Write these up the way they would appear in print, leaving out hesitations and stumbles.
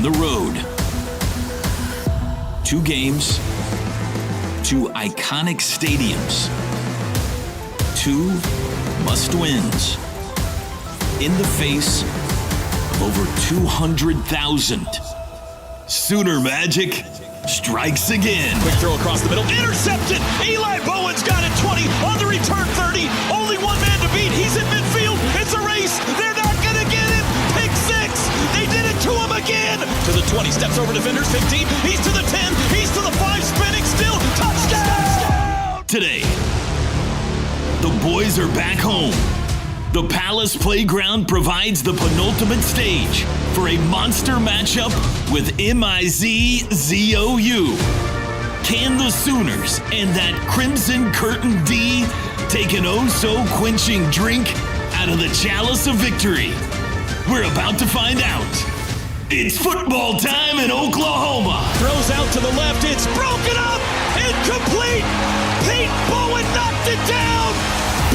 on the road. 2 games, 2 iconic stadiums, 2 must-wins in the face of over 200,000. Sooner Magic strikes again. Quick throw across the middle. Intercepted. Eli Bowen's got it 20. On the return 30. Only one man to beat. He's in midfield. It's a race. They're not going to get him. Pick 6. They did it to him again. To the 20. Steps over defenders. 15. He's to the 10. He's to the 5. Spinning still. Touchdown. Today, the boys are back home. The Palace Playground provides the penultimate stage for a monster matchup with MIZZOU. Can the Sooners and that Crimson Curtain D take an oh-so-quenching drink out of the chalice of victory? We're about to find out. It's football time in Oklahoma. Throws out to the left. It's broken up. Incomplete. Pete Bowen knocked it down.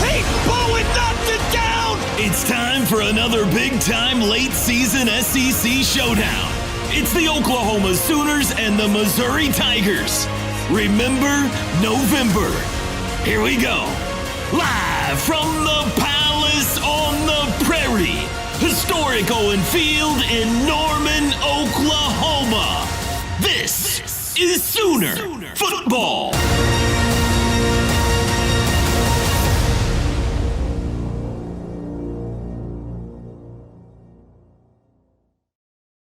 Pete Bowen knocked it down. It's time for another big-time late-season SEC showdown. It's the Oklahoma Sooners and the Missouri Tigers. Remember November. Here we go. Live from the Palace on the Prairie. Historic Owen Field in Norman, Oklahoma. This is Sooner Football.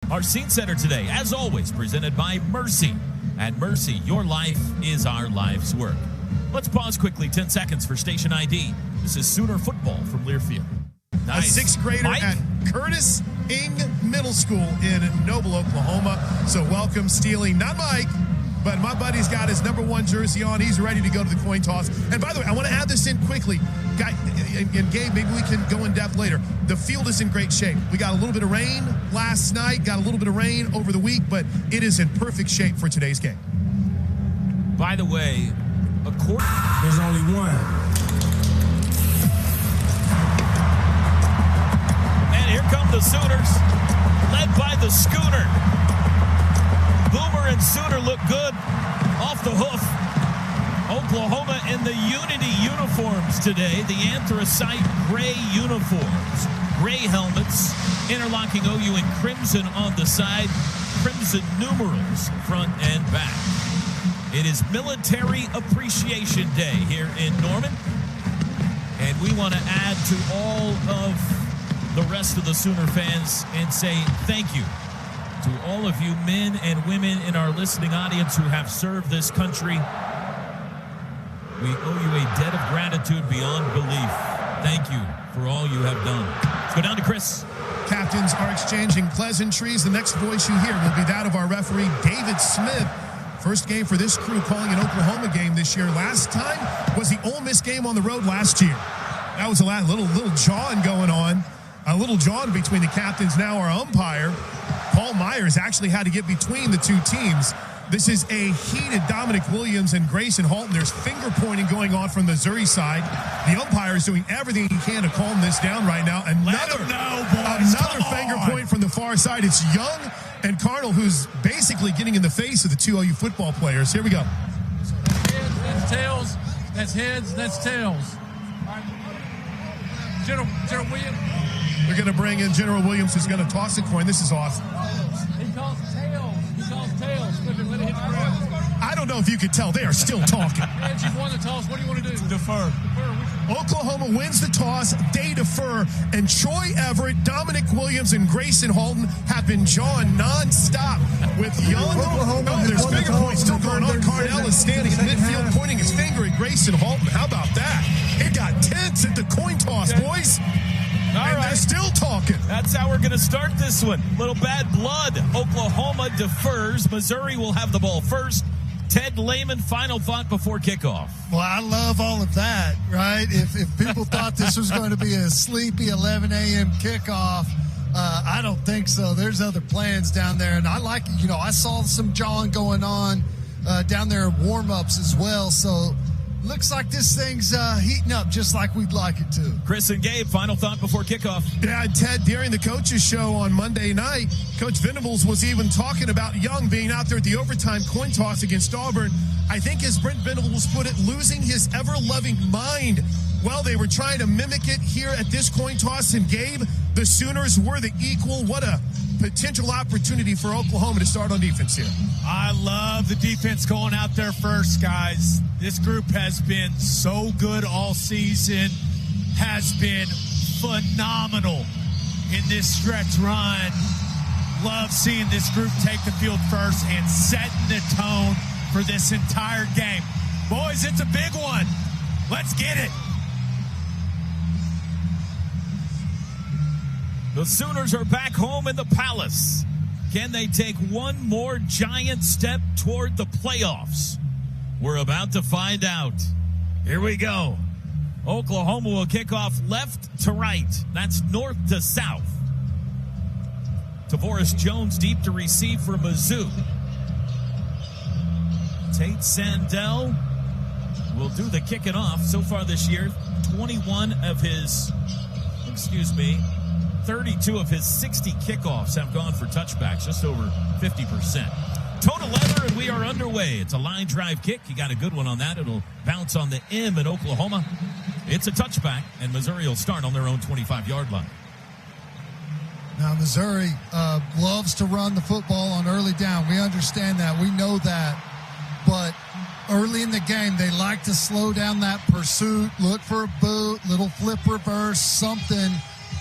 Our scene setter today, as always, presented by Mercy. At Mercy, your life is our life's work. Let's pause quickly, 10 seconds for station ID. This is Sooner Football from Learfield. Nice. A 6th grader Mike? at Curtis Ing Middle School in Noble, Oklahoma. So welcome, Stealing, not Mike, but my buddy's got his number 1 jersey on. He's ready to go to the coin toss. And by the way, I want to add this in quickly. Guy, and Gabe, maybe we can go in depth later. The field is in great shape. We got a little bit of rain last night, got a little bit of rain over the week, but it is in perfect shape for today's game. By the way, there's only one. And here come the Sooners, led by the Schooner. Boomer and Sooner look good off the hoof. Oklahoma in the Unity uniforms today, the anthracite gray uniforms. Gray helmets, interlocking OU in crimson on the side, crimson numerals front and back. It is Military Appreciation Day here in Norman, and we want to add to all of the rest of the Sooner fans and say thank you to all of you men and women in our listening audience who have served this country. We owe you a debt of gratitude beyond belief. Thank you for all you have done. Let's go down to Chris. Captains are exchanging pleasantries. The next voice you hear will be that of our referee, David Smith. First game for this crew calling an Oklahoma game this year. Last time was the Ole Miss game on the road last year. That was a little jawing going on. A little jawing between the captains. Now our umpire, Paul Myers, actually had to get between the 2 teams. This is a heated Dominic Williams and Grayson Halton. There's finger pointing going on from the Missouri side. The umpire is doing everything he can to calm this down right now. Another finger point from the far side. It's Young and Cardinal, who's basically getting in the face of the 2 OU football players. Here we go. That's tails. That's heads. That's tails. General Williams. They're going to bring in General Williams, who's going to toss a coin. This is awesome. He calls tails. Flip it, let it hit the ground. I don't know if you could tell. They are still talking. Edge, you've won the toss. What do you want to do? Defer. Oklahoma wins the toss. They defer. And Troy Everett, Dominic Williams, and Grayson Halton have been jawing nonstop with Young. There's finger points still going on. Cardell is standing in midfield, pointing his finger at Grayson Halton. How about that? It got tense at the coin toss, boys. And they're still talking. That's how we're going to start this one. Little bad blood. Oklahoma defers. Missouri will have the ball first. Ted Lehman, final thought before kickoff. Well, I love all of that, right? If people thought this was going to be a sleepy 11 a.m. kickoff, I don't think so. There's other plans down there. And I like, I saw some jawing going on down there in warm-ups as well. So, looks like this thing's heating up just like we'd like it to. Chris and Gabe, final thought before kickoff. Yeah, Ted, during the coaches show on Monday night, Coach Venables was even talking about Young being out there at the overtime coin toss against Auburn. I think, as Brent Venables put it, losing his ever-loving mind. Well, they were trying to mimic it here at this coin toss, and Gabe, the Sooners were the equal. What a potential opportunity for Oklahoma to start on defense here. I love the defense going out there first, guys. This group has been so good all season, has been phenomenal in this stretch run. Love seeing this group take the field first and setting the tone for this entire game. Boys, it's a big one. Let's get it. The Sooners are back home in the Palace. Can they take one more giant step toward the playoffs? We're about to find out. Here we go. Oklahoma will kick off left to right. That's north to south. Tavoris Jones deep to receive for Mizzou. Tate Sandell will do the kicking off. So far this year, 32 of his 60 kickoffs have gone for touchbacks, just over 50%. Total leather, and we are underway. It's a line drive kick. You got a good one on that. It'll bounce on the M in Oklahoma. It's a touchback, and Missouri will start on their own 25-yard line. Now, Missouri loves to run the football on early down. We understand that. We know that. But early in the game, they like to slow down that pursuit, look for a boot, little flip reverse, something,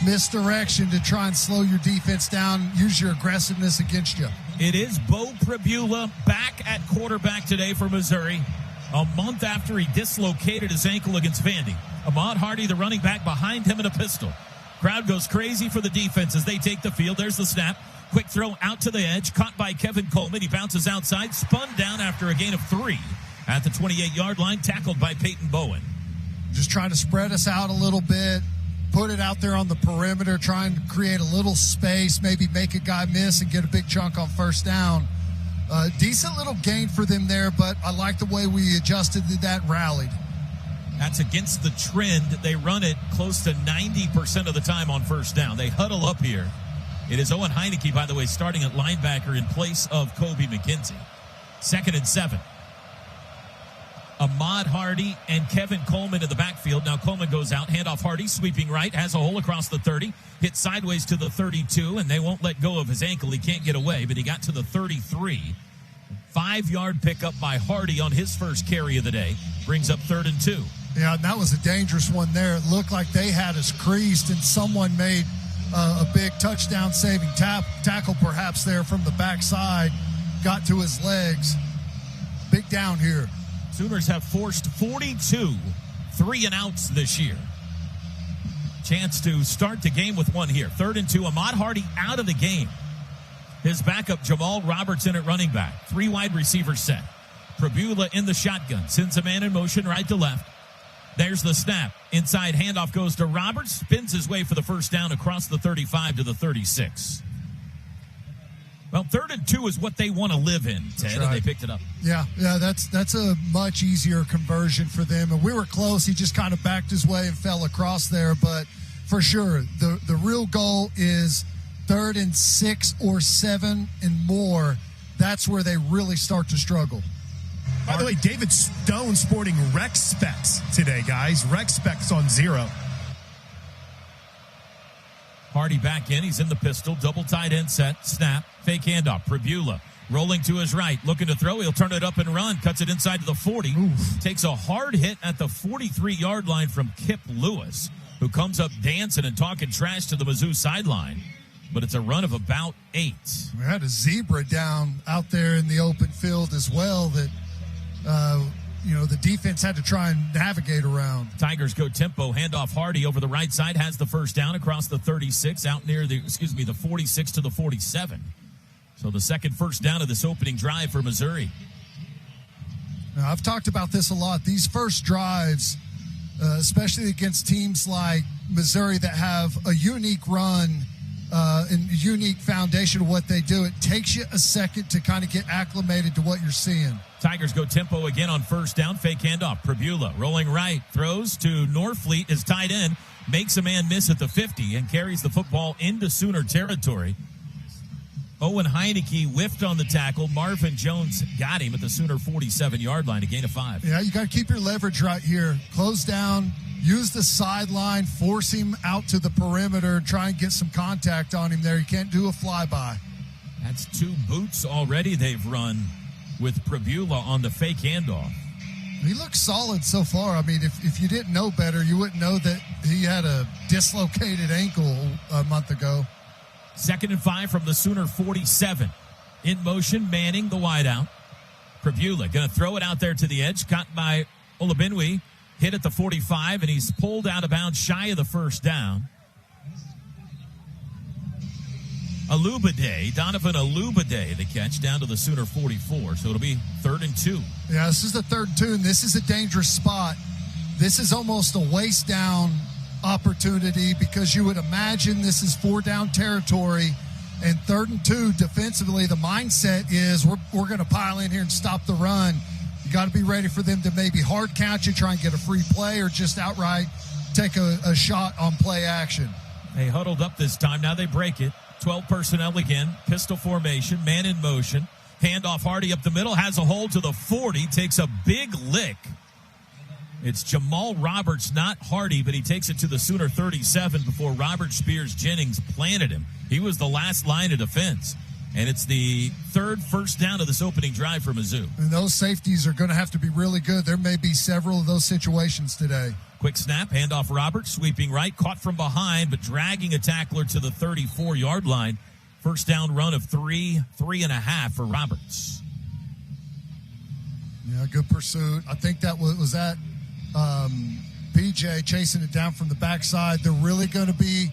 misdirection to try and slow your defense down, use your aggressiveness against you. It is Bo Pribula back at quarterback today for Missouri, a month after he dislocated his ankle against Vandy. Ahmad Hardy, the running back, behind him in a pistol. Crowd goes crazy for the defense as they take the field. There's the snap. Quick throw out to the edge, caught by Kevin Coleman. He bounces outside, spun down after a gain of 3 at the 28-yard line, tackled by Peyton Bowen. Just trying to spread us out a little bit, put it out there on the perimeter, trying to create a little space, maybe make a guy miss and get a big chunk on first down. Decent little gain for them there, but I like the way we adjusted to that, rallied. That's against the trend. They run it close to 90% of the time on first down. They huddle up here. It is Owen Heineke, by the way, starting at linebacker in place of Kobe McKenzie. 2nd and 7. Ahmad Hardy and Kevin Coleman in the backfield. Now Coleman goes out, handoff Hardy, sweeping right, has a hole across the 30, hit sideways to the 32, and they won't let go of his ankle. He can't get away, but he got to the 33. 5-yard pickup by Hardy on his first carry of the day. Brings up 3rd and 2. Yeah, and that was a dangerous one there. It looked like they had us creased, and someone made a big touchdown-saving tackle perhaps there from the backside, got to his legs. Big down here. Sooners have forced 42 3-and-outs this year. Chance to start the game with one here. 3rd and 2. Ahmad Hardy out of the game. His backup, Jamal Robertson at running back. 3 wide receivers set. Pribula in the shotgun. Sends a man in motion right to left. There's the snap. Inside handoff goes to Roberts. Spins his way for the first down across the 35 to the 36. Well, 3rd and 2 is what they want to live in, Ted, and they picked it up. Yeah, that's a much easier conversion for them. And we were close. He just kind of backed his way and fell across there. But for sure, the real goal is 3rd and 6 or 7 and more. That's where they really start to struggle. By the way, David Stone sporting rec specs today, guys. Rec specs on 0. Hardy back in. He's in the pistol. Double tight end set. Snap. Fake handoff. Pribula rolling to his right. Looking to throw. He'll turn it up and run. Cuts it inside to the 40. Oof. Takes a hard hit at the 43-yard line from Kip Lewis, who comes up dancing and talking trash to the Mizzou sideline. But it's a run of about 8. We had a zebra down out there in the open field as well that the defense had to try and navigate around. Tigers go tempo. Handoff Hardy over the right side. Has the first down across the 36 out near the 46 to the 47. So the second first down of this opening drive for Missouri. Now, I've talked about this a lot. These first drives, especially against teams like Missouri that have a unique run and unique foundation of what they do. It takes you a second to kind of get acclimated to what you're seeing. Tigers go tempo again on first down. Fake handoff. Prabula rolling right. Throws to Norfleet, is tight end. Makes a man miss at the 50 and carries the football into Sooner territory. Owen Heineke whiffed on the tackle. Marvin Jones got him at the Sooner 47-yard line, a gain of 5. Yeah, you got to keep your leverage right here. Close down, use the sideline, force him out to the perimeter, and try and get some contact on him there. You can't do a flyby. That's 2 boots already they've run with Prabula on the fake handoff. He looks solid so far. I mean, if you didn't know better, you wouldn't know that he had a dislocated ankle a month ago. 2nd and 5 from the Sooner 47. In motion, Manning, the wideout. Prabula going to throw it out there to the edge. Caught by Olabinwi. Hit at the 45, and he's pulled out of bounds shy of the first down. Donovan Alubade, the catch down to the Sooner 44. So it'll be 3rd and 2. Yeah, this is the 3rd and 2, and this is a dangerous spot. This is almost a waist down opportunity because you would imagine this is 4-down territory, and 3rd and 2 defensively, the mindset is we're going to pile in here and stop the run. You got to be ready for them to maybe hard count you, try and get a free play, or just outright take a shot on play action. They huddled up this time. Now they break it. 12 personnel again. Pistol formation. Man in motion. Handoff Hardy up the middle. Has a hold to the 40. Takes a big lick. It's Jamal Roberts, not Hardy, but he takes it to the Sooner 37 before Robert Spears Jennings planted him. He was the last line of defense. And it's the 3rd first down of this opening drive for Mizzou. And those safeties are going to have to be really good. There may be several of those situations today. Quick snap, handoff Roberts, sweeping right, caught from behind, but dragging a tackler to the 34-yard line. First down run of 3.5 for Roberts. Yeah, good pursuit. I think that was that PJ chasing it down from the backside. They're really going to be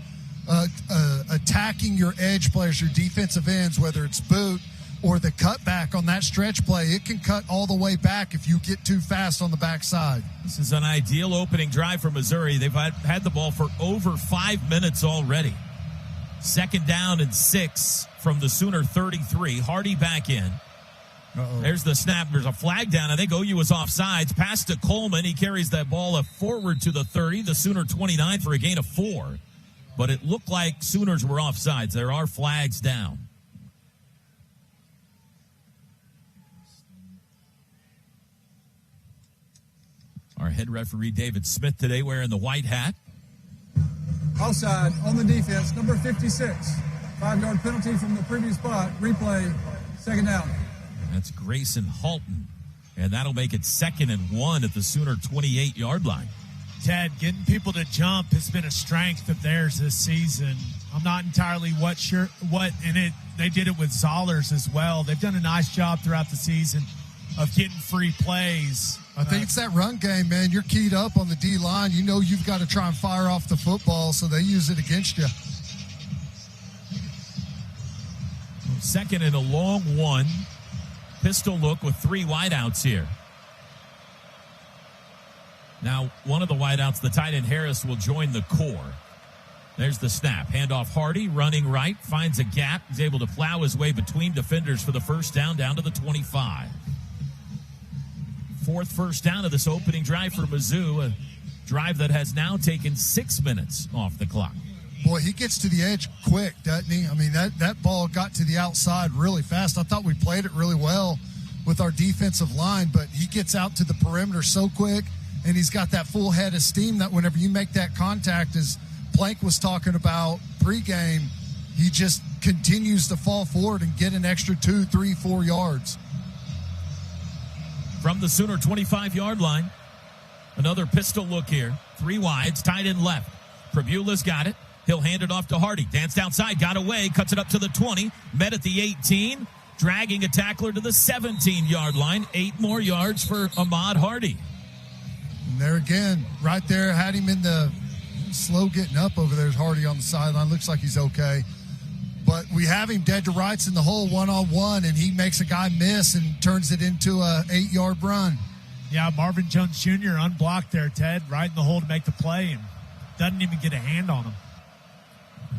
attacking your edge players, your defensive ends, whether it's boot or the cutback on that stretch play. It can cut all the way back if you get too fast on the backside. This is an ideal opening drive for Missouri. They've had the ball for over 5 minutes already. 2nd down and 6 from the Sooner 33. Hardy back in. Uh-oh. There's the snap. There's a flag down. I think OU was offsides. Pass to Coleman. He carries that ball forward to the 30. The Sooner 29 for a gain of 4. But it looked like Sooners were offsides. There are flags down. Our head referee, David Smith, today wearing the white hat. Offside on the defense, number 56. 5-yard penalty from the previous spot. Replay, 2nd down. That's Grayson Halton. And that'll make it 2nd and 1 at the Sooner 28-yard line. Ted, getting people to jump has been a strength of theirs this season. I'm not entirely they did it with Zollers as well. They've done a nice job throughout the season of getting free plays. I think it's that run game, man. You're keyed up on the D-line. You know you've got to try and fire off the football, so they use it against you. 2nd and a long 1. Pistol look with 3 wideouts here. Now, one of the wideouts, the tight end Harris, will join the core. There's the snap. Handoff Hardy, running right, finds a gap. He's able to plow his way between defenders for the first down to the 25. 4th first down of this opening drive for Mizzou, a drive that has now taken 6 minutes off the clock. Boy, he gets to the edge quick, doesn't he? I mean, that ball got to the outside really fast. I thought we played it really well with our defensive line, but he gets out to the perimeter so quick, and he's got that full head of steam that whenever you make that contact, as Plank was talking about pregame, he just continues to fall forward and get an extra 2, 3, 4 yards. From the Sooner 25-yard line, another pistol look here. 3 wides, tight end left. Prabula's got it. He'll hand it off to Hardy. Danced outside, got away, cuts it up to the 20. Met at the 18, dragging a tackler to the 17-yard line. 8 more yards for Ahmad Hardy. And there again, right there, had him in the slow getting up over there. Hardy on the sideline. Looks like he's okay. But we have him dead to rights in the hole one-on-one, and he makes a guy miss and turns it into a 8-yard run. Yeah, Marvin Jones Jr. unblocked there, Ted, right in the hole to make the play, and doesn't even get a hand on him.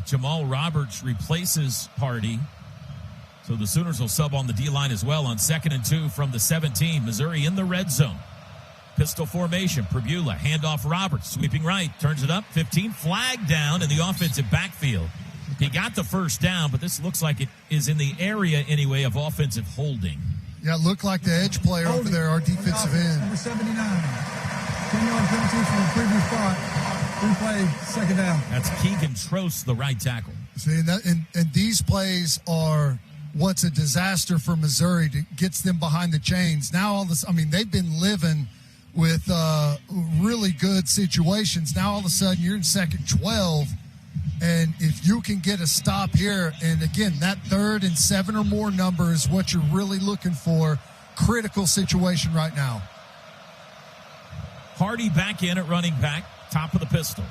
Jamal Roberts replaces Hardy. So the Sooners will sub on the D-line as well on 2nd and 2 from the 17. Missouri in the red zone. Pistol formation. Pribula, handoff Roberts, sweeping right, turns it up, 15, flag down in the offensive backfield. He got the first down, but this looks like it is in the area anyway of offensive holding. Yeah, it looked like the edge player over there, our defensive end. Number 79. 10-yard penalty from the previous spot. Replay, second down. That's Keegan Trost, the right tackle. See, and these plays are what's a disaster for Missouri. Gets them behind the chains. Now all this, I mean, they've been living with really good situations. Now all of a sudden you're in 2nd 12, and if you can get a stop here, and again, that 3rd and 7 or more number is what you're really looking for. Critical situation right now. Hardy back in at running back, top of the pistol.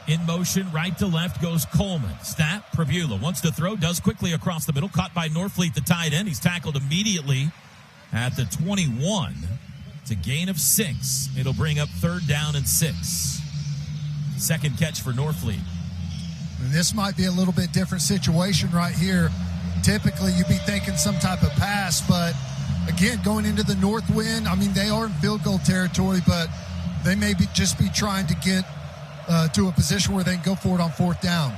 In motion, right to left goes Coleman. Snap, Pribula wants to throw, does quickly across the middle, caught by Norfleet, the tight end. He's tackled immediately at the 21. It's a gain of 6. It'll bring up 3rd down and 6. Second catch for Norfleet. And this might be a little bit different situation right here. Typically, you'd be thinking some type of pass, but again, going into the north wind, I mean, they are in field goal territory, but they may just be trying to get to a position where they can go for it on 4th down.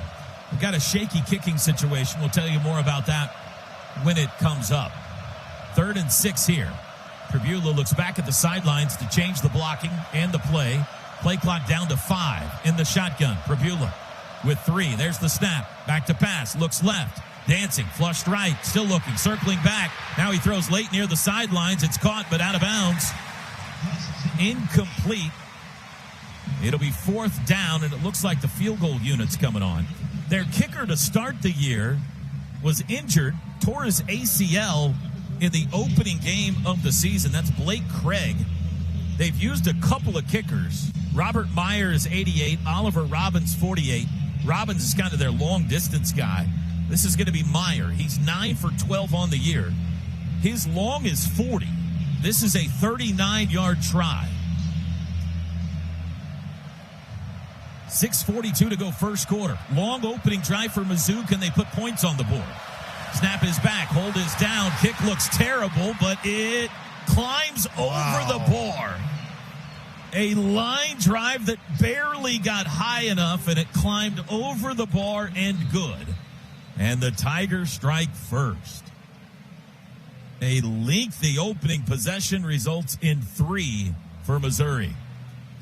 We've got a shaky kicking situation. We'll tell you more about that when it comes up. 3rd and 6 here. Pribula looks back at the sidelines to change the blocking and the play. Play clock down to 5 in the shotgun. Pribula with 3. There's the snap. Back to pass. Looks left. Dancing. Flushed right. Still looking. Circling back. Now he throws late near the sidelines. It's caught but out of bounds. Incomplete. It'll be 4th down, and it looks like the field goal unit's coming on. Their kicker to start the year was injured, tore his ACL in the opening game of the season. That's Blake Craig. They've used a couple of kickers. Robert Meyer is 88, Oliver Robbins 48. Robbins is kind of their long-distance guy. This is going to be Meyer. He's 9 for 12 on the year. His long is 40. This is a 39-yard try. 6:42 to go first quarter. Long opening drive for Mizzou. Can they put points on the board? Snap is back. Hold is down. Kick looks terrible, but it climbs over the bar. A line drive that barely got high enough, and it climbed over the bar and good. And the Tigers strike first. A lengthy opening possession results in 3 for Missouri.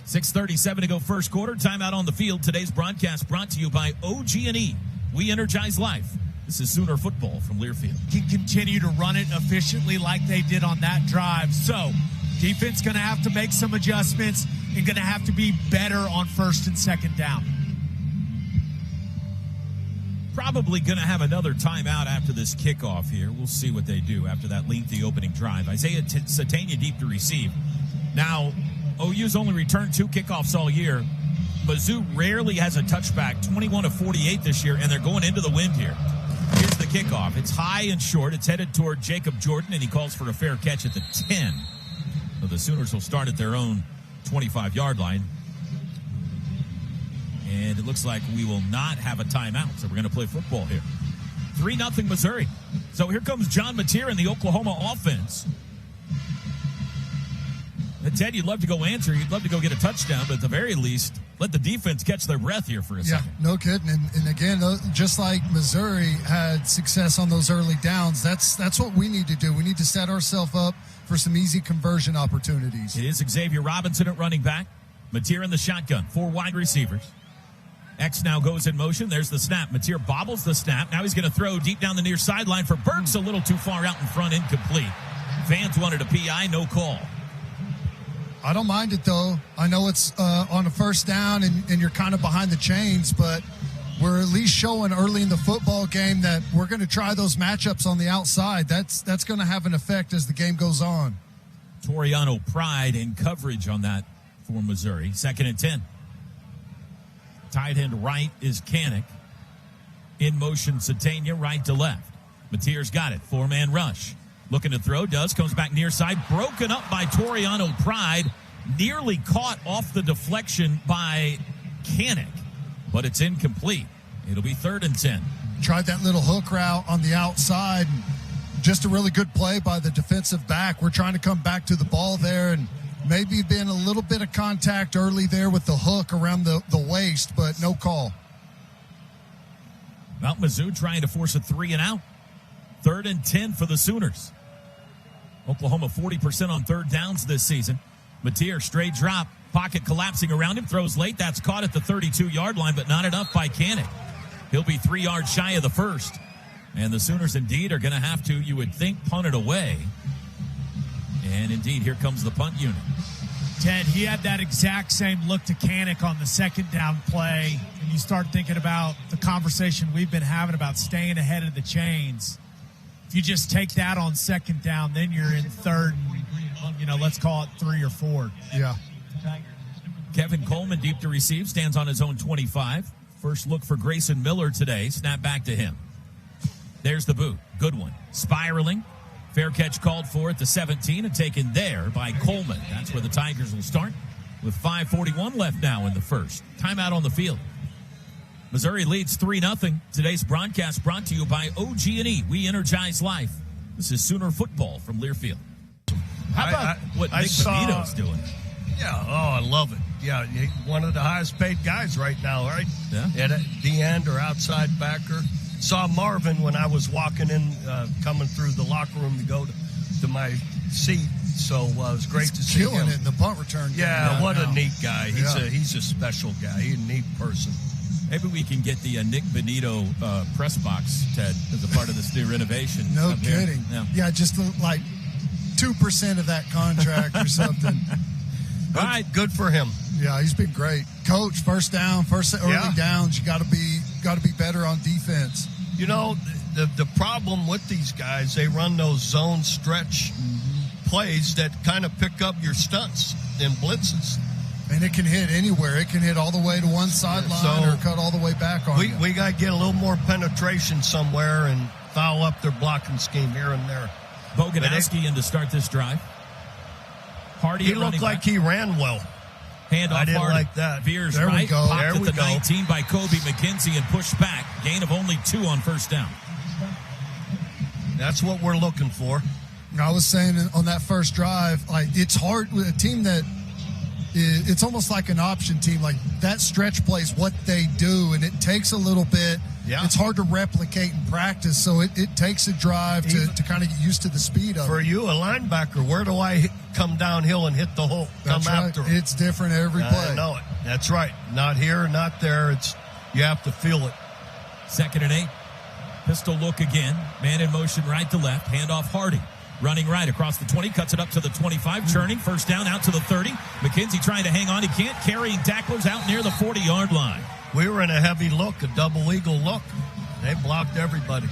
6:37 to go first quarter. Timeout on the field. Today's broadcast brought to you by OG&E. We energize life. This is Sooner football from Learfield. Can continue to run it efficiently like they did on that drive. So defense going to have to make some adjustments and going to have to be better on 1st and 2nd down. Probably going to have another timeout after this kickoff here. We'll see what they do after that lengthy opening drive. Isaiah Satania deep to receive. Now, OU's only returned 2 kickoffs all year. Mizzou rarely has a touchback, 21 of 48 this year, and they're going into the wind here. Here's the kickoff. It's high and short. It's headed toward Jacob Jordan, and he calls for a fair catch at the 10. So the Sooners will start at their own 25-yard line. And it looks like we will not have a timeout, so we're going to play football here. 3-0 Missouri. So here comes John Mateer in the Oklahoma offense. And Ted, you'd love to go answer. You'd love to go get a touchdown, but at the very least, let the defense catch their breath here for a second. Yeah, no kidding. And again, just like Missouri had success on those early downs, that's what we need to do. We need to set ourselves up for some easy conversion opportunities. It is Xavier Robinson at running back. Mateer in the shotgun. 4 wide receivers. X now goes in motion. There's the snap. Mateer bobbles the snap. Now he's going to throw deep down the near sideline for Burks. A little too far out in front, incomplete. Fans wanted a PI, no call. I don't mind it, though. I know it's on a 1st down and you're kind of behind the chains, but we're at least showing early in the football game that we're going to try those matchups on the outside. That's going to have an effect as the game goes on. Toriano Pride in coverage on that for Missouri. 2nd and 10. Tight end right is Kanik. In motion, Satania, right to left. Mateer's got it. 4-man rush. Looking to throw, comes back near side. Broken up by Toriano Pride. Nearly caught off the deflection by Kanik, but it's incomplete. It'll be 3rd and 10. Tried that little hook route on the outside. Just a really good play by the defensive back. We're trying to come back to the ball there, and maybe been a little bit of contact early there with the hook around the waist, but no call. Mount Mizzou trying to force a 3 and out. 3rd and 10 for the Sooners. Oklahoma 40% on 3rd downs this season. Mateer, straight drop, pocket collapsing around him, throws late. That's caught at the 32-yard line, but not enough by Kanek. He'll be 3 yards shy of the first. And the Sooners indeed are going to have to, you would think, punt it away. And indeed, here comes the punt unit. Ted, he had that exact same look to Kanek on the 2nd down play. And you start thinking about the conversation we've been having about staying ahead of the chains. If you just take that on 2nd down, then you're in 3rd and, let's call it 3 or 4. Yeah. Kevin Coleman deep to receive, stands on his own 25. First look for Grayson Miller today. Snap back to him. There's the boot. Good one. Spiraling. Fair catch called for at the 17 and taken there by Coleman. That's where the Tigers will start with 5:41 left now in the first. Timeout on the field. Missouri leads 3-0. Today's broadcast brought to you by OG&E. We energize life. This is Sooner football from Learfield. How about what Nick Benito's doing? Yeah, I love it. Yeah, he's one of the highest paid guys right now, right? Yeah. At the end or outside backer. Saw Marvin when I was walking in, coming through the locker room to go to my seat. So it was great to see him. Killing it in the punt return game. Yeah, what a neat guy. He's a special guy. He's a neat person. Maybe we can get the Nick Benito press box, Ted, as a part of this new renovation. No kidding. Yeah, just like 2% of that contract or something. All right, good for him. Yeah, he's been great. Coach, first early downs, you got to be better on defense. You know, the problem with these guys, they run those zone stretch plays that kind of pick up your stunts and blitzes. And it can hit anywhere. It can hit all the way to one sideline or cut all the way back on you. We got to get a little more penetration somewhere and foul up their blocking scheme here and there. Boganowski in to start this drive. Hardy, he looked like he ran well. Hand off I didn't Hardy. like that. Veers there right. We go. Popped there at we the go. 19 by Kobe McKenzie and pushed back. Gain of only 2 on first down. That's what we're looking for. I was saying on that first drive, like it's hard with a team that it's almost like an option team. Like that stretch play is what they do, and it takes a little bit. Yeah. It's hard to replicate in practice, so it takes a drive to kind of get used to the speed of it. For you, a linebacker, where do I come downhill and hit the hole? That's come right. after him. It's different every play. I know it. That's right. Not here, not there. You have to feel it. 2nd and 8. Pistol look again. Man in motion right to left. Handoff Hardy. Running right across the 20. Cuts it up to the 25. Churning. First down out to the 30. McKenzie trying to hang on. He can't. Carrying tacklers out near the 40-yard line. We were in a heavy look, a double eagle look. They blocked everybody.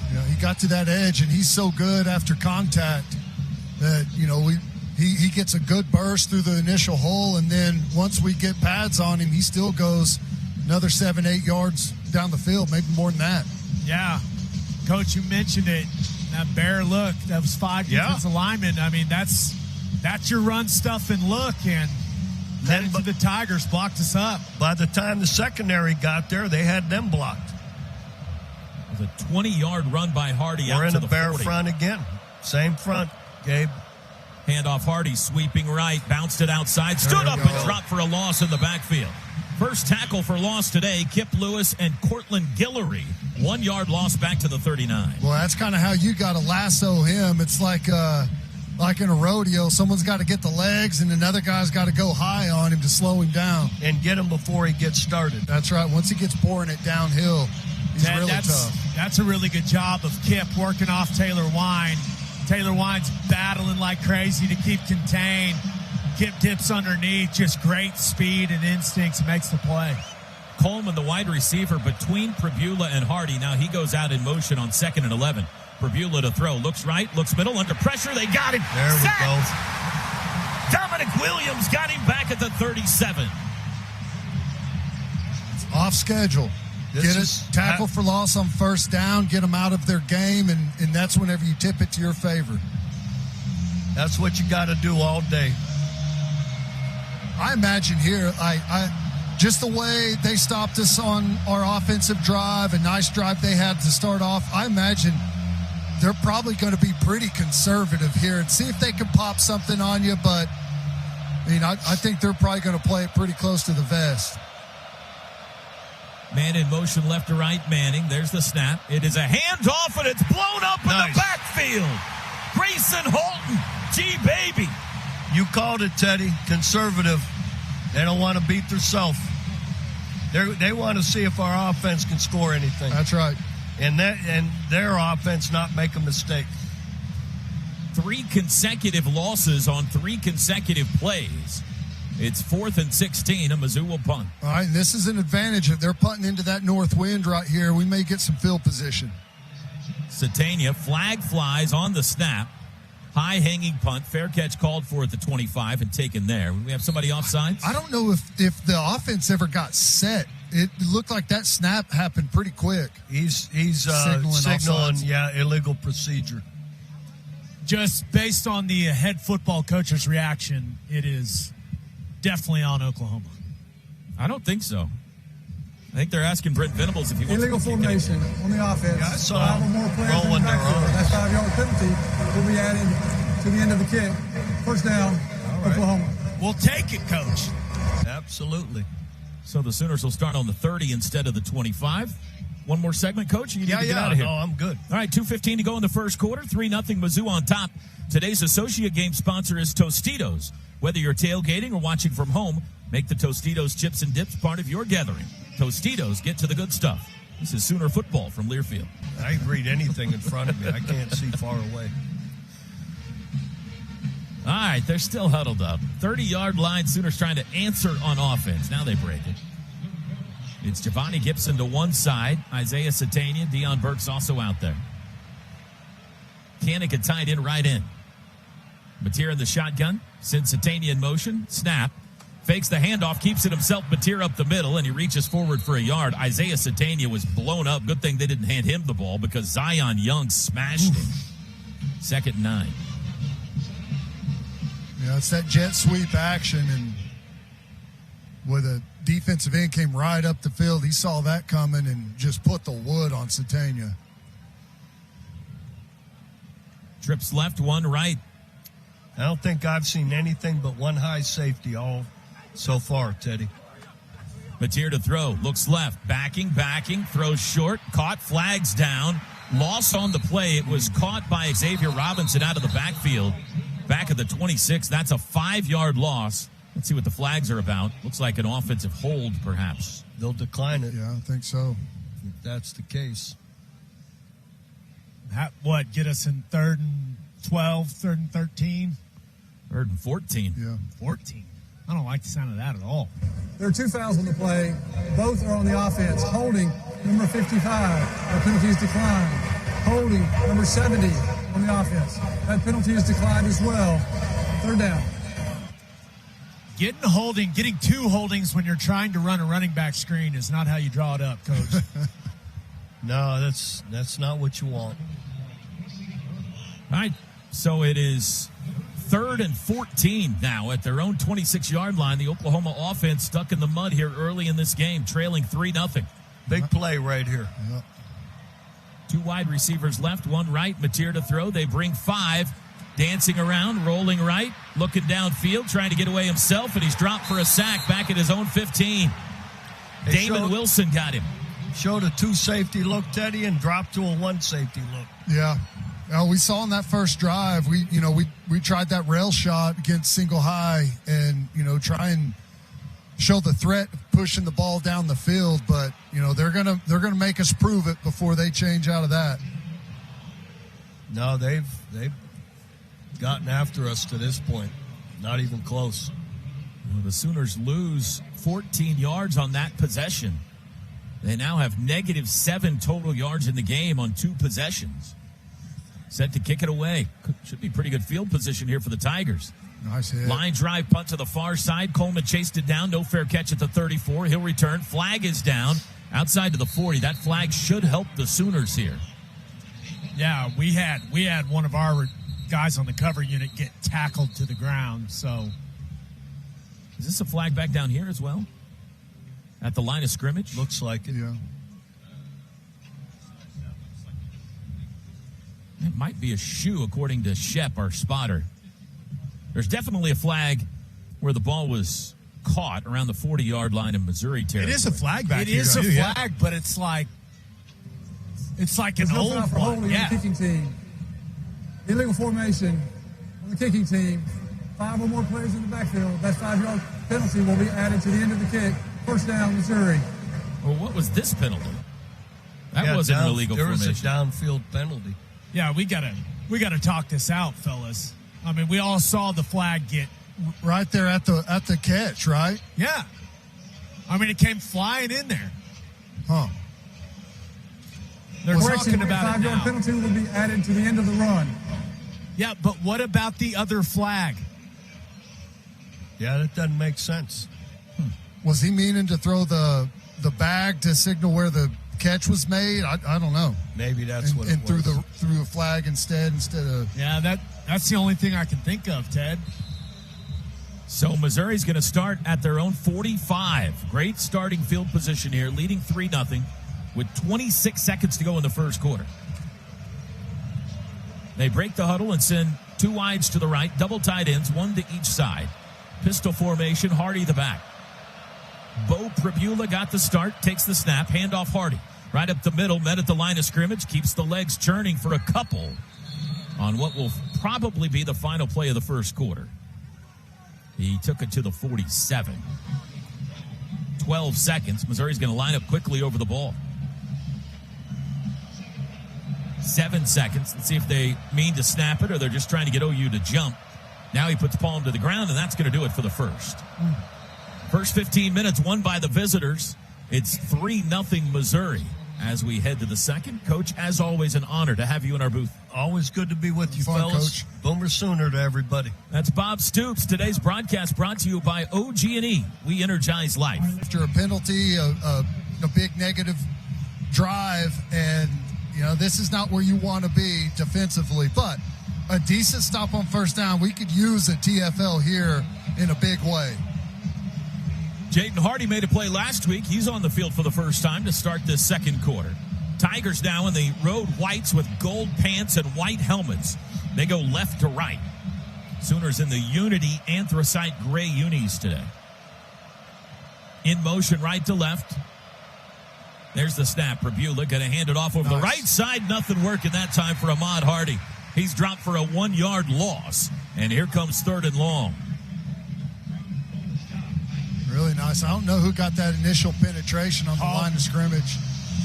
You know, he got to that edge, and he's so good after contact that, he gets a good burst through the initial hole, and then once we get pads on him, he still goes another 7-8 yards down the field, maybe more than that. Yeah. Coach, you mentioned it. That bear look, that was 5 defensive linemen. I mean, that's your run, stuff, and look, and then the Tigers blocked us up. By the time the secondary got there, they had them blocked. It was a 20-yard run by Hardy out to the 40. We're in a bear front again. Same front, Gabe. Handoff Hardy, sweeping right, bounced it outside, stood up and dropped for a loss in the backfield. First tackle for loss today, Kip Lewis and Cortland Guillory. 1 yard loss back to the 39. Well, that's kind of how you got to lasso him. It's like in a rodeo, someone's got to get the legs and another guy's got to go high on him to slow him down. And get him before he gets started. That's right. Once he gets pouring it downhill, he's really tough. That's a really good job of Kip working off Taylor Wine. Taylor Wine's battling like crazy to keep contained. Kip dips underneath, just great speed and instincts, makes the play. Coleman, the wide receiver, between Pribula and Hardy. Now he goes out in motion on 2nd and 11. Pribula to throw. Looks right, looks middle, under pressure. They got him. There we go. Dominic Williams got him back at the 37. Off schedule. Get a tackle for loss on first down, get them out of their game, and that's whenever you tip it to your favor. That's what you got to do all day. I imagine here, just the way they stopped us on our offensive drive, a nice drive they had to start off, I imagine they're probably going to be pretty conservative here and see if they can pop something on you. But, I think they're probably going to play it pretty close to the vest. Man in motion left to right, Manning. There's the snap. It is a handoff, and it's blown up in the backfield. Grayson Holton, baby. You called it, Teddy. Conservative. They don't want to beat themselves. They want to see if our offense can score anything. That's right. And their offense not make a mistake. 3 consecutive losses on 3 consecutive plays. It's 4th and 16. A Mizzou will punt. All right, and this is an advantage. If they're punting into that north wind right here, we may get some field position. Satania, flag flies on the snap. High hanging punt. Fair catch called for at the 25 and taken there. We have somebody offsides? I don't know if the offense ever got set. It looked like that snap happened pretty quick. He's signaling illegal procedure. Just based on the head football coach's reaction, it is definitely on Oklahoma. I don't think so. I think they're asking Brent Venables if he wants illegal to formation on the offense. Yeah, I saw more players rolling their arms. That 5-yard penalty will be added to the end of the kick. First down, Oklahoma. We'll take it, Coach. Absolutely. So the Sooners will start on the 30 instead of the 25. One more segment, Coach? You need to get out of here. No, I'm good. All right, 2:15 to go in the first quarter. 3-0 Mizzou on top. Today's associate game sponsor is Tostitos. Whether you're tailgating or watching from home, make the Tostitos chips and dips part of your gathering. Tostitos, get to the good stuff. This is Sooner football from Learfield. I can read anything in front of me. I can't see far away. All right, they're still huddled up. 30-yard line, Sooners trying to answer on offense. Now they break it. It's Giovanni Gibson to one side. Isaiah Satania, Deion Burks also out there. Kanika tied in right in. Mateer in the shotgun. Sends Satania in motion. Snap. Fakes the handoff. Keeps it himself. Mateer up the middle, and he reaches forward for a yard. Isaiah Satania was blown up. Good thing they didn't hand him the ball because Zion Young smashed him. 2nd and 9. Yeah, it's that jet sweep action, and where the defensive end came right up the field, he saw that coming and just put the wood on Satania. Trips left, one right. I don't think I've seen anything but one high safety all so far, Teddy. Mateer to throw. Looks left. Backing. Throws short. Caught. Flags down. Loss on the play. It was caught by Xavier Robinson out of the backfield. Back at the 26. That's a 5-yard loss. Let's see what the flags are about. Looks like an offensive hold, perhaps. They'll decline it. Yeah, I think so. If that's the case. Get us in 3rd and 12, 3rd and 13? 3rd and 14. Yeah. 14. I don't like the sound of that at all. There are 2 fouls on the play. Both are on the offense. Holding, number 55. That penalty is declined. Holding, number 70 on the offense. That penalty is declined as well. 3rd down. Getting 2 holdings when you're trying to run a running back screen is not how you draw it up, Coach. No, that's not what you want. All right, so it is 3rd and 14 now at their own 26-yard line. The Oklahoma offense stuck in the mud here early in this game, trailing 3-0. Big play right here. Yeah. 2 wide receivers left, 1 right. Mateer to throw. They bring 5. Dancing around, rolling right, looking downfield, trying to get away himself, and he's dropped for a sack back at his own 15. Damon Wilson got him. Showed a 2 safety look, Teddy, and dropped to a 1 safety look. Yeah. We saw in that first drive, we tried that rail shot against single high and, try and show the threat of pushing the ball down the field, but, they're gonna make us prove it before they change out of that. No, they've gotten after us to this point. Not even close. Well, the Sooners lose 14 yards on that possession. They now have -7 total yards in the game on 2 possessions. Set to kick it away. Should be pretty good field position here for the Tigers. Nice hit. Line drive punt to the far side. Coleman chased it down. No fair catch at the 34. He'll return. Flag is down outside to the 40. That flag should help the Sooners here. Yeah, we had one of our guys on the cover unit get tackled to the ground. So is this a flag back down here as well? at the line of scrimmage. Looks like it. Yeah. It might be a shoe, according to Shep, our spotter. There's definitely a flag where the ball was caught around the 40-yard line in Missouri territory. It is a flag back here. It is a too, flag, but it's like an No old foul for holding one. on Yeah. the kicking team. Illegal formation on the kicking team. 5 or more players in the backfield. That 5-yard penalty will be added to the end of the kick. First down, Missouri. Well, what was this penalty? That wasn't an illegal There formation. was a downfield penalty. Yeah, we gotta talk this out, fellas. I mean, we all saw the flag get. Right there at the catch, right? Yeah. I mean, it came flying in there. Huh. They're Correction, talking about it 5-yard now. penalty will be added to the end of the run. Yeah, but what about the other flag? Yeah, that doesn't make sense. Was he meaning to throw the bag to signal where the catch was made? I don't know. Maybe that's what it and was. threw a flag instead of. Yeah, that's the only thing I can think of, Ted. So Missouri's going to start at their own 45. Great starting field position here, leading 3-0 with 26 seconds to go in the first quarter. They break the huddle and send 2 wides to the right, double tight ends, 1 to each side. Pistol formation, Hardy the back. Bo Pribula got the start, takes the snap, handoff Hardy. Right up the middle, met at the line of scrimmage, keeps the legs churning for a couple on what will probably be the final play of the first quarter. He took it to the 47. 12 seconds. Missouri's going to line up quickly over the ball. 7 seconds. Let's see if they mean to snap it or they're just trying to get OU to jump. Now he puts palm to the ground, and that's going to do it for the first. First 15 minutes won by the visitors. It's 3-0 Missouri. As we head to the second, Coach, as always, an honor to have you in our booth. Always good to be with you, Fun, fellas. Coach. Boomer Sooner to everybody. That's Bob Stoops. Today's broadcast brought to you by OG&E. We energize life. After a penalty, a big negative drive, and this is not where you want to be defensively, but a decent stop on first down. We could use a TFL here in a big way. Jaden Hardy made a play last week. He's on the field for the first time to start this second quarter. Tigers now in the road whites with gold pants and white helmets. They go left to right. Sooners in the Unity anthracite gray unis today. In motion right to left. There's the snap. Pribula going to hand it off over the right side. Nothing working that time for Ahmad Hardy. He's dropped for a 1-yard loss. And here comes 3rd and long. Really nice. I don't know who got that initial penetration on the line of scrimmage.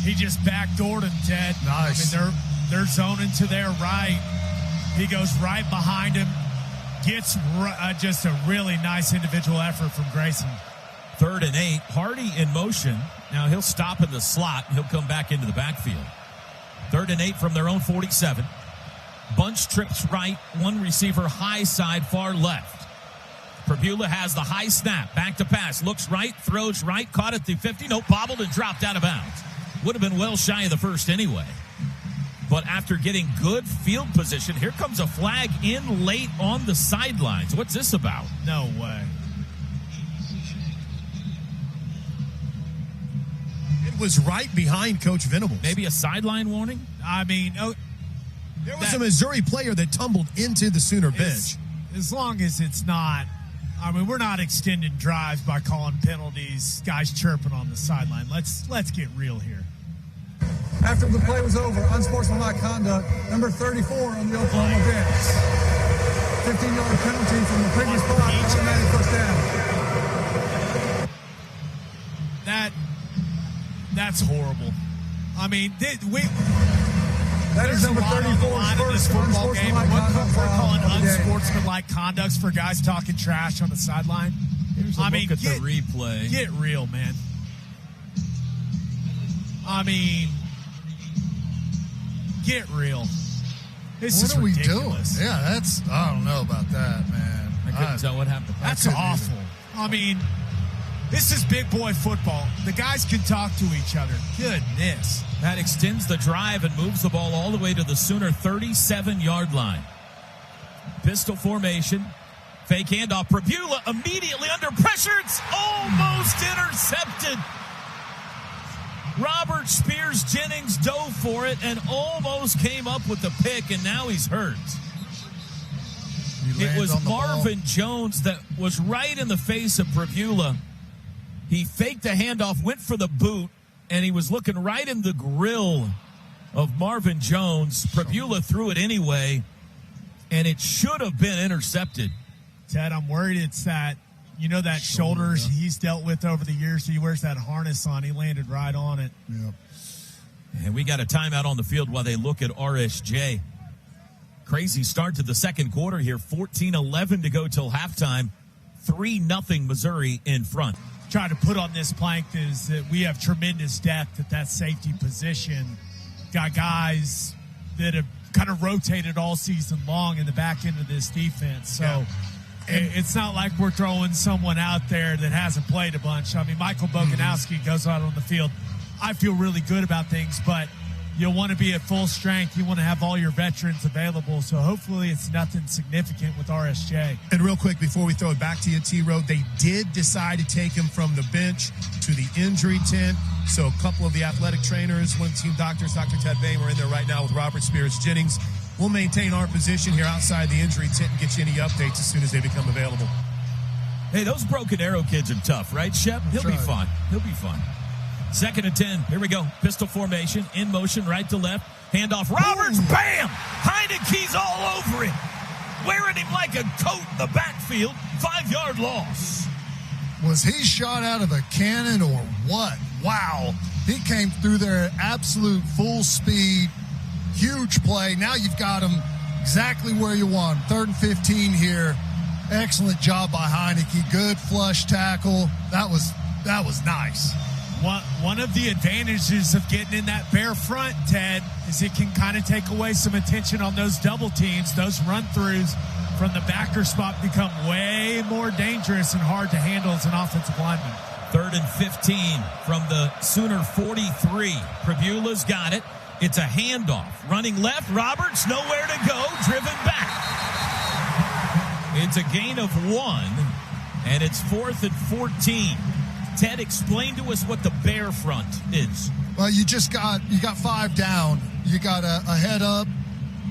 He just backdoored him, Ted. Nice. I mean, they're zoning to their right. He goes right behind him. Gets just a really nice individual effort from Grayson. 3rd and 8. Hardy in motion. Now he'll stop in the slot. And he'll come back into the backfield. 3rd and 8 from their own 47. Bunch trips right. One receiver high side, far left. Pribula has the high snap. Back to pass. Looks right. Throws right. Caught at the 50. Nope. Bobbled and dropped out of bounds. Would have been well shy of the first anyway. But after getting good field position, here comes a flag in late on the sidelines. What's this about? No way. It was right behind Coach Venables. Maybe a sideline warning? I mean, There was a Missouri player that tumbled into the Sooner bench. as long as it's not, I mean, we're not extending drives by calling penalties, guys chirping on the sideline. Let's get real here. After the play was over, unsportsmanlike conduct, number 34 on the Oklahoma bench. 15-yard penalty from the previous block, automatic first down. That's horrible. I mean, That there's is a number lot on the 34's line in this first football game. unsportsmanlike conduct We're calling foul of the game. unsportsmanlike conducts for guys talking trash on the sideline. Here's a look at the replay. Get real, man. I mean, get real. This What is are we ridiculous. doing? Yeah, I don't know about that, man. I couldn't tell what happened. That's couldn't awful. I mean, this is big boy football. The guys can talk to each other. Goodness. That extends the drive and moves the ball all the way to the Sooner 37-yard line. Pistol formation. Fake handoff. Pribula immediately under pressure. It's almost intercepted. Robert Spears Jennings dove for it and almost came up with the pick, and now he's hurt. It was Marvin Jones that was right in the face of Prevula. He faked the handoff, went for the boot, and he was looking right in the grill of Marvin Jones. Prevula threw it anyway, and it should have been intercepted. Ted, I'm worried it's that, that shoulders he's dealt with over the years. He wears that harness on. He landed right on it. Yep. And we got a timeout on the field while they look at RSJ. Crazy start to the second quarter here. 14-11 to go till halftime. 3-0 Missouri in front. Trying to put on this plank is that we have tremendous depth at that safety position. Got guys that have kind of rotated all season long in the back end of this defense. So it's not like we're throwing someone out there that hasn't played a bunch. I mean, Michael Boganowski goes out on the field. I feel really good about things, but you'll want to be at full strength. You want to have all your veterans available. So hopefully it's nothing significant with RSJ. And real quick, before we throw it back to you, T-Row, they did decide to take him from the bench to the injury tent. So a couple of the athletic trainers, one of the team doctors, Dr. Ted Bain, are in there right now with Robert Spears Jennings. We'll maintain our position here outside the injury tent and get you any updates as soon as they become available. Hey, those Broken Arrow kids are tough, right, Shep? He'll be fine. He'll be fine. 2nd and 10. Here we go. Pistol formation. In motion, right to left. Handoff. Roberts. Ooh. Bam! Heineke's all over him. Wearing him like a coat in the backfield. 5-yard loss. Was he shot out of a cannon or what? Wow. He came through there at absolute full speed. Huge play. Now you've got him exactly where you want him. 3rd and 15 here. Excellent job by Heineke. Good flush tackle. That was nice. One of the advantages of getting in that bare front, Ted, is it can kind of take away some attention on those double teams. Those run-throughs from the backer spot become way more dangerous and hard to handle as an offensive lineman. 3rd and 15 from the Sooner 43. Prevula's got it. It's a handoff. Running left, Roberts, nowhere to go, driven back. It's a gain of 1, and it's 4th and 14. Ted, explain to us what the bear front is. Well, you got 5 down. You got a head up,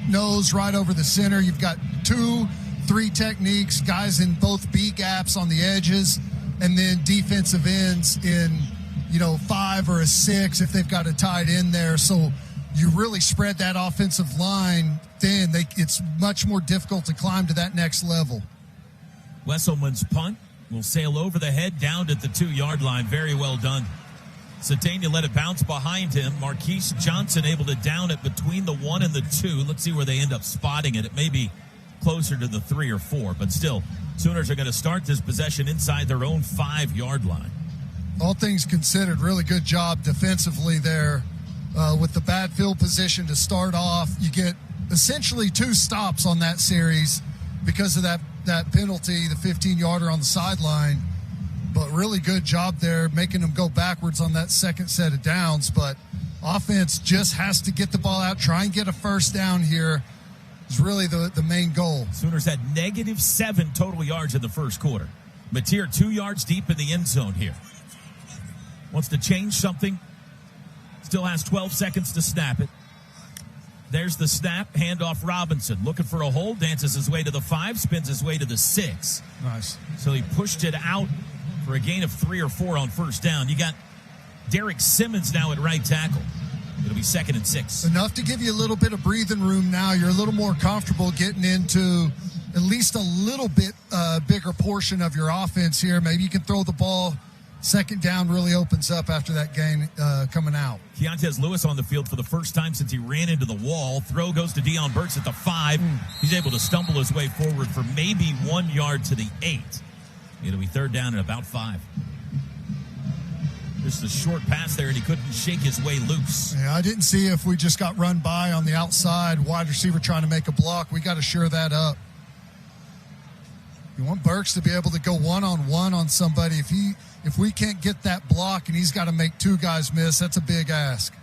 nose right over the center. You've got 2-3 techniques, guys in both B gaps on the edges, and then defensive ends in 5 or a 6 if they've got a tight end there. So you really spread that offensive line thin. It's much more difficult to climb to that next level. Wesselman's punt will sail over the head down at the 2-yard line. Very well done. Satania let it bounce behind him. Marquise Johnson able to down it between the 1 and the 2. Let's see where they end up spotting it. It may be closer to the 3 or 4, but still, Sooners are going to start this possession inside their own 5-yard line. All things considered, really good job defensively there with the bad field position to start off. You get essentially 2 stops on that series because of that penalty, the 15-yarder on the sideline. But really good job there, making them go backwards on that second set of downs. But offense just has to get the ball out, try and get a first down here is really the main goal. Sooners had -7 total yards in the first quarter. Mateer 2 yards deep in the end zone here. Wants to change something. Still has 12 seconds to snap it. There's the snap, handoff Robinson. Looking for a hole, dances his way to the 5, spins his way to the 6. Nice. So he pushed it out for a gain of 3 or 4 on first down. You got Derek Simmons now at right tackle. It'll be 2nd and 6. Enough to give you a little bit of breathing room now. You're a little more comfortable getting into at least a little bit bigger portion of your offense here. Maybe you can throw the ball. 2nd down really opens up after that gain coming out. Keontez Lewis on the field for the first time since he ran into the wall. Throw goes to Deion Burks at the 5. He's able to stumble his way forward for maybe 1 yard to the 8. It'll be 3rd down and about 5. Just a short pass there, and he couldn't shake his way loose. Yeah, I didn't see if we just got run by on the outside, wide receiver trying to make a block. We got to shore that up. You want Burks to be able to go one-on-one on somebody. If we can't get that block and he's got to make 2 guys miss, that's a big ask.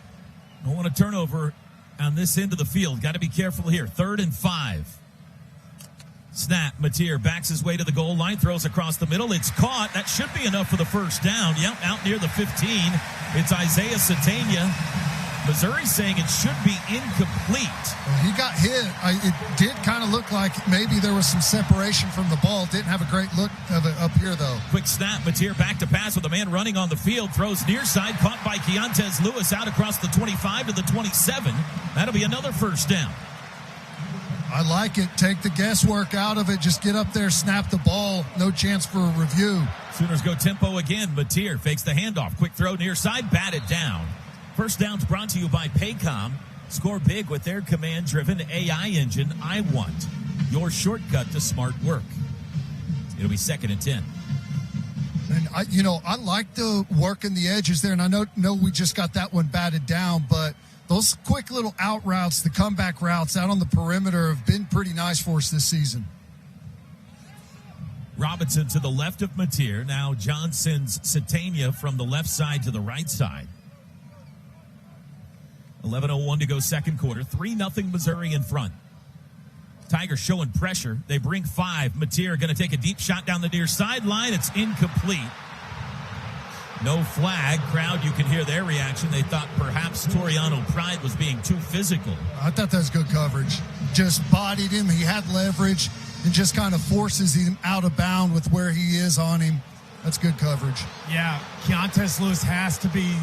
Don't want a turnover on this end of the field. Got to be careful here. 3rd and 5. Snap. Mateer backs his way to the goal line, throws across the middle. It's caught. That should be enough for the first down. Yep, out near the 15. It's Isaiah Satania. Missouri saying it should be incomplete. Well, he got hit. It did kind of look like maybe there was some separation from the ball. Didn't have a great look of it up here, though. Quick snap. Mateer back to pass with a man running on the field. Throws near side. Caught by Keontez Lewis out across the 25 to the 27. That'll be another first down. I like it. Take the guesswork out of it. Just get up there, snap the ball. No chance for a review. Sooners go tempo again. Mateer fakes the handoff. Quick throw near side. Batted down. First down's brought to you by Paycom. Score big with their command-driven AI engine. I want your shortcut to smart work. It'll be 2nd and 10. And I like the work in the edges there, and I know we just got that one batted down, but those quick little out routes, the comeback routes out on the perimeter have been pretty nice for us this season. Robinson to the left of Mateer. Now Johnson's Satania from the left side to the right side. 11:01 to go second quarter. 3-0 Missouri in front. Tigers showing pressure. They bring 5. Mateer going to take a deep shot down the near sideline. It's incomplete. No flag. Crowd, you can hear their reaction. They thought perhaps Toriano Pride was being too physical. I thought that was good coverage. Just bodied him. He had leverage and just kind of forces him out of bound with where he is on him. That's good coverage. Yeah, Keontez Lewis has to be,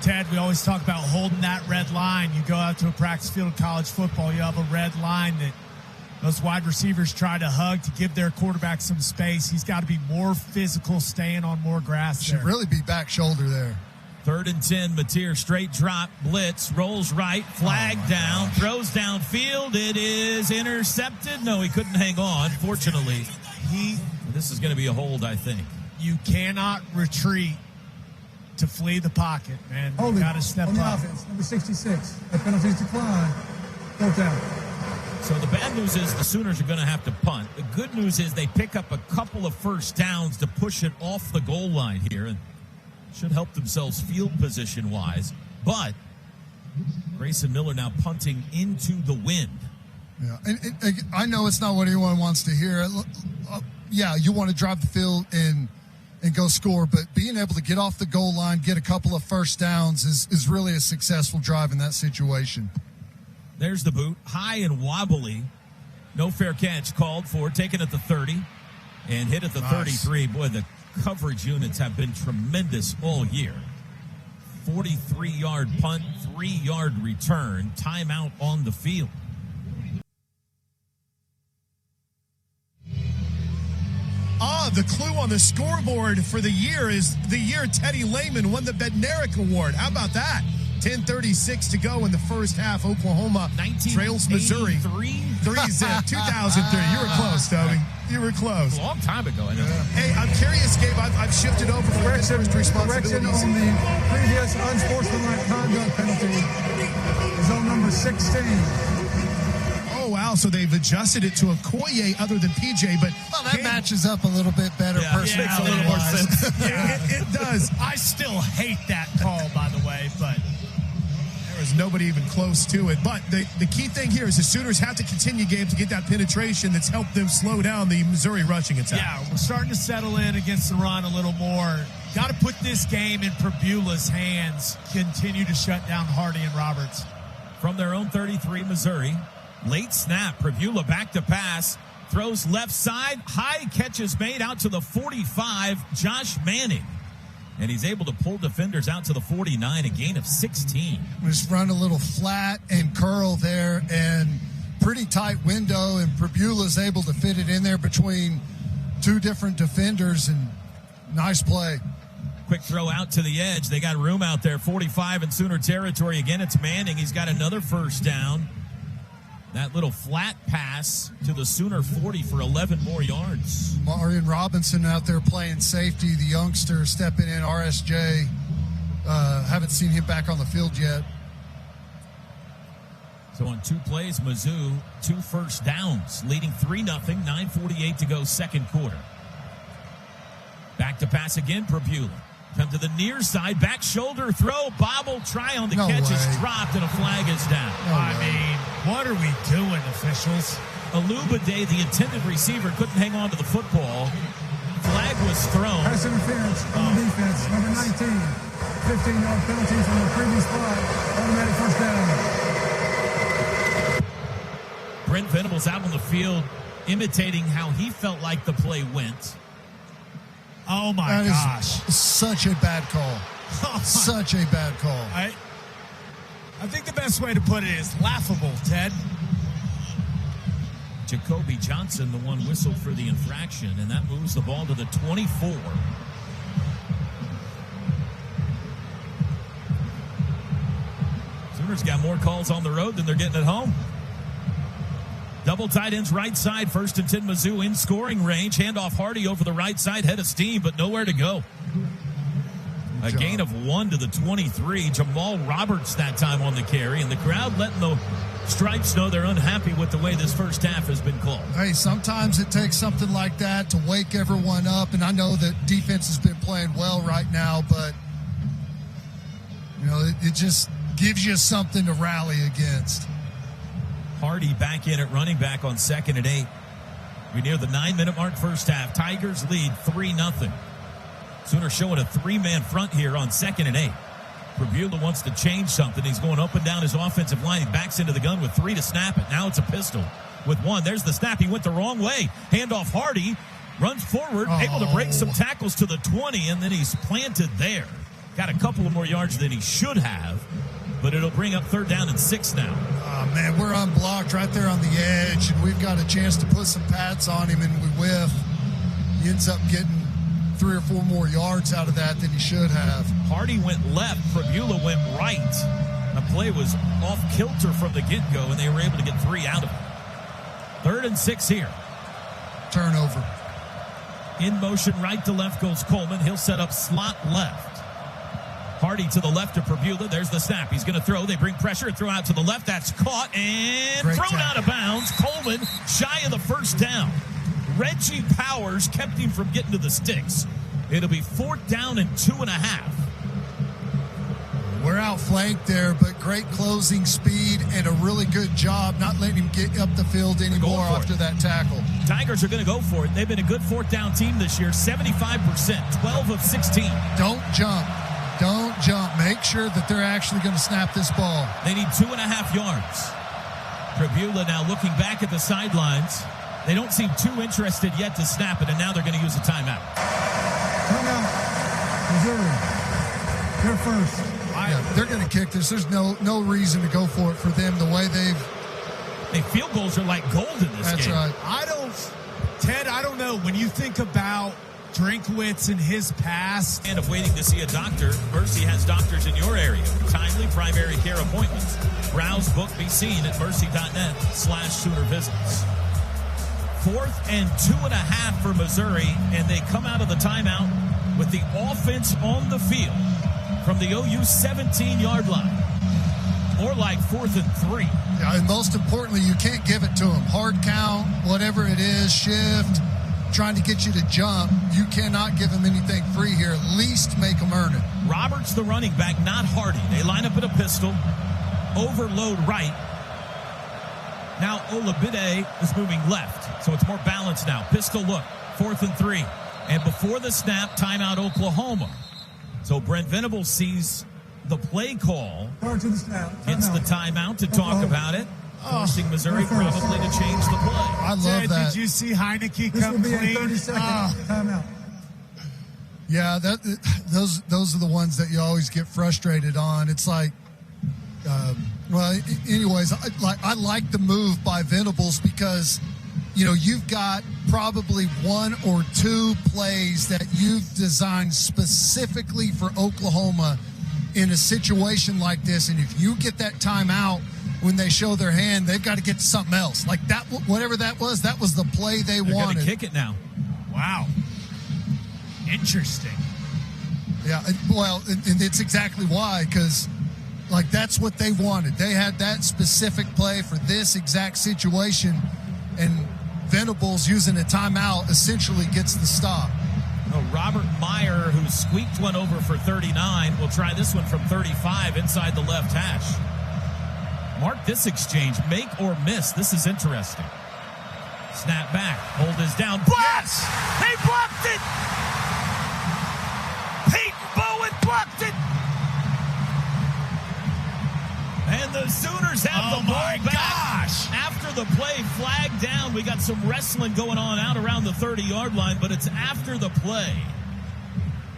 Ted, we always talk about holding that red line. You go out to a practice field of college football, you have a red line that those wide receivers try to hug to give their quarterback some space. He's got to be more physical, staying on more grass. Should really be back shoulder there. 3rd and 10, Mateer straight drop, blitz, rolls right, flag down, throws downfield. It is intercepted. No, he couldn't hang on, fortunately. This is going to be a hold, I think. You cannot retreat to flee the pocket, man. You got to step on the up. offense, number 66. The penalties decline. 4th down. So the bad news is the Sooners are going to have to punt. The good news is they pick up a couple of first downs to push it off the goal line here and should help themselves field position-wise. But Grayson Miller now punting into the wind. Yeah, and I know it's not what anyone wants to hear. Yeah, you want to drive the field and go score, but being able to get off the goal line, get a couple of first downs is really a successful drive in that situation. There's the boot, high and wobbly. No fair catch called for, taken at the 30 and hit at the 33. Boy, the coverage units have been tremendous all year. 43-yard punt, 3-yard return, timeout on the field. The clue on the scoreboard for the year is the year Teddy Lehman won the Bednarik Award. How about that? 10:36 to go in the first half. Oklahoma trails Missouri 3-zip. 2003. You were close, Toby. You were close. A long time ago, I know. Hey, I'm curious, Gabe. I've shifted over from Correction responsibilities. on the previous unsportsmanlike conduct penalty is on number 16. Oh, wow. So they've adjusted it to a Koye other than PJ, but That matches up a little bit better. Makes a little more sense. It does. I still hate that call, by the way, but there was nobody even close to it. But the key thing here is the Sooners have to continue, Gabe, to get that penetration that's helped them slow down the Missouri rushing attack. yeah, we're starting to settle in against the run a little more. Got to put this game in Prbula's hands. Continue to shut down Hardy and Roberts. From their own 33, Missouri. Late snap. Prbula back to pass. Throws left side. High catch is made out to the 45. Josh Manning. And he's able to pull defenders out to the 49. A gain of 16. Just run a little flat and curl there, and pretty tight window, and Prbula's able to fit it in there between two different defenders, and nice play. Quick throw out to the edge. They got room out there. 45 in Sooner territory. Again, it's Manning. He's got another first down. That little flat pass to the Sooner 40 for 11 more yards. Marion Robinson out there playing safety. The youngster stepping in, RSJ. Haven't seen him back on the field yet. So on 2 plays, Mizzou, 2 first downs, leading 3-0, 9:48 to go second quarter. Back to pass again, Prbula. Come to the near side, back shoulder throw, bobble, try on the catch is dropped, and a flag is down. I mean, what are we doing, officials? Alubade, the intended receiver, couldn't hang on to the football. Flag was thrown. Pass interference on the defense. Number 19. 15-yard penalty from the previous spot. Automatic first down. Brent Venables out on the field imitating how he felt like the play went. Oh, my That gosh. is such a bad call. Such a bad call. I think the best way to put it is laughable, Ted. Jacoby Johnson, the one whistled for the infraction, and that moves the ball to the 24. Sooners got more calls on the road than they're getting at home. Double tight ends right side, 1st and 10 Mizzou in scoring range. Handoff Hardy over the right side, head of steam, but nowhere to go. A gain of 1 to the 23. Jamal Roberts that time on the carry, and the crowd letting the Stripes know they're unhappy with the way this first half has been called. Hey, sometimes it takes something like that to wake everyone up, and I know that defense has been playing well right now, but, you know, it just gives you something to rally against. Hardy back in at running back on 2nd and 8. We're near the 9-minute mark first half. Tigers lead 3-0. Sooners showing a 3-man front here on 2nd and 8. Prabula wants to change something. He's going up and down his offensive line. He backs into the gun with 3 to snap it. Now it's a pistol with 1. There's the snap. He went the wrong way. Handoff Hardy. Runs forward. Able to break some tackles to the 20, and then he's planted there. Got a couple of more yards than he should have, but it'll bring up 3rd down and 6 now. Oh, man, we're unblocked right there on the edge, and we've got a chance to put some pads on him, and we whiff. He ends up getting 3 or 4 more yards out of that than he should have. Hardy went left. Prabula went right. The play was off kilter from the get-go, and they were able to get 3 out of it. 3rd and 6 here. Turnover. In motion, right to left goes Coleman. He'll set up slot left. Hardy to the left of Prabula. There's the snap. He's going to throw. They bring pressure. Throw out to the left. That's caught and Great thrown tackle. out of bounds. Coleman shy of the first down. Reggie Powers kept him from getting to the sticks. It'll be 4th down and 2.5. We're outflanked there, but great closing speed and a really good job not letting him get up the field anymore after that tackle. Tigers are going to go for it. They've been a good 4th down team this year, 75%, 12 of 16. Don't jump. Don't jump. Make sure that they're actually going to snap this ball. They need 2.5 yards. Prabula now looking back at the sidelines. They don't seem too interested yet to snap it, and now they're going to use a timeout. Timeout. Missouri. They're first. Yeah, they're going to kick this. There's no reason to go for it for them the way they've. Field goals are like gold in this game. That's right. Ted, I don't know. When you think about Drinkwitz and his past. And of waiting to see a doctor, Mercy has doctors in your area. Timely primary care appointments. Browse, book, be seen at mercy.net/Sooner visits. 4th and 2.5 for Missouri, and they come out of the timeout with the offense on the field from the OU 17-yard line. More like 4th and 3. Yeah, and most importantly, you can't give it to them. Hard count, whatever it is, shift, trying to get you to jump. You cannot give them anything free here. At least make them earn it. Roberts, the running back, not Hardy. They line up at a pistol, overload right. Now Olabide is moving left, so it's more balanced now. Pistol look, 4th and 3. And before the snap, timeout Oklahoma. So Brent Venables sees the play call, Forward to the snap. gets the timeout to talk about it, forcing Missouri probably to change the play. I love Ted, that. did you see Heineke This come will be a clean? 30-second timeout. Yeah, those are the ones that you always get frustrated on. It's like, anyways, I like the move by Venables because, you know, you've got probably 1 or 2 plays that you've designed specifically for Oklahoma in a situation like this, and if you get that timeout when they show their hand, they've got to get to something else. Like that, whatever that was the play they They're wanted. going to kick it now. Wow. Interesting. Yeah, well, and it's exactly why, because, like, that's what they wanted. They had that specific play for this exact situation, and Venables using a timeout essentially gets the stop. Robert Meyer, who squeaked one over for 39, will try this one from 35 inside the left hash. Mark this exchange, make or miss. This is interesting. Snap back. Hold is down. Blocked! Yes! They blocked it! Peyton Bowen blocked it! And the Sooners have the ball back. Gosh! After the play, flag down. We got some wrestling going on out around the 30-yard line, but it's after the play.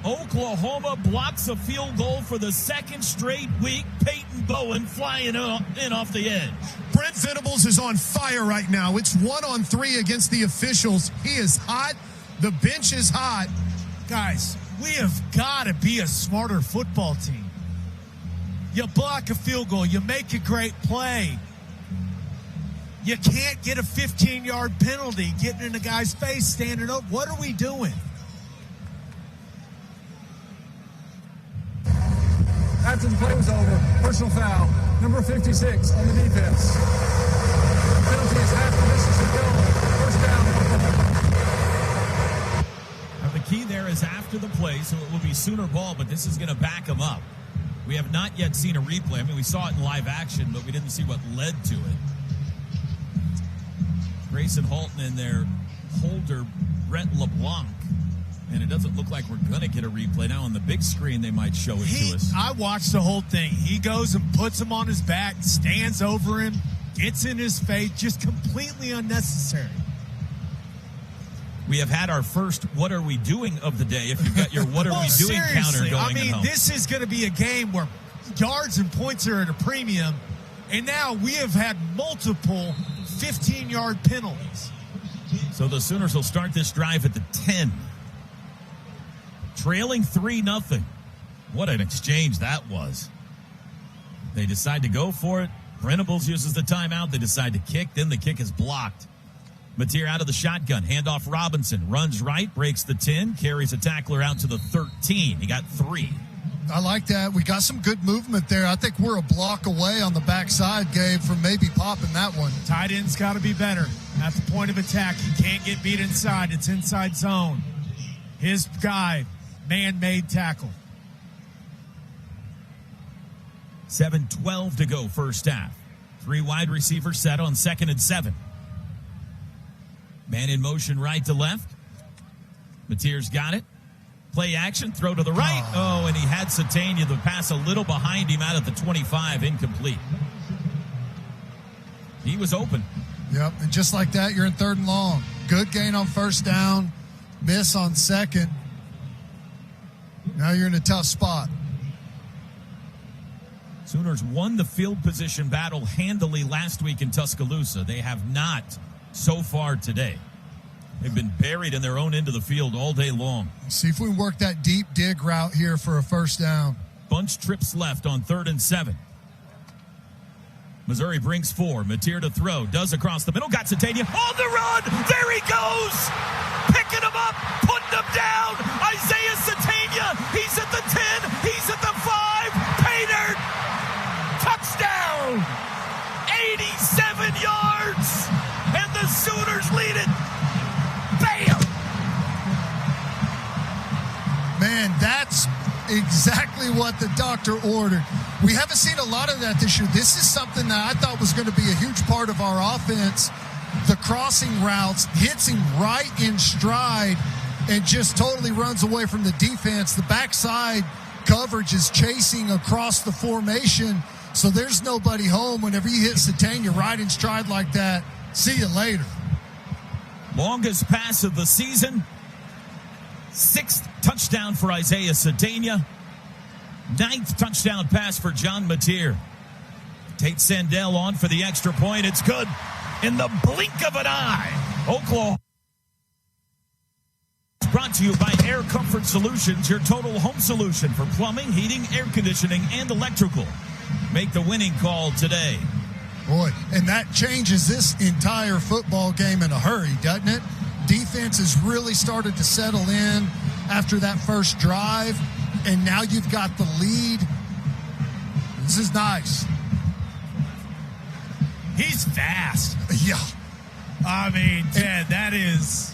Oklahoma blocks a field goal for the second straight week. Peyton Bowen flying in off the edge. Brent Venables is on fire right now. It's 1-on-3 against the officials. He is hot. The bench is hot. Guys, we have got to be a smarter football team. You block a field goal. You make a great play. You can't get a 15-yard penalty getting in a guy's face, standing up. What are we doing? After the play was over, personal foul, number 56 on the defense. Penalty is after this is go. First down. Now the key there is after the play, so it will be Sooner ball, but this is going to back them up. We have not yet seen a replay. I mean, we saw it in live action, but we didn't see what led to it. Grayson Halton and their holder, Brett LeBlanc. And it doesn't look like we're going to get a replay. Now on the big screen, they might show it to us. I watched the whole thing. He goes and puts him on his back, stands over him, gets in his face, just completely unnecessary. We have had our first what are we doing of the day if you've got your what are we doing counter going I mean, at home. this is going to be a game where yards and points are at a premium, and now we have had multiple 15-yard penalties. So the Sooners will start this drive at the 10. Trailing 3-0. What an exchange that was. They decide to go for it. Venables uses the timeout. They decide to kick. Then the kick is blocked. Mateer out of the shotgun. Handoff Robinson. Runs right. Breaks the 10. Carries a tackler out to the 13. He got 3. I like that. We got some good movement there. I think we're a block away on the backside, Gabe, from maybe popping that one. Tight end's got to be better at the point of attack. He can't get beat inside. It's inside zone. His guy, man-made tackle. 7:12 to go first half. 3 wide receivers set on 2nd and 7. Man in motion right to left. Mateer's got it. Play action, throw to the right. Oh, and he had Satania, the pass a little behind him out at the 25, incomplete. He was open. Yep, and just like that, you're in 3rd and long. Good gain on 1st down, miss on 2nd. Now you're in a tough spot. Sooners won the field position battle handily last week in Tuscaloosa. They have not so far today. They've been buried in their own end of the field all day long. See if we can work that deep dig route here for a 1st down. Bunch trips left on 3rd and 7. Missouri brings 4. Mateer to throw. Does across the middle. Got Satania on the run. There he goes. Picking him up. Putting him down. Isaiah Satania. He's at the 10. He's at the 5. Painter. Touchdown. 87 yards. And the Sooners lead it. Bam. Man, that's exactly what the doctor ordered. We haven't seen a lot of that this year. This is something that I thought was going to be a huge part of our offense. The crossing routes hits him right in stride and just totally runs away from the defense. The backside coverage is chasing across the formation, so there's nobody home whenever you hit Satania right in stride like that. See you later. Longest pass of the season. 6th touchdown for Isaiah Satania. 9th touchdown pass for John Mateer. Tate Sandell on for the extra point. It's good. In the blink of an eye. Oklahoma. Brought to you by Air Comfort Solutions, your total home solution for plumbing, heating, air conditioning, and electrical. Make the winning call today. Boy, and that changes this entire football game in a hurry, doesn't it? Defense has really started to settle in after that first drive, and now you've got the lead. This is nice. He's fast. Yeah. I mean, Ted, that is...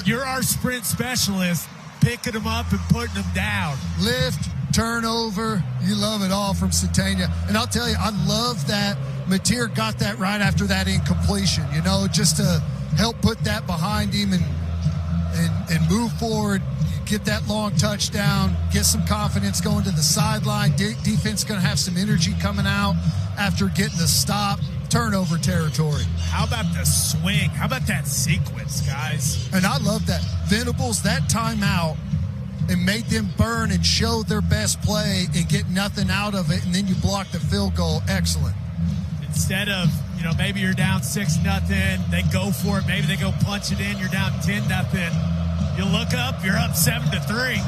You're our sprint specialist, picking him up and putting him down. Lift, turnover. You love it all from Satania. And I'll tell you, I love that Mateer got that right after that incompletion, just to help put that behind him and move forward. Get that long touchdown, get some confidence going to the sideline. Defense going to have some energy coming out after getting the stop. Turnover territory. How about the swing? How about that sequence, guys? And I love that. Venables, that timeout, and made them burn and show their best play and get nothing out of it, and then you block the field goal. Excellent. Instead of, maybe you're down 6-0, they go for it. Maybe they go punch it in. You're down 10-0. You look up, you're up 7-3.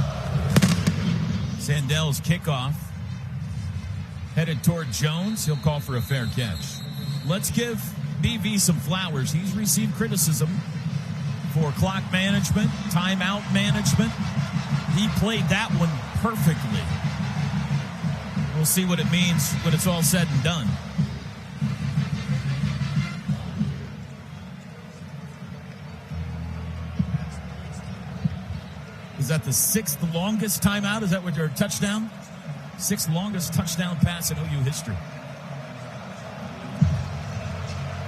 Sandell's kickoff headed toward Jones. He'll call for a fair catch. Let's give BV some flowers. He's received criticism for clock management, timeout management. He played that one perfectly. We'll see what it means when it's all said and done. Is that the 6th longest timeout? Is that what your touchdown? 6th longest touchdown pass in OU history.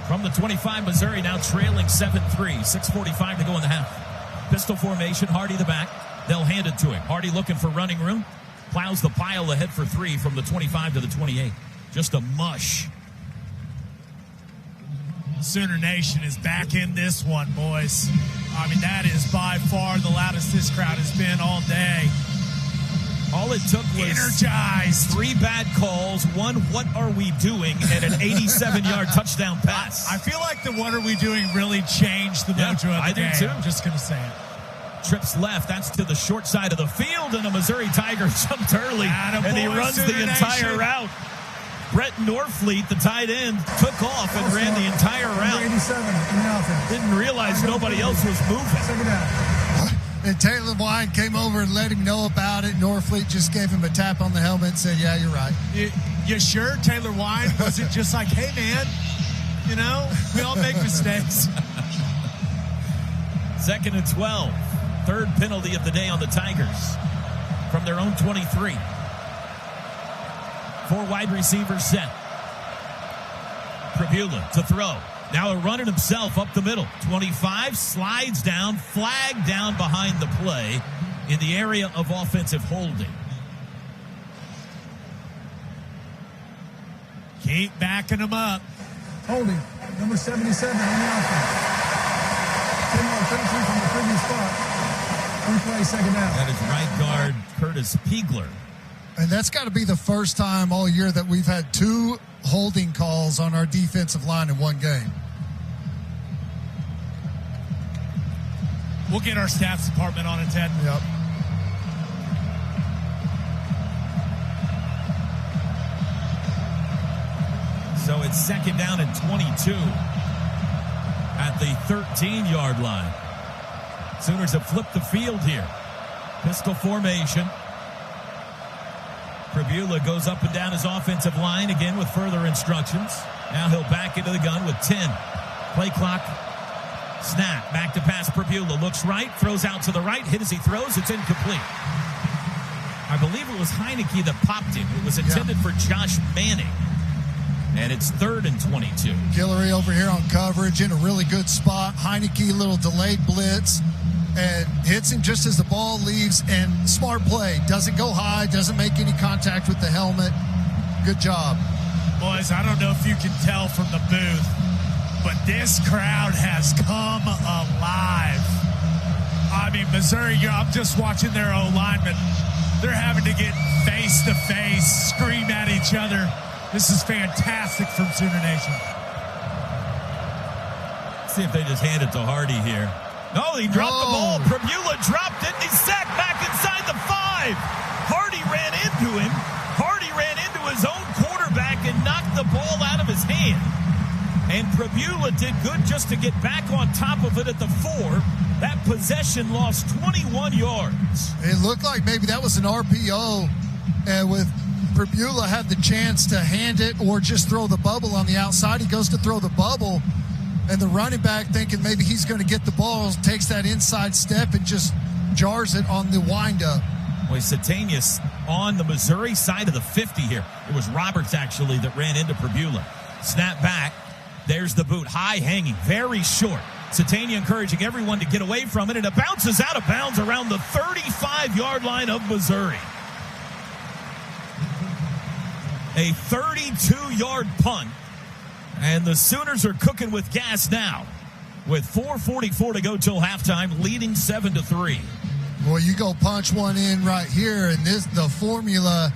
From the 25, Missouri now trailing 7-3. 6:45 to go in the half. Pistol formation, Hardy the back. They'll hand it to him. Hardy looking for running room. Plows the pile ahead for 3 from the 25 to the 28. Just a mush. Sooner Nation is back in this one, boys. I mean, that is by far the loudest this crowd has been all day. All it took was energized. 3 bad calls, 1 what are we doing, and an 87-yard touchdown pass. I feel like the what are we doing really changed the mojo of the game. I do too. I'm just going to say it. Trips left. That's to the short side of the field, and a Missouri Tiger jumped early, and he runs the entire route. Brett Norfleet, the tight end, took off and ran the entire route. 87 in the offense. Didn't realize nobody else was moving. Second down. And Taylor Wine came over and let him know about it. Norfleet just gave him a tap on the helmet and said, yeah, you're right. You sure Taylor Wine wasn't just like, hey, man, we all make mistakes. 2nd and 12. 3rd penalty of the day on the Tigers from their own 23. 4 wide receivers set. Prabula to throw. Now a running himself up the middle. 25 slides down, flag down behind the play in the area of offensive holding. Keep backing him up. Holding, number 77 on the offense. 10 more penalty from the previous spot. Replay, second down. That is right guard Curtis Piegler. And that's got to be the first time all year that we've had 2 holding calls on our defensive line in one game. We'll get our stats department on it, Ted. Yep. So it's 2nd down and 22 at the 13-yard line. Sooners have flipped the field here. Pistol formation. Prabula goes up and down his offensive line again with further instructions. Now he'll back into the gun with 10. Play clock. Snap. Back to pass. Prabula looks right. Throws out to the right. Hit as he throws. It's incomplete. I believe it was Heineke that popped him. It was intended for Josh Manning. And it's 3rd and 22. Guillory over here on coverage in a really good spot. Heineke, little delayed blitz. And hits him just as the ball leaves, and smart play. Doesn't go high, doesn't make any contact with the helmet. Good job. Boys, I don't know if you can tell from the booth, but this crowd has come alive. I mean, Missouri, I'm just watching their O-linemen. They're having to get face-to-face, scream at each other. This is fantastic from Sooner Nation. See if they just hand it to Hardy here. No, he dropped the ball. Prabula dropped it, and he's sacked back inside the 5. Hardy ran into him. Hardy ran into his own quarterback and knocked the ball out of his hand. And Prabula did good just to get back on top of it at the 4. That possession lost 21 yards. It looked like maybe that was an RPO, and with Prabula had the chance to hand it or just throw the bubble on the outside. He goes to throw the bubble. And the running back, thinking maybe he's going to get the ball, takes that inside step and just jars it on the windup. Boy, Satanius on the Missouri side of the 50 here. It was Roberts, actually, that ran into Pribula. Snap back. There's the boot. High hanging. Very short. Satania encouraging everyone to get away from it, and it bounces out of bounds around the 35-yard line of Missouri. A 32-yard punt, and the Sooners are cooking with gas now with 4:44 to go till halftime, leading 7-3. Well, you go punch one in right here, and the formula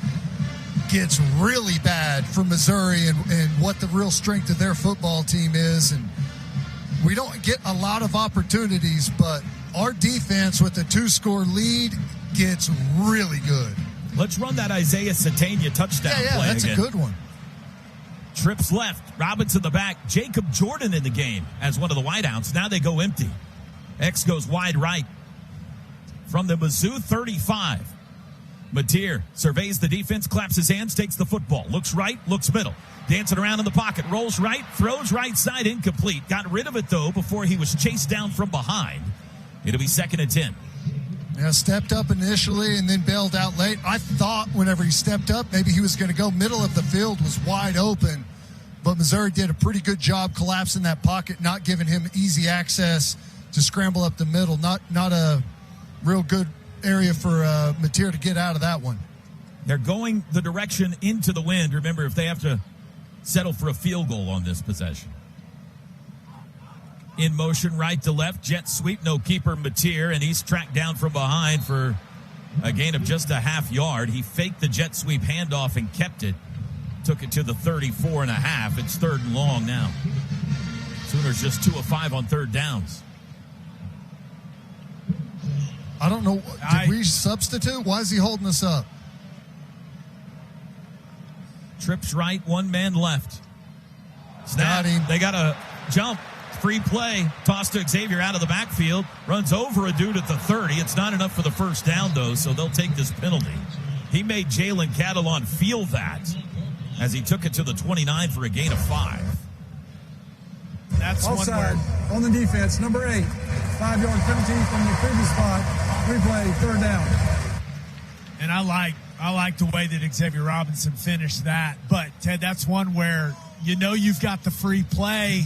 gets really bad for Missouri and what the real strength of their football team is. And we don't get a lot of opportunities, but our defense with a 2-score lead gets really good. Let's run that Isaiah Satania touchdown play Yeah, that's again. a good one. Trips left, Robbins in the back, Jacob Jordan in the game as one of the wideouts. Now they go empty. X goes wide right from the Mizzou 35. Mateer surveys the defense, claps his hands, takes the football, looks right, looks middle, dancing around in the pocket, rolls right, throws right side, incomplete. Got rid of it, though, before he was chased down from behind. It'll be 2nd and 10. Yeah, stepped up initially and then bailed out late. I thought whenever he stepped up, maybe he was going to go middle of the field, was wide open. But Missouri did a pretty good job collapsing that pocket, not giving him easy access to scramble up the middle. Not a real good area for Mateer to get out of that one. They're going the direction into the wind. Remember, if they have to settle for a field goal on this possession. In motion, right to left, jet sweep, no keeper, Mateer, and he's tracked down from behind for a gain of just a half yard. He faked the jet sweep handoff and kept it. Took it to the 34.5. It's 3rd and long now. Sooners just 2 of 5 on 3rd downs. I don't know. Did we substitute? Why is he holding us up? Trips right, 1 man left. Snap. Got him. They got a jump. Free play. Toss to Xavier out of the backfield. Runs over a dude at the 30. It's not enough for the 1st down, though, so they'll take this penalty. He made Jalen Catalon feel that as he took it to the 29 for a gain of 5. That's Offside one where on the defense, number 8. 5-yard penalty from the previous spot. Replay, 3rd down. And I like the way that Xavier Robinson finished that. But, Ted, that's one where you've got the free play.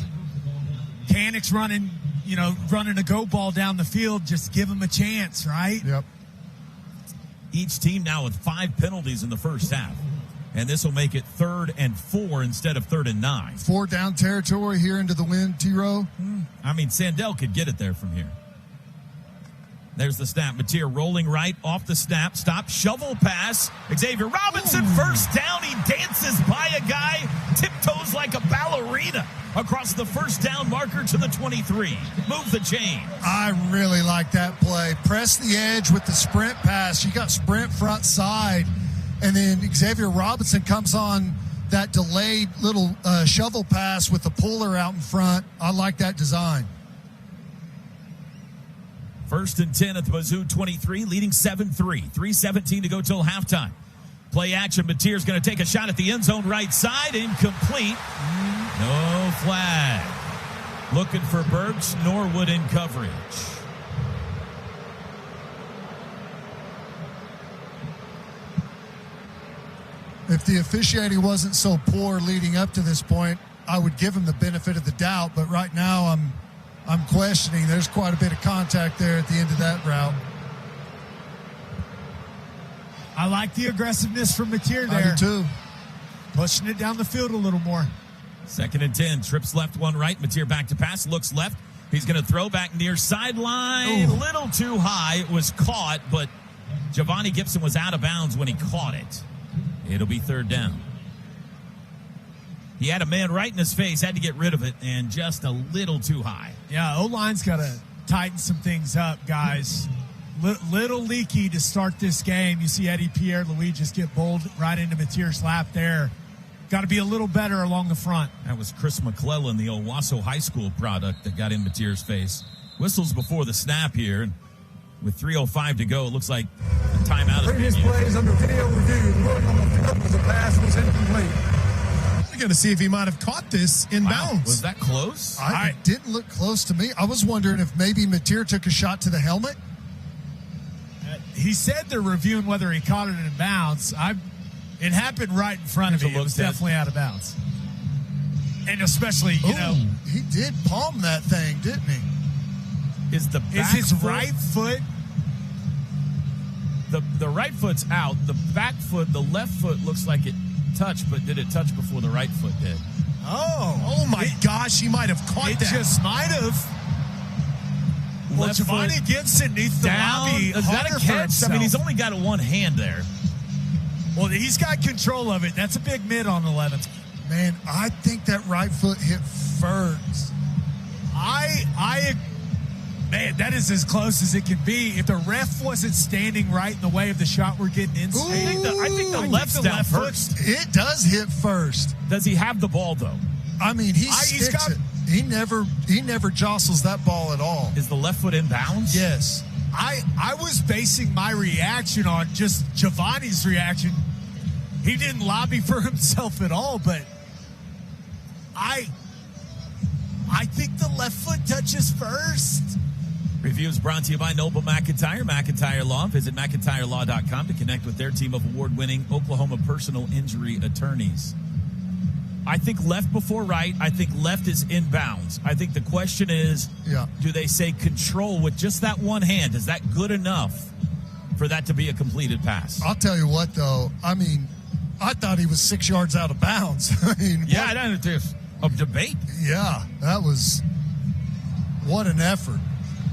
Canic's running a go ball down the field. Just give him a chance, right? Yep. Each team now with 5 penalties in the first half. And this will make it 3rd and 4 instead of 3rd and 9. 4-down territory here into the wind, T-Row. I mean, Sandell could get it there from here. There's the snap. Mateer rolling right off the snap. Stop. Shovel pass. Xavier Robinson, 1st down. He dances by a guy. Tiptoes like a ballerina across the 1st down marker to the 23. Move the chain. I really like that play. Press the edge with the sprint pass. You got sprint front side. And then Xavier Robinson comes on that delayed little shovel pass with the puller out in front. I like that design. 1st and 10 at the Mizzou 23, leading 7-3. 3:17 to go till halftime. Play action. Mateer's going to take a shot at the end zone right side. Incomplete. No flag. Looking for Burks. Norwood in coverage. If the officiating wasn't so poor leading up to this point, I would give him the benefit of the doubt. But right now, I'm questioning. There's quite a bit of contact there at the end of that route. I like the aggressiveness from Mateer there. I do too. Pushing it down the field a little more. 2nd and 10. Trips left, 1 right. Mateer back to pass. Looks left. He's going to throw back near sideline. A little too high. It was caught, but Giovanni Gibson was out of bounds when he caught it. It'll be 3rd down. He had a man right in his face, had to get rid of it, and just a little too high. Yeah, O-line's got to tighten some things up, guys. Little leaky to start this game. You see Eddie Pierre-Louis just get bowled right into Mateer's lap there. Got to be a little better along the front. That was Chris McClellan, the Owasso High School product that got in Mateer's face. Whistles before the snap here, and with 3:05 to go, it looks like the timeout is Previous plays under video review. The look on the field was a pass was incomplete. We're going to see if he might have caught this in bounds. Was that close? It didn't look close to me. I was wondering if maybe Mateer took a shot to the helmet. he said they're reviewing whether he caught it in bounds. It happened right in front of me. It was definitely out of bounds. And especially, he did palm that thing, didn't he? Is his right foot? The right foot's out. The back foot, the left foot looks like it touched, but did it touch before the right foot did? Oh my gosh, he might have caught that. It just might have. Well, Giovanni Gibson needs the lobby Is that a catch? I mean, he's only got one hand there. Well, he's got control of it. That's a big mid on 11th. Man, I think that right foot hit first. Man, that is as close as it can be. If the ref wasn't standing right in the way of the shot we're getting into, I think the left's down first. It does hit first. Does he have the ball, though? I mean, he sticks it. He never jostles that ball at all. Is the left foot in bounds? Yes. I was basing my reaction on just Giovanni's reaction. He didn't lobby for himself at all, but I think the left foot touches first. Review is brought to you by Noble McIntyre, McIntyre Law. Visit McIntyreLaw.com to connect with their team of award-winning Oklahoma personal injury attorneys. I think left before right. I think left is in bounds. I think the question is, do they say control with just that one hand? Is that good enough for that to be a completed pass? I'll tell you what, though. I mean, I thought he was 6 yards out of bounds. I mean, I don't know. There's a debate. Yeah, that was what an effort.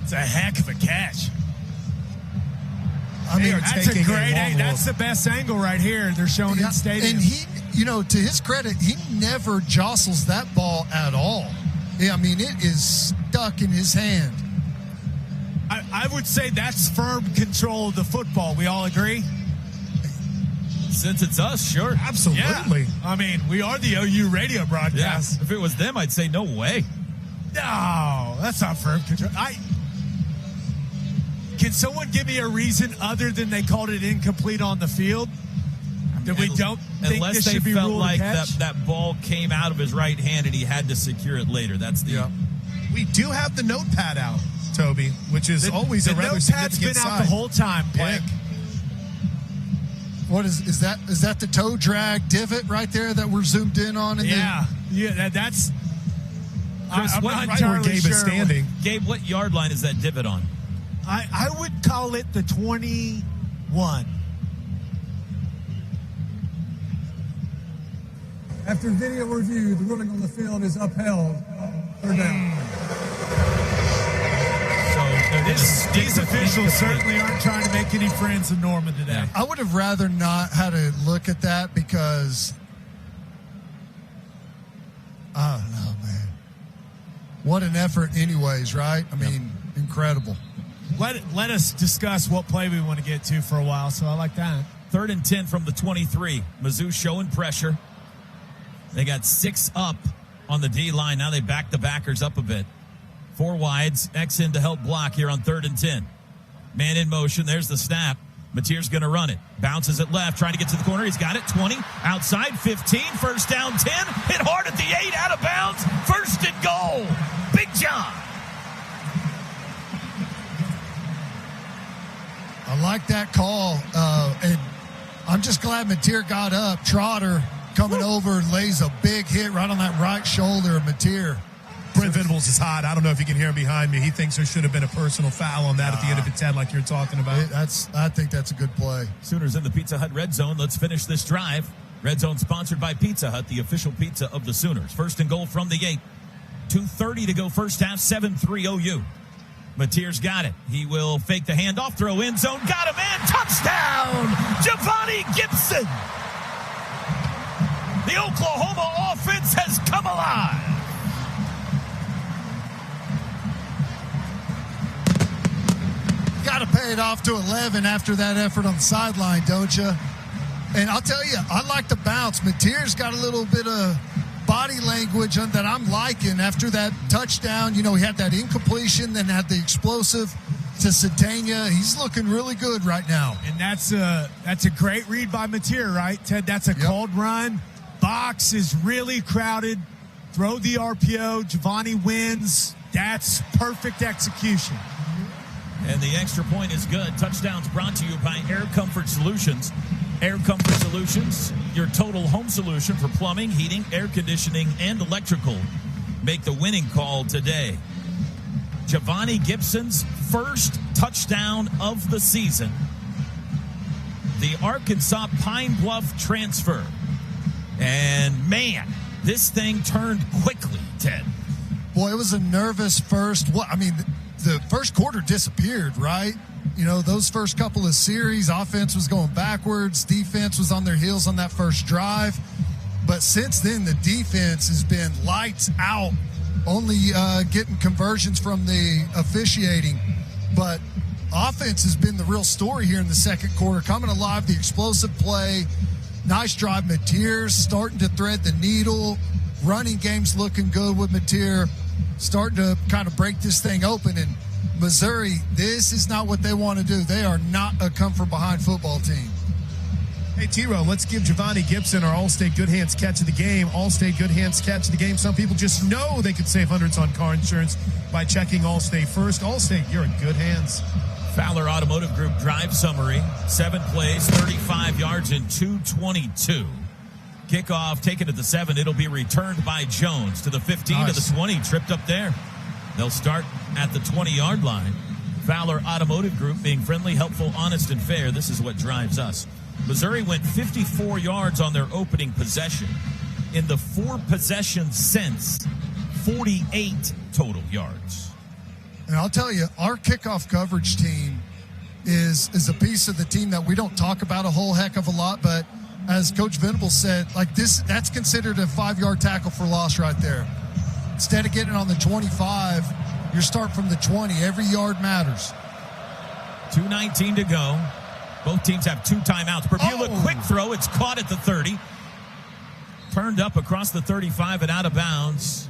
It's a heck of a catch. I mean, that's a great angle. That's the best angle right here. They're showing in stadium. And he, to his credit, he never jostles that ball at all. Yeah, I mean, it is stuck in his hand. I would say that's firm control of the football. We all agree? Since it's us, sure. Absolutely. Yeah. I mean, we are the OU radio broadcast. Yeah. If it was them, I'd say no way. No, that's not firm control. Can someone give me a reason other than they called it incomplete on the field? That we don't think unless this they should be felt ruled like a catch? that ball came out of his right hand and he had to secure it later. That's the. We do have the notepad out, Toby, which is always a rather significant sign. The notepad's been out the whole time, Blake. What is that? Is that the toe drag divot right there that we're zoomed in on? That's. Chris, I'm what not right where entirely Gabe sure. is standing. Gabe, what yard line is that divot on? I would call it the 21. After video review, the ruling on the field is upheld. Third down. So these officials certainly aren't trying to make any friends of Norman today. Yeah. I would have rather not had to look at that because I don't know, man. What an effort anyways, right? I mean, incredible. Let us discuss what play we want to get to for a while, so I like that. 3rd and 10 from the 23. Mizzou showing pressure. They got 6 up on the D-line. Now they back the backers up a bit. 4 wides. X in to help block here on 3rd and 10. Man in motion. There's the snap. Mateer's going to run it. Bounces it left. Trying to get to the corner. He's got it. 20. Outside. 15. First down. 10. Hit hard at the 8. Out of bounds. 1st and goal. Big John. I like that call. And I'm just glad Mateer got up. Trotter coming over and lays a big hit right on that right shoulder of Mateer. Brent Venables is hot. I don't know if you can hear him behind me. He thinks there should have been a personal foul on that at the end of it, Ted, like you're talking about. I think that's a good play. Sooners in the Pizza Hut Red Zone. Let's finish this drive. Red Zone sponsored by Pizza Hut, the official pizza of the Sooners. 1st and goal from the 8. 2:30 to go first half. 7-3 OU. Mateer's got it. He will fake the handoff, throw end zone, got him in, touchdown! Giovanni Gibson! The Oklahoma offense has come alive! Got to pay it off to 11 after that effort on the sideline, don't you? And I'll tell you, I like the bounce. Mateer's got a little bit of body language that I'm liking after that touchdown. He had that incompletion, then had the explosive to Satania. He's looking really good right now. And that's a great read by Mateer, right, Ted? That's a called run. Box is really crowded. Throw the RPO. Giovanni wins. That's perfect execution. And the extra point is good. Touchdowns brought to you by Air Comfort Solutions. Air Comfort Solutions, your total home solution for plumbing, heating, air conditioning, and electrical. Make the winning call today. Giovanni Gibson's first touchdown of the season. The Arkansas Pine Bluff transfer. And, man, this thing turned quickly, Ted. Boy, it was a nervous first. The first quarter disappeared, right? You know, those first couple of series, offense was going backwards. Defense was on their heels on that first drive. But since then, the defense has been lights out, only getting conversions from the officiating. But offense has been the real story here in the second quarter. Coming alive, the explosive play, nice drive. Mateer's starting to thread the needle. Running game's looking good with Mateer, starting to kind of break this thing open. And Missouri, this is not what they want to do. They are not a come-from-behind football team. Hey, T-Row, let's give Giovanni Gibson our Allstate Good Hands catch of the game. Allstate Good Hands catch of the game. Some people just know they could save hundreds on car insurance by checking Allstate first. Allstate, you're in good hands. Fowler Automotive Group drive summary. 7 plays, 35 yards, and 222. Kickoff taken at the 7. It'll be returned by Jones to the 15, to the 20. Tripped up there. They'll start at the 20-yard line. Fowler Automotive Group, being friendly, helpful, honest, and fair. This is what drives us. Missouri went 54 yards on their opening possession. In the 4 possessions since, 48 total yards. And I'll tell you, our kickoff coverage team is a piece of the team that we don't talk about a whole heck of a lot, but as Coach Venable said, like this, that's considered a 5-yard tackle for loss right there. Instead of getting on the 25, you're starting from the 20. Every yard matters. 2:19 to go. Both teams have 2 timeouts. Perbula, quick throw. It's caught at the 30. Turned up across the 35 and out of bounds.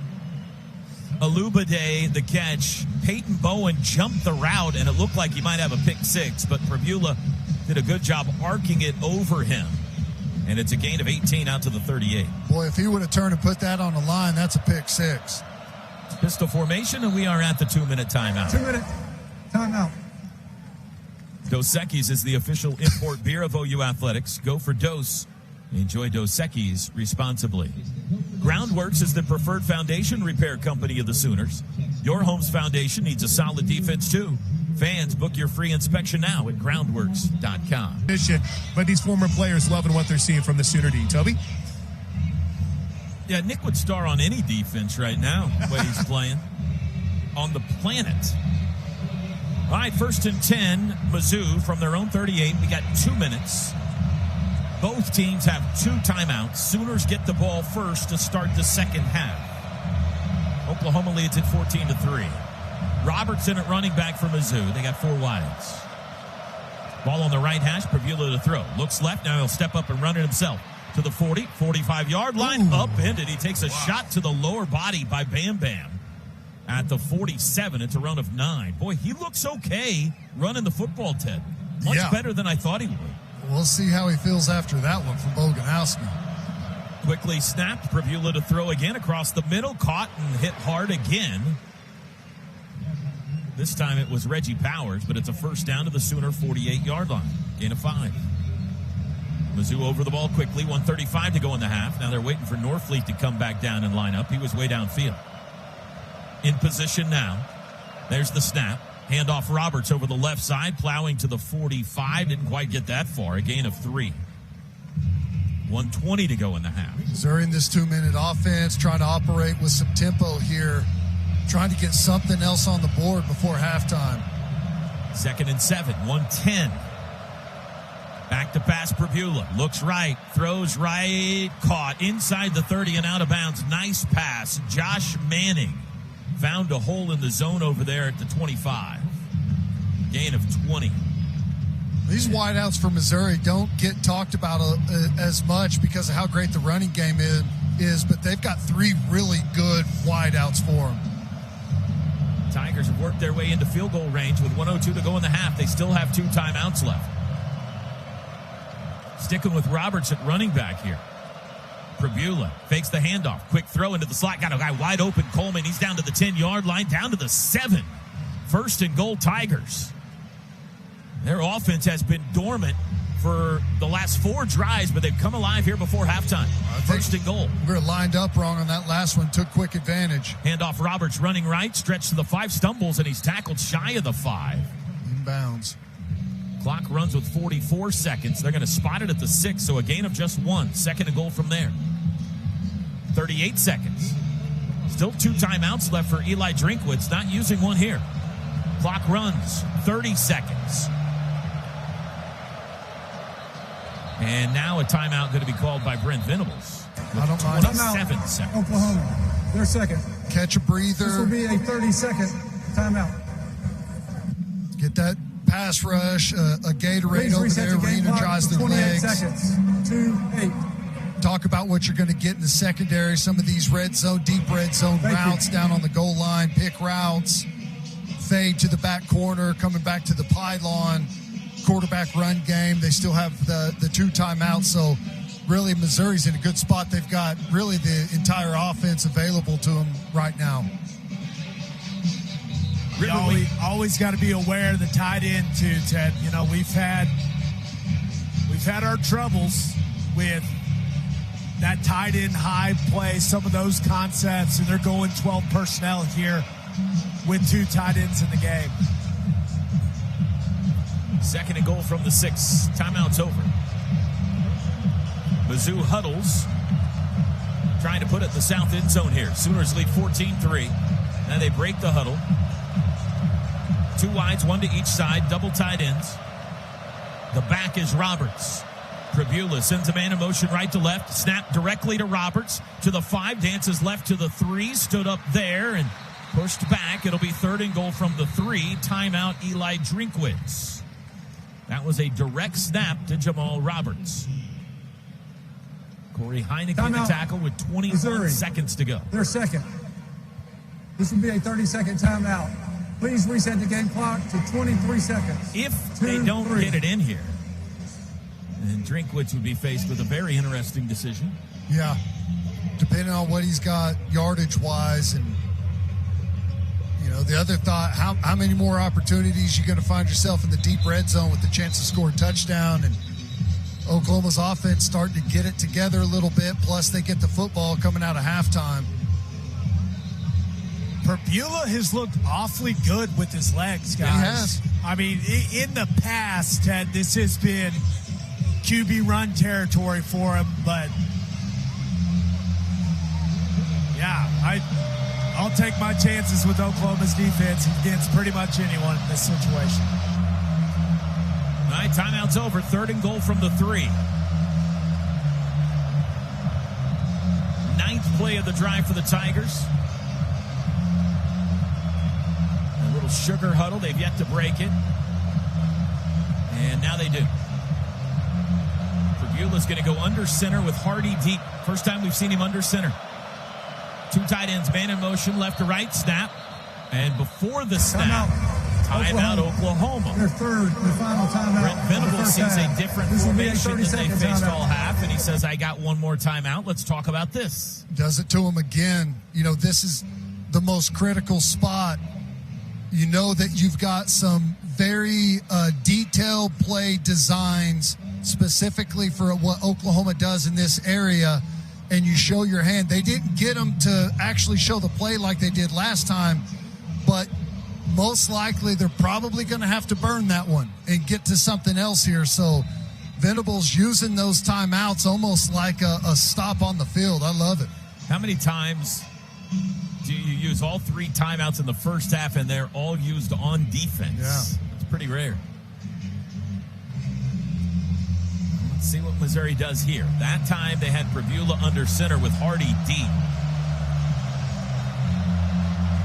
Alubade, the catch. Peyton Bowen jumped the route, and it looked like he might have a pick 6, but Perbula did a good job arcing it over him. And it's a gain of 18 out to the 38. Boy, if he would have turned and put that on the line, that's a pick 6. Pistol formation, and we are at the 2-minute timeout. 2-minute timeout. Dos Equis is the official import beer of OU Athletics. Go for Dos. Enjoy Dos Equis responsibly. Groundworks is the preferred foundation repair company of the Sooners. Your home's foundation needs a solid defense, too. Fans, book your free inspection now at groundworks.com. But these former players loving what they're seeing from the Sooner D. Toby? Yeah, Nick would star on any defense right now, the way he's playing. On the planet. All right, 1st and 10, Mizzou from their own 38. We got 2 minutes. Both teams have 2 timeouts. Sooners get the ball first to start the second half. Oklahoma leads at 14-3. Robertson at running back for Mizzou. They got 4 wides. Ball on the right hash. Perbula to throw. Looks left. Now he'll step up and run it himself. To the 40, 45-yard line. Upended. He takes a shot to the lower body by Bam Bam. At the 47, it's a run of 9. Boy, he looks okay running the football, Ted. Much better than I thought he would. We'll see how he feels after that one from Boganowski. Quickly snapped. Perbula to throw again across the middle. Caught and hit hard again. This time it was Reggie Powers, but it's a first down to the Sooner 48-yard line. Gain of 5. Mizzou over the ball quickly. 1:35 to go in the half. Now they're waiting for Norfleet to come back down and line up. He was way downfield. In position now. There's the snap. Handoff Roberts over the left side, plowing to the 45. Didn't quite get that far. A gain of 3. 1:20 to go in the half. Missouri in this 2-minute offense, trying to operate with some tempo here, trying to get something else on the board before halftime. 2nd and 7, 1:10. Back to pass, Perbula. Looks right, throws right, caught inside the 30 and out of bounds. Nice pass. Josh Manning found a hole in the zone over there at the 25. Gain of 20. These wideouts for Missouri don't get talked about as much because of how great the running game is, but they've got 3 really good wideouts for them. Tigers have worked their way into field goal range with 1:02 to go in the half. They still have 2 timeouts left. Sticking with Roberts at running back here. Perbula fakes the handoff. Quick throw into the slot. Got a guy wide open, Coleman. He's down to the 10-yard line, down to the 7. 1st and goal, Tigers. Their offense has been dormant for the last 4 drives, but they've come alive here before halftime. First and goal. We were lined up wrong on that last one, took quick advantage. Handoff Roberts running right, stretched to the 5, stumbles, and he's tackled shy of the 5. Inbounds. Clock runs with 44 seconds. They're going to spot it at the 6, so a gain of just 1. Second and goal from there. 38 seconds. Still 2 timeouts left for Eli Drinkwitz, not using one here. Clock runs 30 seconds. And now a timeout going to be called by Brent Venables. I don't mind. 27 seconds. Oklahoma, their second. Catch a breather. This will be a 30-second timeout. Get that pass rush, a Gatorade over there, re-energize the 28 legs. seconds. 2-8. Talk about what you're going to get in the secondary. Some of these deep red zone routes down on the goal line, pick routes, fade to the back corner, coming back to the pylon. Quarterback run game. They still have the 2 timeouts, so really Missouri's in a good spot. They've got really the entire offense available to them right now. You always got to be aware of the tight end too, Ted. You know, we've had our troubles with that tight end high play, some of those concepts, and they're going 12 personnel here with 2 tight ends in the game. Second and goal from the 6. Timeout's over. Mizzou huddles. Trying to put it in the south end zone here. Sooners lead 14-3. Now they break the huddle. 2 wides, 1 to each side. Double tight ends. The back is Roberts. Pribula sends a man in motion right to left. Snap directly to Roberts. To the 5. Dances left to the 3. Stood up there and pushed back. It'll be 3rd and goal from the 3. Timeout Eli Drinkwitz. That was a direct snap to Jamal Roberts. Corey Heineken to tackle with 21 seconds to go. Their second. This will be a 30-second timeout. Please reset the game clock to 23 seconds. If they don't get it in here, then Drinkwitz would be faced with a very interesting decision. Yeah, depending on what he's got yardage-wise. And, you know, the other thought, how many more opportunities you're going to find yourself in the deep red zone with the chance to score a touchdown. And Oklahoma's offense starting to get it together a little bit, plus they get the football coming out of halftime. Pribula has looked awfully good with his legs, guys. He has. I mean, in the past, Ted, this has been QB run territory for him, but yeah, I'll take my chances with Oklahoma's defense against pretty much anyone in this situation. All right, timeout's over. 3rd and goal from the 3. 9th play of the drive for the Tigers. A little sugar huddle. They've yet to break it. And now they do. Pribula's going to go under center with Hardy deep. First time we've seen him under center. 2 tight ends, man in motion, left to right, snap. And before the snap, timeout Oklahoma. Their 3rd and final timeout. Brent Venables sees a different formation than they faced all half, and he says, I got one more timeout. Let's talk about this. Does it to him again. You know, this is the most critical spot. You know that you've got some very detailed play designs specifically for what Oklahoma does in this area, and you show your hand. They didn't get them to actually show the play like they did last time, but most likely they're probably going to have to burn that one and get to something else here. So Venables using those timeouts almost like a stop on the field. I love it. How many times do you use all 3 timeouts in the first half and they're all used on defense? Yeah. It's pretty rare. Let's see what Missouri does here. That time they had Pribula under center with Hardy deep.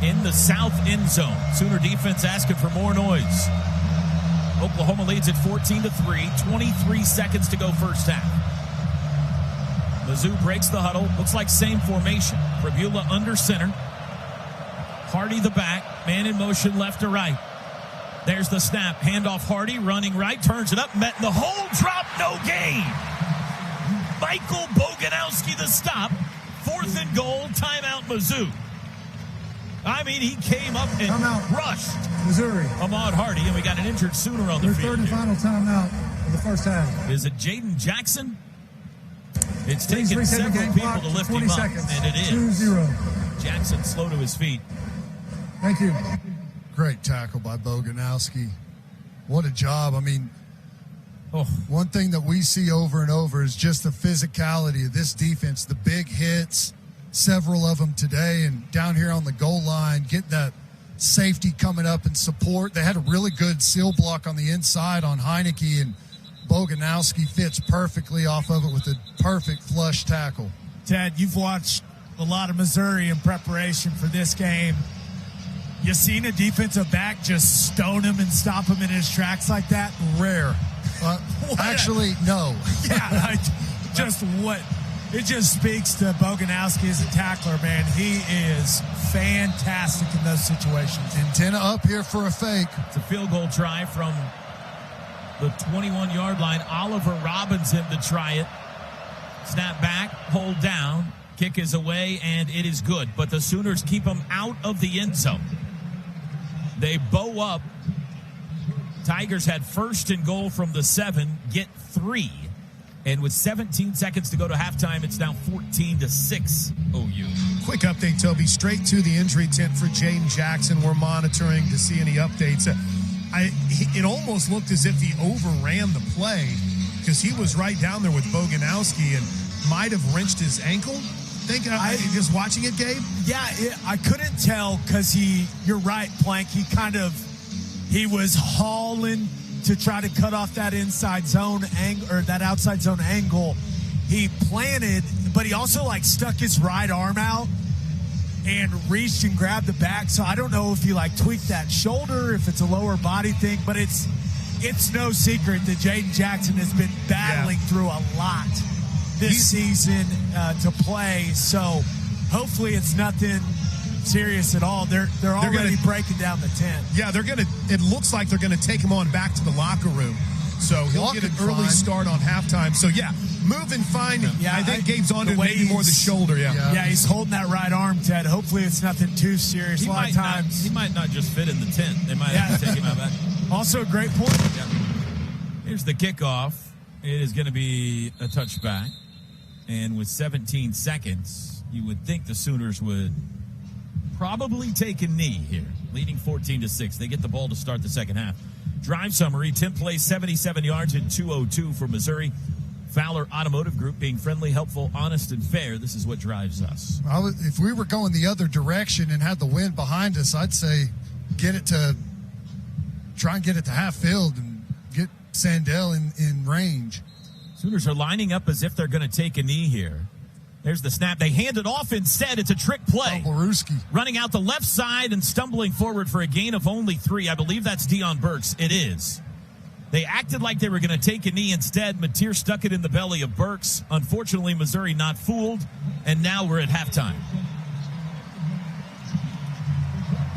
In the south end zone, Sooner defense asking for more noise. Oklahoma leads at 14-3, 23 seconds to go first half. Mizzou breaks the huddle, looks like same formation. Pribula under center. Hardy the back, man in motion left to right. There's the snap, handoff Hardy, running right, turns it up, met in the hole, drop, no gain. Michael Boganowski the stop, 4th and goal, timeout Mizzou. I mean, he came up and Timeout. crushed Missouri. Ahmad Hardy, and we got an injured Sooner on the Their field. third and here. final timeout of the first half. Is it Jaden Jackson? It's Please taken reset the several game people clock to to lift 20 him up, seconds. and it is 2-0. Jackson slow to his feet. Thank you. Great tackle by Boganowski. What a job. I mean, one thing that we see over and over is just the physicality of this defense, the big hits, several of them today, and down here on the goal line, get that safety coming up and support. They had a really good seal block on the inside on Heineke, and Boganowski fits perfectly off of it with a perfect flush tackle. Ted, you've watched a lot of Missouri in preparation for this game. You seen a defensive back just stone him and stop him in his tracks like that? Rare. Actually, no. Yeah, it just speaks to Boganowski as a tackler, man. He is fantastic in those situations. Antenna up here for a fake. It's a field goal try from the 21-yard line. Oliver Robinson to try it. Snap back, hold down. Kick is away, and it is good. But the Sooners keep them out of the end zone. They bow up. Tigers had first and goal from the 7, get 3. And with 17 seconds to go to halftime, it's now 14-6 OU. Quick update, Toby. Straight to the injury tent for Jaden Jackson. We're monitoring to see any updates. It almost looked as if he overran the play because he was right down there with Boganowski and might have wrenched his ankle. Just watching it, Gabe? Yeah, I couldn't tell because you're right, Plank. He was hauling to try to cut off that inside zone angle or that outside zone angle. He planted, but he also stuck his right arm out and reached and grabbed the back. So I don't know if he tweaked that shoulder, if it's a lower body thing, but it's no secret that Jaden Jackson has been battling through a lot this season to play. So hopefully it's nothing serious at all. They're already breaking down the tent. Yeah, it looks like they're gonna take him on back to the locker room. So he'll get an early start on halftime. So yeah, moving fine. Yeah, I think Gabe's on to maybe more the shoulder. Yeah, he's holding that right arm, Ted. Hopefully it's nothing too serious. A lot of times he might not just fit in the tent. They might have to take him out back. Also a great point. Yeah. Here's the kickoff. It is going to be a touchback. And with 17 seconds, you would think the Sooners would probably take a knee here, leading 14-6. They get the ball to start the second half. Drive summary, 10 plays, 77 yards, and 202 for Missouri. Fowler Automotive Group, being friendly, helpful, honest, and fair. This is what drives us. If we were going the other direction and had the wind behind us, I'd say try and get it to half field and get Sandell in range. Sooners are lining up as if they're going to take a knee here. There's the snap. They hand it off instead. It's a trick play. Running out the left side and stumbling forward for a gain of only 3. I believe that's Deion Burks. It is. They acted like they were going to take a knee instead. Mateer stuck it in the belly of Burks. Unfortunately, Missouri not fooled. And now we're at halftime.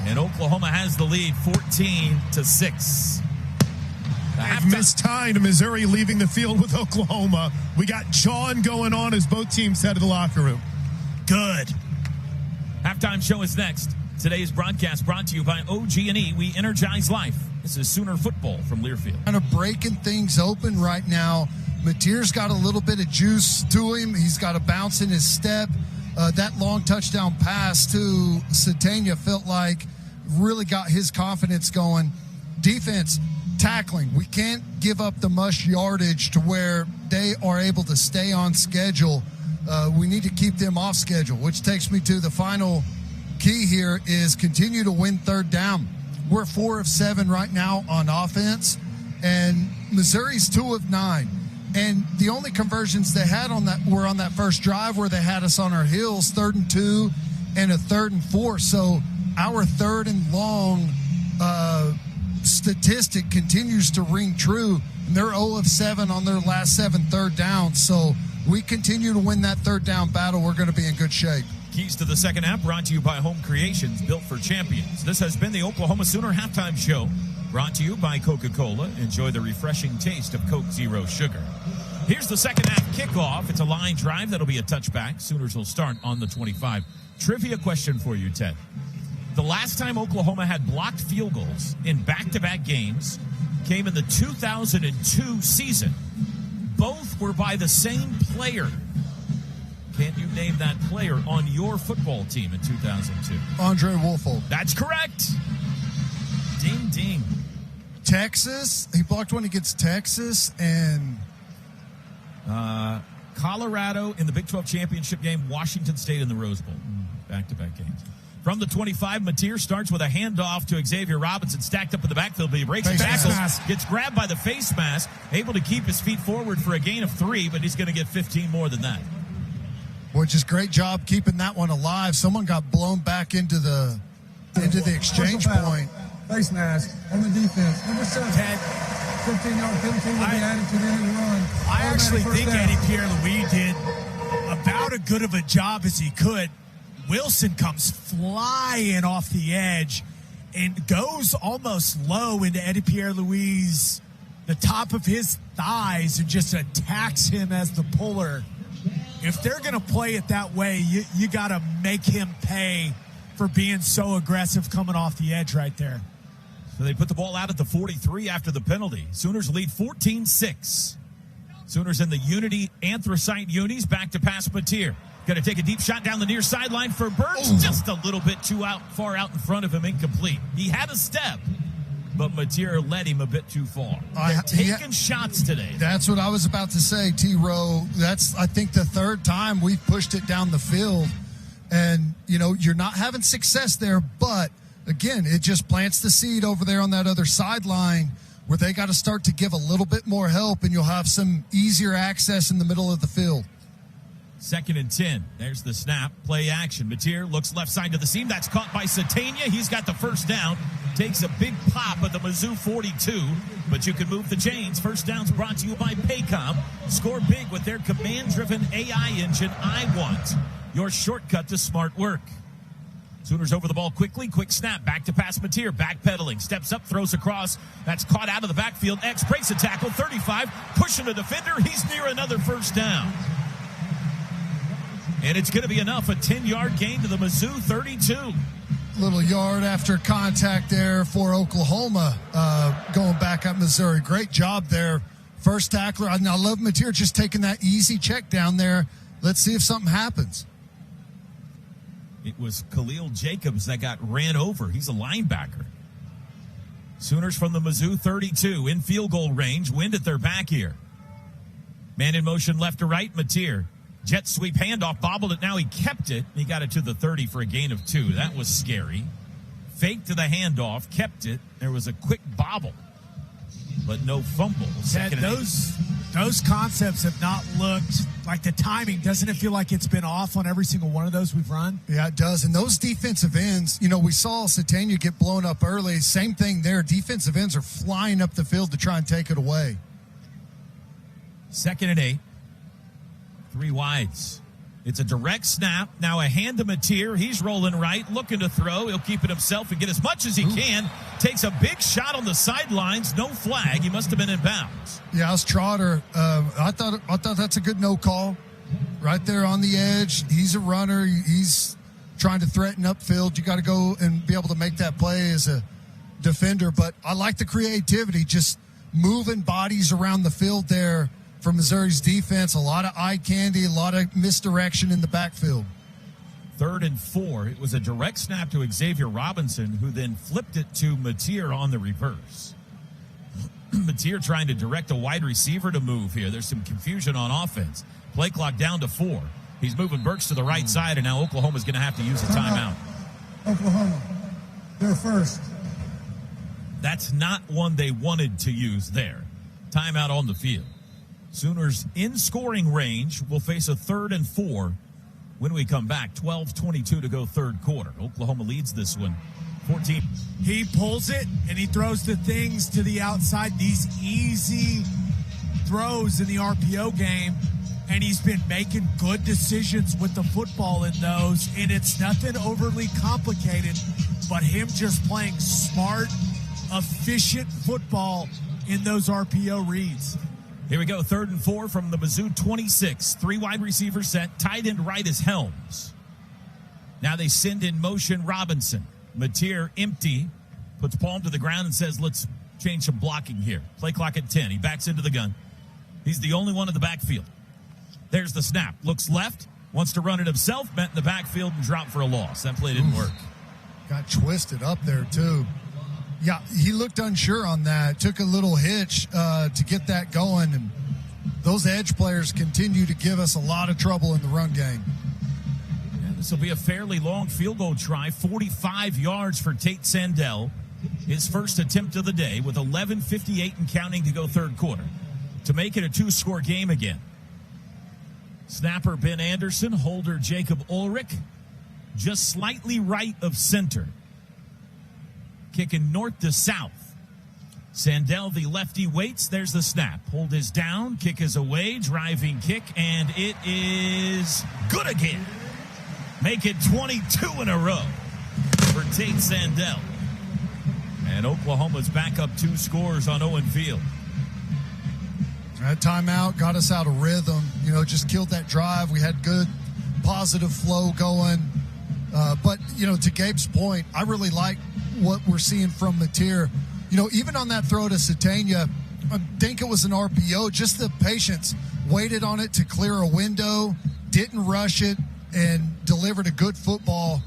And Oklahoma has the lead 14-6. Missed time to Missouri leaving the field with Oklahoma. We got John going on as both teams head to the locker room. Good. Halftime show is next. Today's broadcast brought to you by OG&E. We energize life. This is Sooner football from Learfield. Kind of breaking things open right now. Mateer's got a little bit of juice to him. He's got a bounce in his step. That long touchdown pass to Satania felt like really got his confidence going. Defense, tackling. We can't give up the mush yardage to where they are able to stay on schedule. We need to keep them off schedule, which takes me to the final key here is continue to win third down. We're 4 of 7 right now on offense, and Missouri's 2 of 9. And the only conversions they had on that were on that first drive where they had us on our heels, 3rd and 2 and a 3rd and 4. So our 3rd and long statistic continues to ring true. And they're 0 of 7 on their last 7 third downs. So we continue to win that third down battle. We're going to be in good shape. Keys to the second half brought to you by Home Creations, built for champions. This has been the Oklahoma Sooner halftime show, brought to you by Coca-Cola. Enjoy the refreshing taste of Coke Zero Sugar. Here's the second half kickoff. It's a line drive that'll be a touchback. Sooners will start on the 25. Trivia question for you, Ted. The last time Oklahoma had blocked field goals in back-to-back games came in the 2002 season. Both were by the same player. Can you name that player on your football team in 2002? Andre Woolfolk. That's correct. Ding, ding. Texas. He blocked one against Texas and Colorado in the Big 12 championship game, Washington State in the Rose Bowl. Back-to-back games. From the 25, Mateer starts with a handoff to Xavier Robinson, stacked up in the backfield, but he breaks tackles, gets grabbed by the face mask, able to keep his feet forward for a gain of 3, but he's going to get 15 more than that. Which is great job keeping that one alive. Someone got blown back into the exchange point. Face mask on the defense. Number 7. 15-yard penalty will be added to the end of the run. I actually think Eddie Pierre-Louis did about as good of a job as he could. Wilson comes flying off the edge and goes almost low into Eddie Pierre-Louis' the top of his thighs and just attacks him as the puller. If they're going to play it that way, you got to make him pay for being so aggressive coming off the edge right there. So they put the ball out at the 43 after the penalty. Sooners lead 14-6. Sooners in the Unity Anthracite Unis, back to pass Mateer. Going to take a deep shot down the near sideline for Burks. Just a little bit too far out in front of him, incomplete. He had a step, but Mateer led him a bit too far. They're taking shots today. That's what I was about to say, T-Row. That's, I think, the third time we've pushed it down the field. And, you're not having success there, but, again, it just plants the seed over there on that other sideline where they got to start to give a little bit more help, and you'll have some easier access in the middle of the field. 2nd and 10. There's the snap. Play action. Mateer looks left side to the seam. That's caught by Satania. He's got the first down. Takes a big pop at the Mizzou 42. But you can move the chains. First down's brought to you by Paycom. Score big with their command-driven AI engine, iWant. Your shortcut to smart work. Sooners over the ball quickly. Quick snap. Back to pass Mateer. Backpedaling. Steps up. Throws across. That's caught out of the backfield. X breaks a tackle. 35. Pushing the defender. He's near another first down. And it's going to be enough. A 10-yard gain to the Mizzou 32. Little yard after contact there for Oklahoma going back up Missouri. Great job there. First tackler. I love Mateer just taking that easy check down there. Let's see if something happens. It was Khalil Jacobs that got ran over. He's a linebacker. Sooners from the Mizzou 32 in field goal range. Wind at their back here. Man in motion left to right. Mateer. Jet sweep handoff, bobbled it. Now he kept it. He got it to the 30 for a gain of 2. That was scary. Fake to the handoff, kept it. There was a quick bobble, but no fumble. Those concepts have not looked like the timing. Doesn't it feel like it's been off on every single one of those we've run? Yeah, it does. And those defensive ends, we saw Satania get blown up early. Same thing there. Defensive ends are flying up the field to try and take it away. 2nd and 8. 3 wides. It's a direct snap. Now a hand to Mateer. He's rolling right, looking to throw. He'll keep it himself and get as much as he can. Takes a big shot on the sidelines. No flag. He must have been in bounds. Yeah, it was Trotter. I thought that's a good no call. Right there on the edge. He's a runner. He's trying to threaten upfield. You got to go and be able to make that play as a defender. But I like the creativity, just moving bodies around the field there. For Missouri's defense, a lot of eye candy, a lot of misdirection in the backfield. 3rd and 4. It was a direct snap to Xavier Robinson, who then flipped it to Mateer on the reverse. Mateer trying to direct a wide receiver to move here. There's some confusion on offense. Play clock down to 4. He's moving Burks to the right side, and now Oklahoma's going to have to use a timeout. Oklahoma, they're first. That's not one they wanted to use there. Timeout on the field. Sooners in scoring range will face a 3rd and 4 when we come back. 12:22 to go third quarter. Oklahoma leads this one 14. He pulls it and he throws the things to the outside. These easy throws in the RPO game. And he's been making good decisions with the football in those. And it's nothing overly complicated, but him just playing smart, efficient football in those RPO reads. Here we go, 3rd and 4 from the Mizzou 26. 3 wide receivers set. Tight end right is Helms. Now they send in motion Robinson. Mateer empty, puts palm to the ground and says, let's change some blocking here. Play clock at 10. He backs into the gun. He's the only one in the backfield. There's the snap. Looks left, wants to run it himself, bent in the backfield and dropped for a loss. That play didn't work. Got twisted up there, too. Yeah, he looked unsure on that. Took a little hitch to get that going. And those edge players continue to give us a lot of trouble in the run game. Yeah, this will be a fairly long field goal try. 45 yards for Tate Sandell. His first attempt of the day with 11:58 and counting to go third quarter. To make it a two-score game again. Snapper Ben Anderson, holder Jacob Ulrich, just slightly right of center. Kicking north to south. Sandell, the lefty, waits. There's the snap. Hold is down. Kick is away. Driving kick, and it is good again. Make it 22 in a row for Tate Sandell. And Oklahoma's back up 2 scores on Owen Field. That timeout got us out of rhythm. Just killed that drive. We had good, positive flow going. But, to Gabe's point, I really like what we're seeing from Mateer. Even on that throw to Satania, I think it was an RPO, just the patience. Waited on it to clear a window, didn't rush it, and delivered a good football.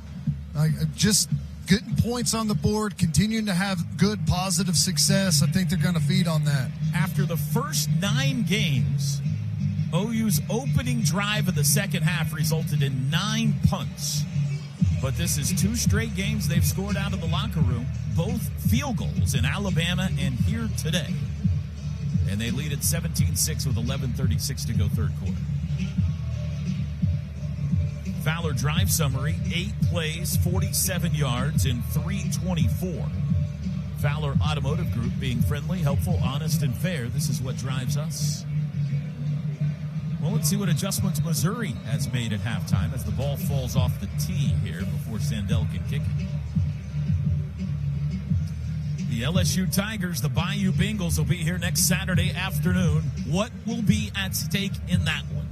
Just getting points on the board, continuing to have good, positive success. I think they're going to feed on that. After the first 9 games, OU's opening drive of the second half resulted in 9 punts. But this is 2 straight games they've scored out of the locker room, both field goals in Alabama and here today. And they lead at 17-6 with 11:36 to go third quarter. Fowler drive summary, 8 plays, 47 yards, and 324. Fowler Automotive Group being friendly, helpful, honest, and fair. This is what drives us. Well, let's see what adjustments Missouri has made at halftime as the ball falls off the tee here before Sandell can kick it. The LSU Tigers, the Bayou Bengals will be here next Saturday afternoon. What will be at stake in that one?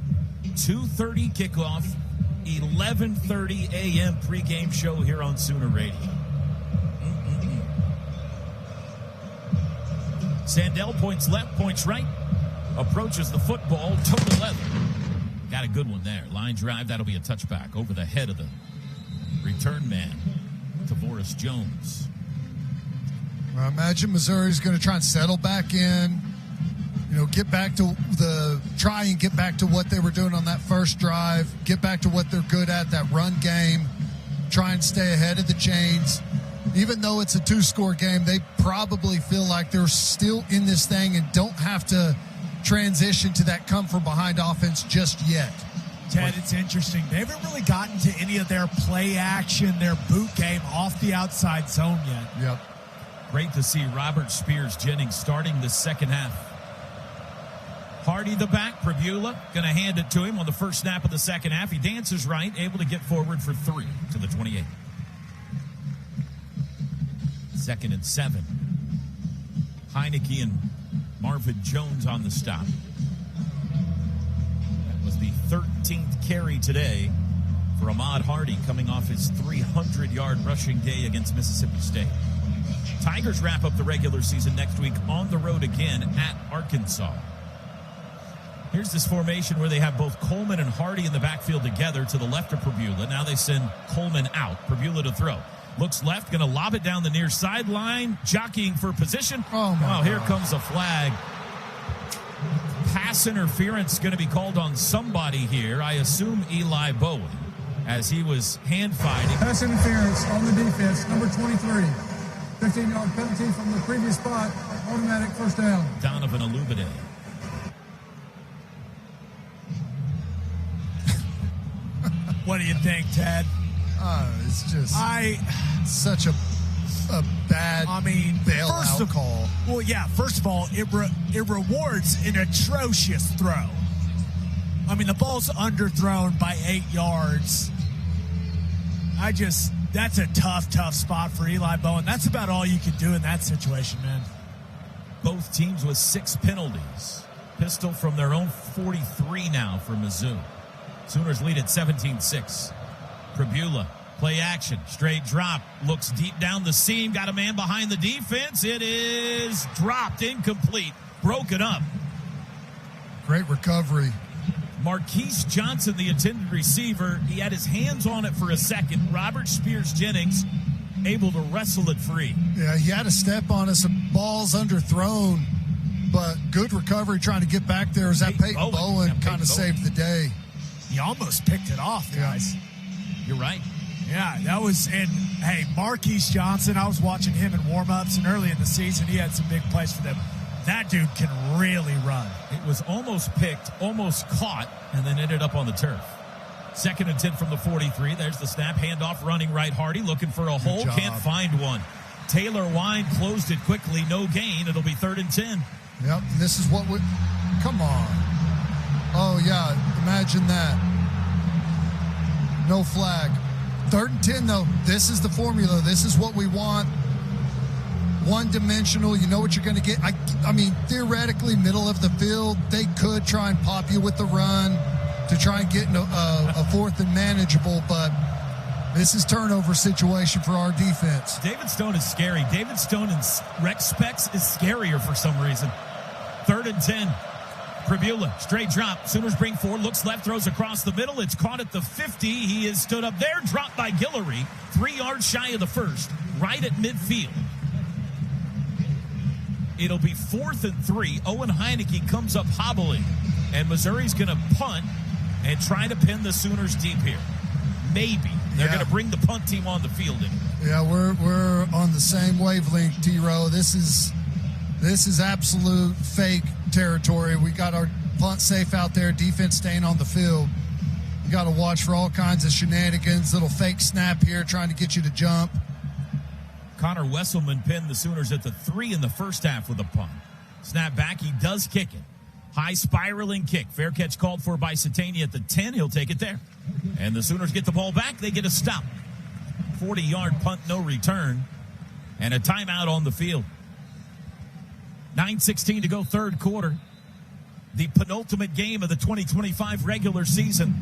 2:30 kickoff, 11:30 a.m. pregame show here on Sooner Radio. Sandell points left, points right, approaches the football, toe to leather. Got a good one there. Line drive, that'll be a touchback over the head of the return man, Tavoris Jones. I imagine Missouri's going to try and settle back in, get back to get back to what they were doing on that first drive, get back to what they're good at, that run game, try and stay ahead of the chains. Even though it's a 2-score game, they probably feel like they're still in this thing and don't have to transition to that come-from-behind offense just yet. Ted, it's interesting. They haven't really gotten to any of their play action, their boot game off the outside zone yet. Yep. Great to see Robert Spears-Jennings starting the second half. Hardy the back, Pribula going to hand it to him on the first snap of the second half. He dances right, able to get forward for 3 to the 28. 2nd and 7. Heineke and Marvin Jones on the stop. That was the 13th carry today for Ahmad Hardy, coming off his 300-yard rushing day against Mississippi State. Tigers wrap up the regular season next week on the road again at Arkansas. Here's this formation where they have both Coleman and Hardy in the backfield together to the left of Pribula. Now they send Coleman out. Pribula to throw. Looks left, going to lob it down the near sideline, jockeying for position. Here comes a flag. Pass interference going to be called on somebody here. I assume Eli Bowen, as he was hand fighting. Pass interference on the defense, number 23. 15-yard penalty from the previous spot, automatic first down. Donovan Alubade. What do you think, Ted? It's just such a bad bailout call. Well, yeah, first of all, it rewards an atrocious throw. The ball's underthrown by 8 yards. That's a tough spot for Eli Bowen. That's about all you can do in that situation, man. Both teams with 6 penalties. Pistol from their own 43 now for Mizzou. Sooners lead at 17-6. Pribula Play action, straight drop, looks deep down the seam, got a man behind the defense. It is dropped, incomplete, broken up. Great recovery. Marquise Johnson, the intended receiver, he had his hands on it for a second. Robert Spears-Jennings able to wrestle it free. Yeah, he had a step on us, some balls underthrown, but good recovery trying to get back there. As that Peyton Bowen kind of saved the day. He almost picked it off, guys. Yeah. You're right. Yeah, that was, and hey, Marquise Johnson, I was watching him in warm-ups, and early in the season, he had some big plays for them. That dude can really run. It was almost picked, almost caught, and then ended up on the turf. 2nd and 10 from the 43. There's the snap, handoff, running right. Hardy looking for a hole, can't find one. Taylor Wine closed it quickly, no gain. It'll be 3rd and 10. Yep, this is what we, come on. Oh, yeah, imagine that. No flag. 3rd and 10, though. This is the formula. This is what we want. One-dimensional. You know what you're going to get. I mean, theoretically, middle of the field, they could try and pop you with the run to try and get a 4th and manageable, but this is turnover situation for our defense. David Stone is scary. David Stone in Rex Specs is scarier for some reason. 3rd and 10. Pribula, straight drop. Sooners bring 4, looks left, throws across the middle. It's caught at the 50. He is stood up there, dropped by Guillory. 3 yards shy of the first, right at midfield. It'll be 4th and 3. Owen Heineke comes up hobbling, and Missouri's going to punt and try to pin the Sooners deep here. Maybe. They're going to bring the punt team on the field. Yeah, we're on the same wavelength, T-Row. This is absolute fake territory. We got our punt safe out there, defense staying on the field. You got to watch for all kinds of shenanigans, little fake snap here trying to get you to jump. Connor Wesselman pinned the Sooners at the 3 in the first half with a punt. Snap back, he does kick it. High spiraling kick. Fair catch called for by Satania at the 10. He'll take it there. And the Sooners get the ball back. They get a stop. 40-yard punt, no return. And a timeout on the field. 9:16 to go, 3rd quarter. The penultimate game of the 2025 regular season.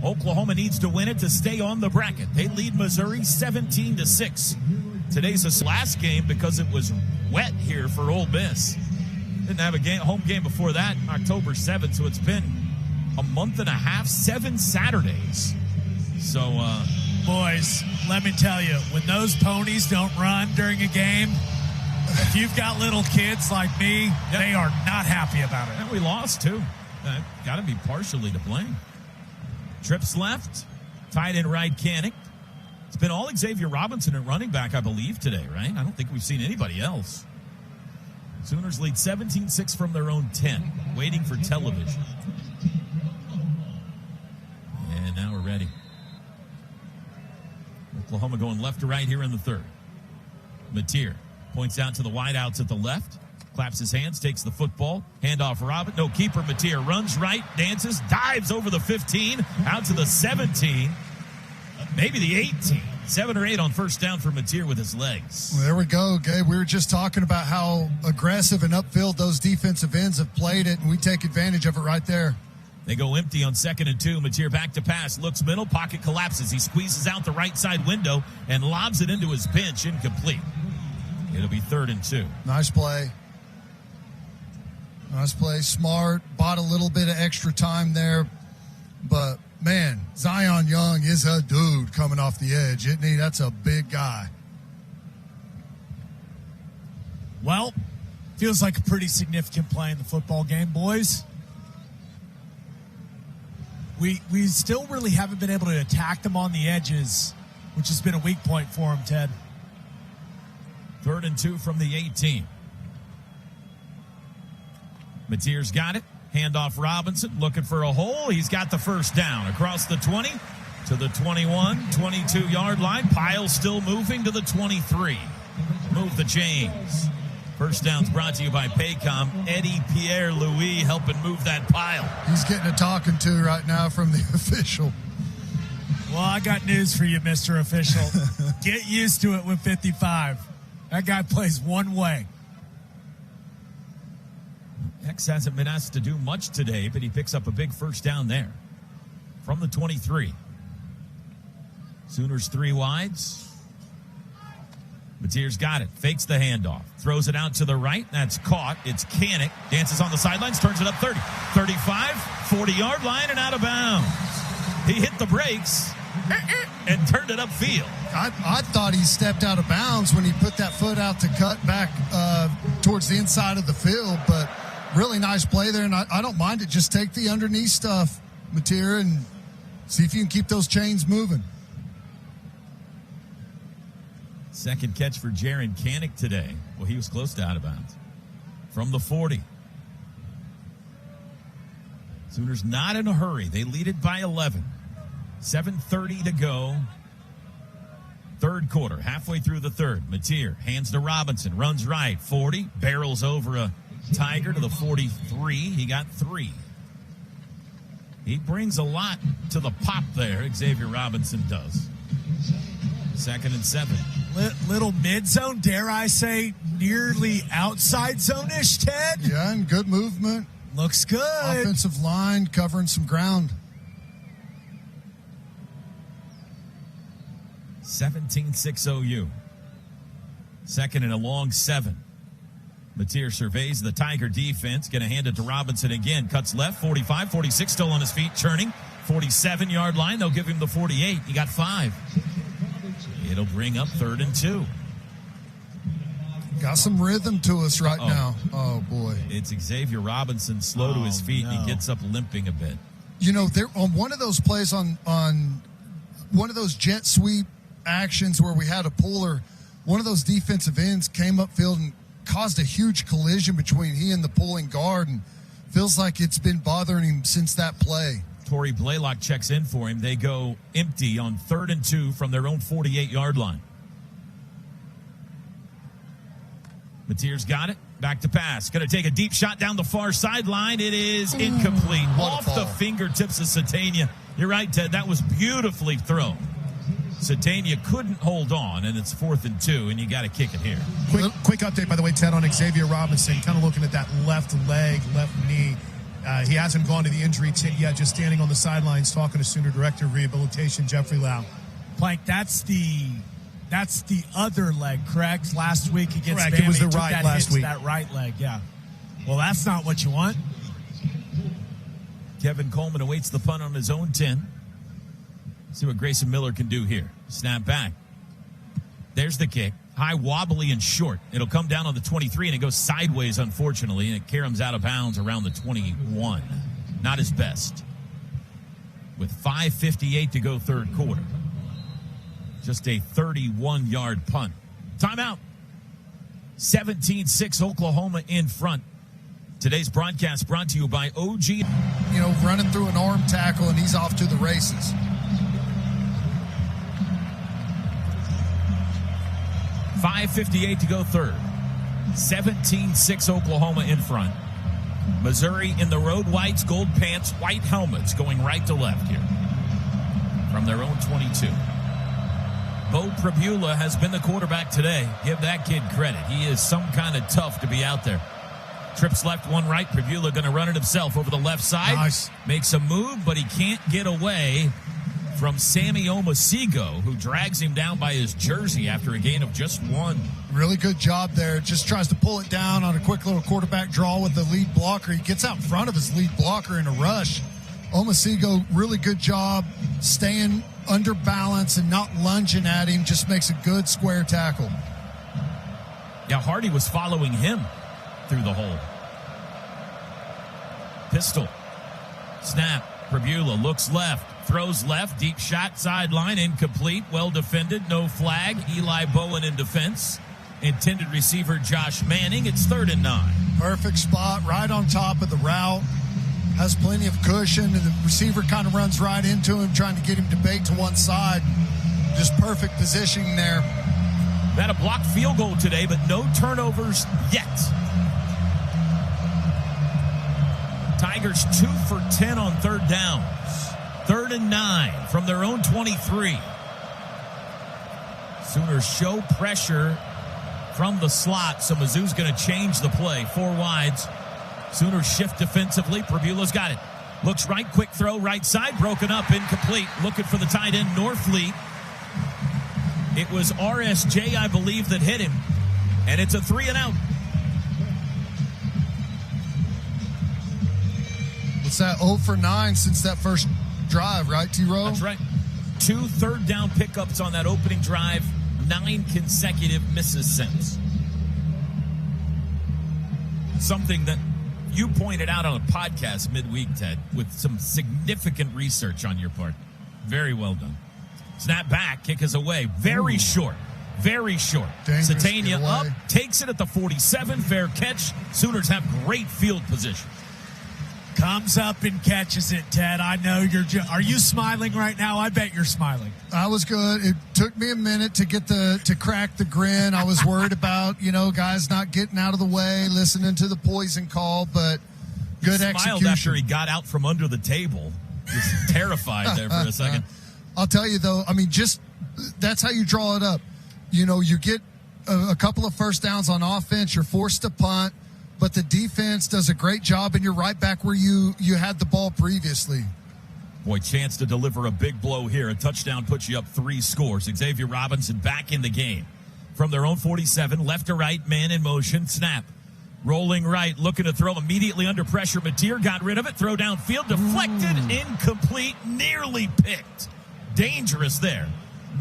Oklahoma needs to win it to stay on the bracket. They lead Missouri 17-6. Today's his last game because it was wet here for Ole Miss. Didn't have a home game before that, October 7th, so it's been a month and a half, 7 Saturdays. So, boys, let me tell you, when those ponies don't run during a game, if you've got little kids like me, they are not happy about it. And we lost, too. Got to be partially to blame. Trips left, tight end right, Canick. It's been all Xavier Robinson at running back, I believe, today, right? I don't think we've seen anybody else. Sooners lead 17-6 from their own 10, waiting for television. And now we're ready. Oklahoma going left to right here in the 3rd. Mateer points out to the wideouts at the left, claps his hands, takes the football, handoff Robin. No keeper, Mateer runs right, dances, dives over the 15, out to the 17, maybe the 18. 7 or 8 on first down for Mateer with his legs. Well, there we go, Gabe. We were just talking about how aggressive and upfield those defensive ends have played it, and we take advantage of it right there. They go empty on 2nd and 2. Mateer back to pass, looks middle, pocket collapses. He squeezes out the right side window and lobs it into his bench, incomplete. It'll be 3rd and 2. Nice play. Nice play. Smart. Bought a little bit of extra time there, but man, Zion Young is a dude coming off the edge, isn't he? That's a big guy. Well, feels like a pretty significant play in the football game, boys. We still really haven't been able to attack them on the edges, which has been a weak point for them, Ted. 3rd and 2 from the 18. Mateer's got it. Handoff Robinson, looking for a hole. He's got the first down across the 20 to the 21, 22-yard line. Pile still moving to the 23. Move the chains. First down's brought to you by Paycom. Eddie Pierre-Louis helping move that pile. He's getting a talking to right now from the official. Well, I got news for you, Mr. Official. Get used to it with 55. That guy plays one way. X hasn't been asked to do much today, but he picks up a big first down there from the 23. Sooners 3 wides. Mateer's got it. Fakes the handoff. Throws it out to the right. That's caught. It's Canick. Dances on the sidelines. Turns it up 30. 35. 40-yard line and out of bounds. He hit the brakes and turned it upfield. I thought he stepped out of bounds when he put that foot out to cut back towards the inside of the field. But really nice play there. And I don't mind it. Just take the underneath stuff, Mateer, and see if you can keep those chains moving. Second catch for Jaron Canick today. Well, he was close to out of bounds. From the 40. Sooners not in a hurry. They lead it by 11. 7:30 to go. Third quarter, halfway through the third. Mateer hands to Robinson, runs right, 40, barrels over a Tiger to the 43. He got 3. He brings a lot to the pop there, Xavier Robinson does. 2nd and 7. Little mid-zone, dare I say, nearly outside zone-ish, Ted. Yeah, and good movement. Looks good. Offensive line covering some ground. 17-6 OU. 2nd and a long 7. Mateer surveys the Tiger defense. Going to hand it to Robinson again. Cuts left, 45, 46, still on his feet, churning. 47-yard line. They'll give him the 48. He got 5. It'll bring up 3rd and 2. Got some rhythm to us right now. Oh, boy. It's Xavier Robinson slow to his feet, and he gets up limping a bit. You know, they're on one of those plays on one of those jet sweep actions where we had a puller, one of those defensive ends came upfield and caused a huge collision between he and the pulling guard, and feels like it's been bothering him since that play. Torrey Blaylock checks in for him. They go empty on 3rd and 2 from their own 48-yard line. Mateer's got it. Back to pass. Going to take a deep shot down the far sideline. It is incomplete. Off the fingertips of Satania. You're right, Ted. That was beautifully thrown. Satania couldn't hold on, and it's 4th and 2, and you got to kick it here. Quick update, by the way, Ted, on Xavier Robinson. Kind of looking at that left leg, left knee. He hasn't gone to the injury tent yet, just standing on the sidelines talking to Sooner Director of Rehabilitation, Jeffrey Lau. Plank, that's the other leg, correct? Last week against Correct. Bama, It was the he took right that last hit to week. That right leg, yeah. Well, that's not what you want. Kevin Coleman awaits the punt on his own 10. See what Grayson Miller can do here. Snap back. There's the kick. High, wobbly, and short. It'll come down on the 23, and it goes sideways, unfortunately, and it caroms out of bounds around the 21. Not his best. With 5:58 to go third quarter. Just a 31-yard punt. Timeout. 17-6 Oklahoma in front. Today's broadcast brought to you by OG. You know, running through an arm tackle, and he's off to the races. 5:58 to go third. 17-6 Oklahoma in front. Missouri in the road whites, gold pants, white helmets going right to left here from their own 22. Bo Prabula has been the quarterback today. Give that kid credit. He is some kind of tough to be out there. Trips left, one right. Prabula going to run it himself over the left side. Nice. Makes a move, but he can't get away from Sammy Omasigo, who drags him down by his jersey after a gain of just 1. Really good job there. Just tries to pull it down on a quick little quarterback draw with the lead blocker. He gets out in front of his lead blocker in a rush. Omasigo, really good job staying under balance and not lunging at him. Just makes a good square tackle. Yeah, Hardy was following him through the hole. Pistol. Snap. Prabula looks left. Throws left. Deep shot. Sideline. Incomplete. Well defended. No flag. Eli Bowen in defense. Intended receiver Josh Manning. It's 3rd and 9. Perfect spot. Right on top of the route. Has plenty of cushion. And the receiver kind of runs right into him, trying to get him to bake to one side. Just perfect positioning there. They had a blocked field goal today, but no turnovers yet. Tigers 2 for 10 on third downs. 3rd and 9 from their own 23. Sooners show pressure from the slot, so Mizzou's going to change the play. 4 wides. Sooners shift defensively. Prabula's got it. Looks right, quick throw, right side, broken up, incomplete. Looking for the tight end, Norfleet. It was RSJ, I believe, that hit him. And it's a 3-and-out. What's that, 0 for 9 since that first drive, right, T-Row? That's right. 2 third-down pickups on that opening drive. 9 consecutive misses since. Something that you pointed out on a podcast midweek, Ted, with some significant research on your part. Very well done. Snap back, kick is away. Very short. Very short. Satania up, takes it at the 47. Fair catch. Sooners have great field position. Comes up and catches it, Ted. I know you're. Are you smiling right now? I bet you're smiling. I was good. It took me a minute to crack the grin. I was worried about, guys not getting out of the way, listening to the poison call, but good execution. He smiled after he got out from under the table. Just terrified there for a second. I'll tell you, though, that's how you draw it up. You get a couple of first downs on offense. You're forced to punt. But the defense does a great job, and you're right back where you had the ball previously. Boy, chance to deliver a big blow here. A touchdown puts you up 3 scores. Xavier Robinson back in the game. From their own 47, left to right, man in motion, snap. Rolling right, looking to throw immediately under pressure. Mateer got rid of it, throw downfield, deflected, incomplete, nearly picked. Dangerous there.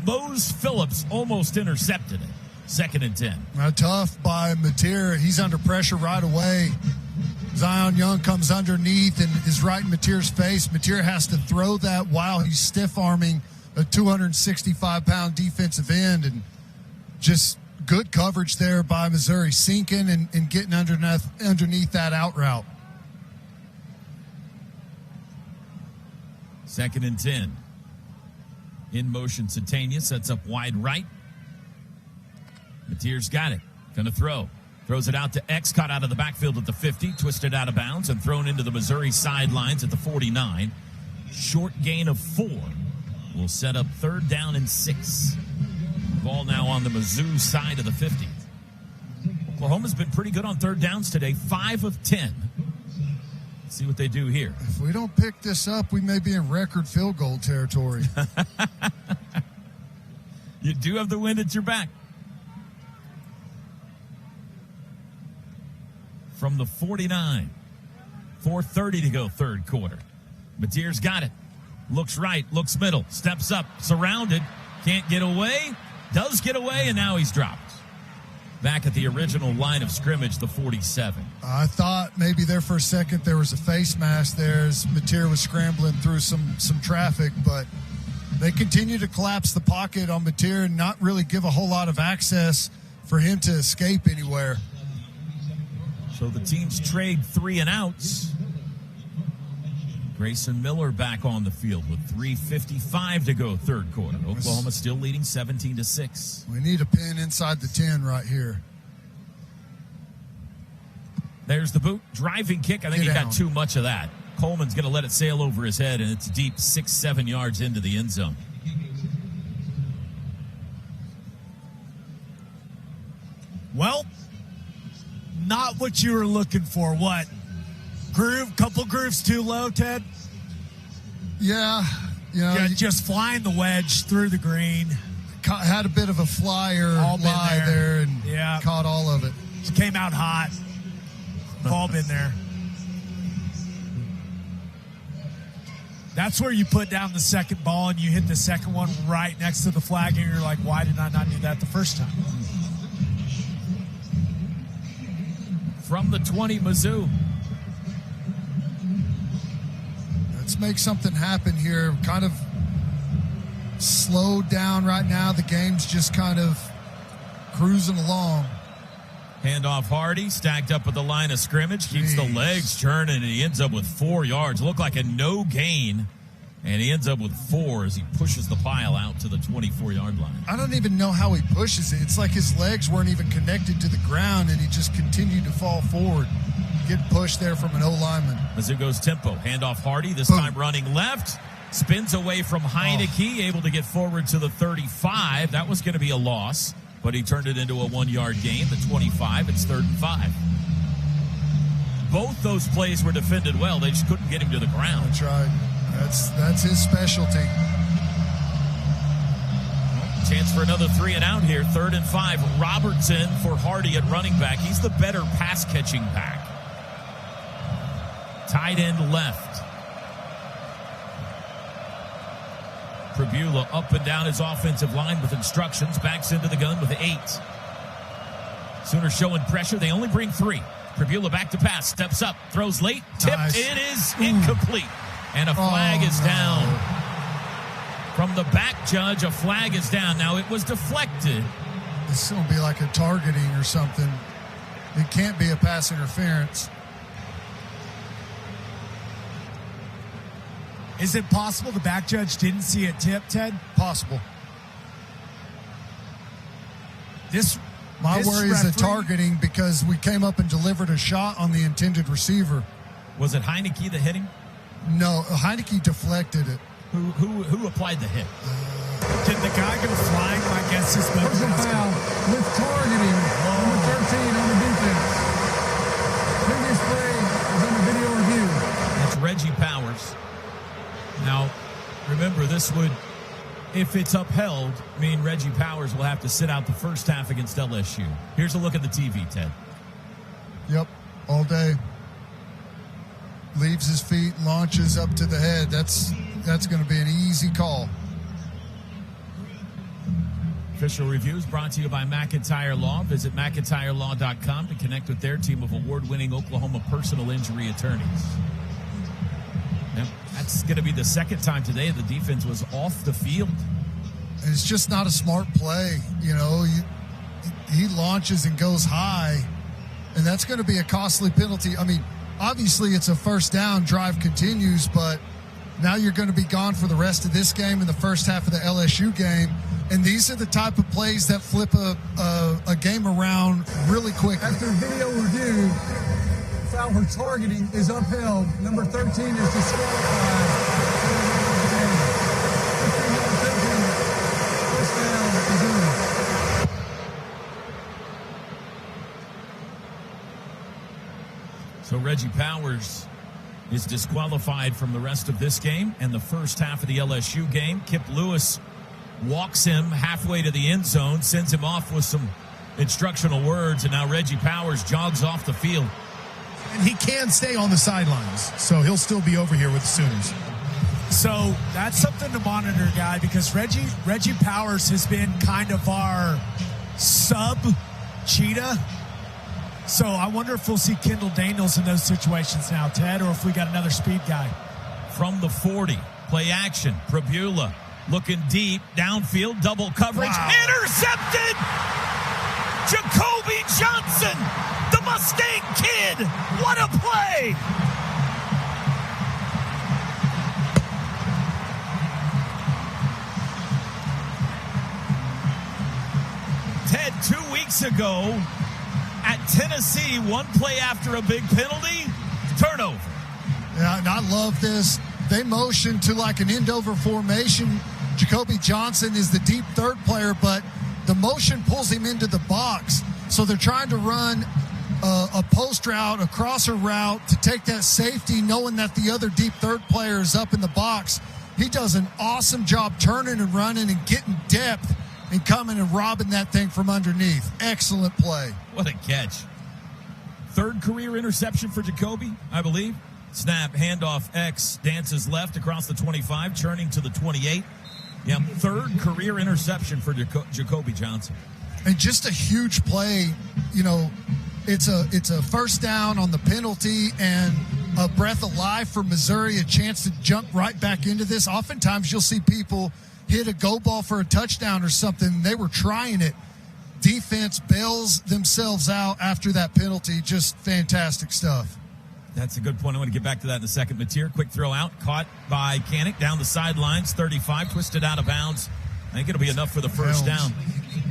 Mose Phillips almost intercepted it. 2nd and 10. Tough by Mateer. He's under pressure right away. Zion Young comes underneath and is right in Mateer's face. Mateer has to throw that while he's stiff-arming a 265-pound defensive end. And just good coverage there by Missouri, sinking and getting underneath that out route. 2nd and 10. In motion, Satania sets up wide right. Mateer's got it. Going to throw. Throws it out to X, caught out of the backfield at the 50, twisted out of bounds, and thrown into the Missouri sidelines at the 49. Short gain of 4 will set up 3rd down and 6. Ball now on the Mizzou side of the 50. Oklahoma's been pretty good on 3rd downs today, 5 of 10. Let's see what they do here. If we don't pick this up, we may be in record field goal territory. You do have the wind at your back. From the 49, 4:30 to go, 3rd quarter. Mateer's got it. Looks right, looks middle, steps up, surrounded, can't get away, does get away, and now he's dropped. Back at the original line of scrimmage, the 47. I thought maybe there for a second there was a face mask there as Mateer was scrambling through some traffic, but they continue to collapse the pocket on Mateer and not really give a whole lot of access for him to escape anywhere. So the teams trade 3-and-outs. Grayson Miller back on the field with 3:55 to go, 3rd quarter. Oklahoma still leading 17-6. We need a pin inside the 10 right here. There's the boot. Driving kick. I think he got too much of that. Coleman's going to let it sail over his head, and it's deep, 6-7 yards into the end zone. Well, not what you were looking for. What? Couple grooves too low, Ted? Yeah. Just flying the wedge through the green. Had a bit of a flyer lie there and caught all of it. Just came out hot. All been there. That's where you put down the second ball and you hit the second one right next to the flag, and you're like, why did I not do that the first time? From the 20, Mizzou. Let's make something happen here. Kind of slowed down right now. The game's just kind of cruising along. Handoff Hardy, stacked up at the line of scrimmage, keeps the legs turning, and he ends up with 4 yards. Looked like a no gain, and he ends up with 4 as he pushes the pile out to the 24-yard line. I don't even know how he pushes it. It's like his legs weren't even connected to the ground, and he just continued to fall forward. Get pushed there from an O-lineman. Mizzou goes tempo. Handoff Hardy, this time running left. Spins away from Heineke, able to get forward to the 35. That was going to be a loss, but he turned it into a 1-yard gain. The 25, it's 3rd and 5. Both those plays were defended well. They just couldn't get him to the ground. That's right. That's his specialty. Chance chance for another 3 and out here. 3rd and 5. Robertson for Hardy at running back. He's the better pass-catching back. Tight end left. Pribula up and down his offensive line with instructions. Backs into the gun with 8. Sooners showing pressure. They only bring 3. Pribula back to pass. Steps up. Throws late. Tipped. Nice. It is incomplete. And a flag is down. From the back judge, a flag is down. Now, it was deflected. It's going to be like a targeting or something. It can't be a pass interference. Is it possible the back judge didn't see it tip, Ted? Possible. My This worry is the referee- targeting because we came up and delivered a shot on the intended receiver. Was it Heineke that hit him? No, Heineke deflected it. Who applied the hit? Did the guy go flying? My guess is Personal foul with targeting. Number 13 on the defense. Previous play was under video review. That's Reggie Powers. Now, remember, this would, if it's upheld, mean Reggie Powers will have to sit out the first half against LSU. Here's a look at the TV, Ted. Yep, all day. Leaves his feet, launches up to the head. That's going to be an easy call. Official reviews brought to you by McIntyre Law. Visit McIntyreLaw.com to connect with their team of award-winning Oklahoma personal injury attorneys. Yep, that's going to be the second time today the defense was off the field. And it's just not a smart play. You know, he launches and goes high, and that's going to be a costly penalty. I mean, obviously it's a first down, drive continues, but now you're going to be gone for the rest of this game and the first half of the LSU game. And these are the type of plays that flip a game around really quickly. After video review, foul for targeting is upheld. Number 13 is disqualified. First down, Missouri. So Reggie Powers is disqualified from the rest of this game and the first half of the LSU game. Kip Lewis walks him halfway to the end zone, sends him off with some instructional words, and now Reggie Powers jogs off the field. And he can stay on the sidelines, so he'll still be over here with the Sooners. So that's something to monitor, guy, because Reggie Powers has been kind of our sub-cheetah. So I wonder if we'll see Kendall Daniels in those situations now, Ted, or if we got another speed guy. From the 40, play action. Pribula looking deep, downfield, double coverage. Wow. Intercepted! Jacoby Johnson, the Mustang Kid. What a play! Ted, 2 weeks ago at Tennessee, one play after a big penalty, turnover. Yeah, and I love this. They motion to like an end-over formation. Jacoby Johnson is the deep third player, but the motion pulls him into the box. So they're trying to run a post route, a crosser route to take that safety, knowing that the other deep third player is up in the box. He does an awesome job turning and running and getting depth and coming and robbing that thing from underneath. Excellent play. What a catch. Third career interception for Jacoby, I believe. Snap, handoff, X, dances left across the 25, churning to the 28. Yeah, third career interception for Jacoby Johnson. And just a huge play. You know, it's a first down on the penalty and a breath of life for Missouri, a chance to jump right back into this. Oftentimes you'll see people hit a go ball for a touchdown or something. They were trying it. Defense bails themselves out after that penalty. Just fantastic stuff. That's a good point. I want to get back to that in a second. Mateer, quick throw out, caught by Canick down the sidelines, 35, twisted out of bounds. I think it'll be enough for the first down.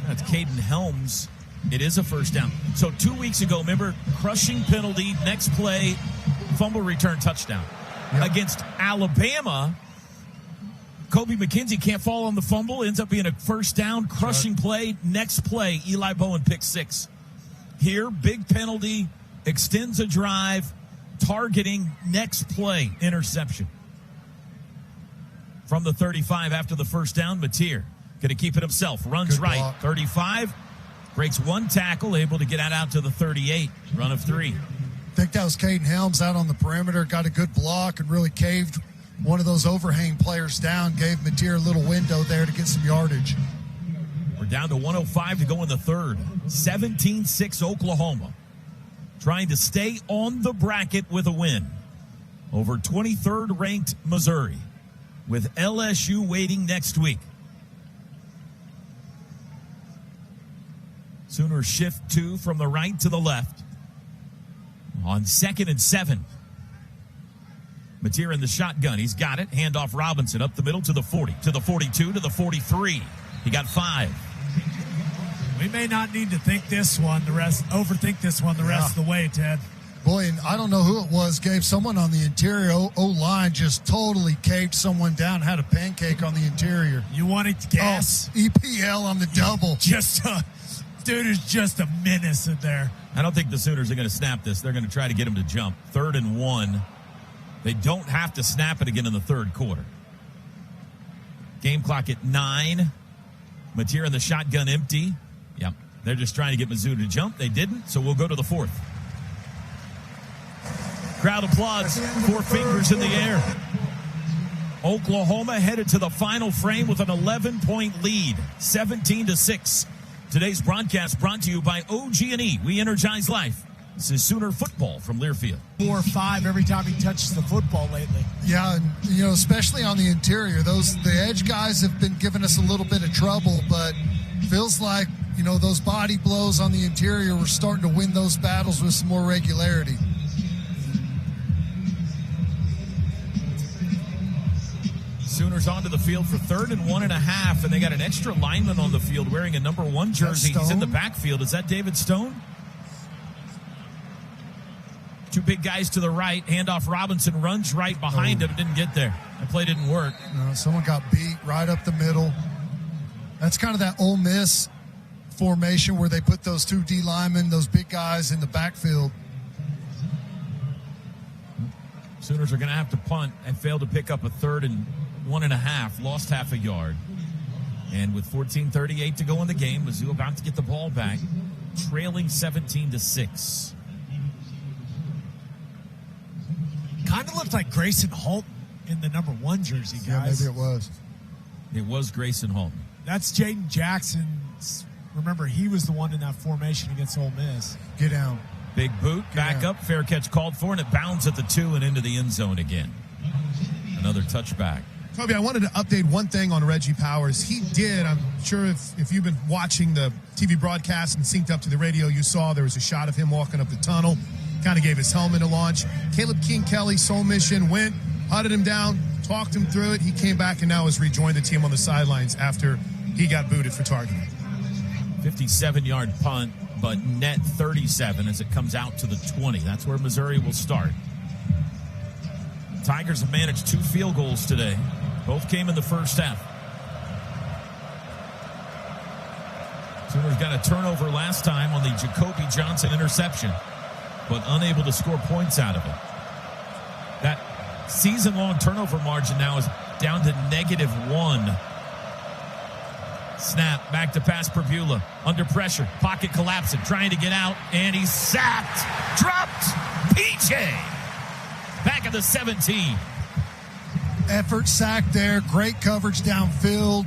That's Caden Helms. It is a first down. So 2 weeks ago, remember, crushing penalty, next play, fumble return touchdown. Yep. Against Alabama, Kobe McKenzie can't fall on the fumble, ends up being a first down, crushing play. Next play, Eli Bowen pick 6. Here, big penalty, extends a drive, targeting, next play, interception. From the 35 after the first down, Mateer Going to keep it himself. Runs Good right. block. 35. Breaks one tackle. Able to get out to the 38. Run of 3. I think that was Caden Helms out on the perimeter. Got a good block and really caved one of those overhang players down. Gave Mateer a little window there to get some yardage. We're down to 105 to go in the third. 17-6 Oklahoma. Trying to stay on the bracket with a win over 23rd ranked Missouri, with LSU waiting next week. Sooners shift 2 from the right to the left on 2nd and 7. Mateer in the shotgun. He's got it. Handoff Robinson up the middle to the 40, to the 42, to the 43. He got 5. We may not need to overthink this one the rest of the way, Ted. Boy, and I don't know who it was, gave someone on the interior O-line just totally caved someone down, had a pancake on the interior. You wanted to guess? Oh, EPL on the double. Dude is just a menace in there. I don't think the Sooners are going to snap this. They're going to try to get him to jump. 3rd and 1. They don't have to snap it again in the third quarter. Game clock at 9. Mateer in the shotgun empty. Yep. They're just trying to get Mizzou to jump. They didn't, so we'll go to the 4th. Crowd applauds. 4 fingers in the air. Oklahoma headed to the final frame with an 11-point lead, 17-6. Today's broadcast brought to you by OG&E. We energize life. This is Sooner football from Learfield. 4 or 5 every time he touches the football lately. Yeah, and especially on the interior, the edge guys have been giving us a little bit of trouble, but feels like those body blows on the interior, we're starting to win those battles with some more regularity. Sooners onto the field for 3rd and 1.5, and they got an extra lineman on the field wearing a number 1 jersey. He's in the backfield. Is that David Stone? 2 big guys to the right. Handoff Robinson runs right behind him. Didn't get there. That play didn't work. No, someone got beat right up the middle. That's kind of that Ole Miss formation where they put those 2 D linemen, those big guys in the backfield. Sooners are going to have to punt and fail to pick up a 3rd and 1.5. Lost half a yard. And with 14:38 to go in the game, Mizzou about to get the ball back, trailing 17-6. Kind of looked like Grayson Holton in the number 1 jersey, guys. Yeah, maybe it was. It was Grayson Holton. That's Jaden Jackson's. Remember, he was the one in that formation against Ole Miss. Get down. Big boot, back up, fair catch called for, and it bounds at the 2 and into the end zone again. Another touchback. Toby, I wanted to update one thing on Reggie Powers. He did, I'm sure if you've been watching the TV broadcast and synced up to the radio, you saw there was a shot of him walking up the tunnel, kind of gave his helmet a launch. Caleb King-Kelly, sole mission, went, hunted him down, talked him through it. He came back and now has rejoined the team on the sidelines after he got booted for targeting. 57-yard punt, but net 37 as it comes out to the 20. That's where Missouri will start. Tigers have managed 2 field goals today. Both came in the first half. Sooners got a turnover last time on the Jacoby Johnson interception, but unable to score points out of it. That season-long turnover margin now is down to -1. Snap, back to pass Perbula. Under pressure, pocket collapsing, trying to get out, and he's sacked. Dropped. PJ. Back at the 17. Effort sack there. Great coverage downfield.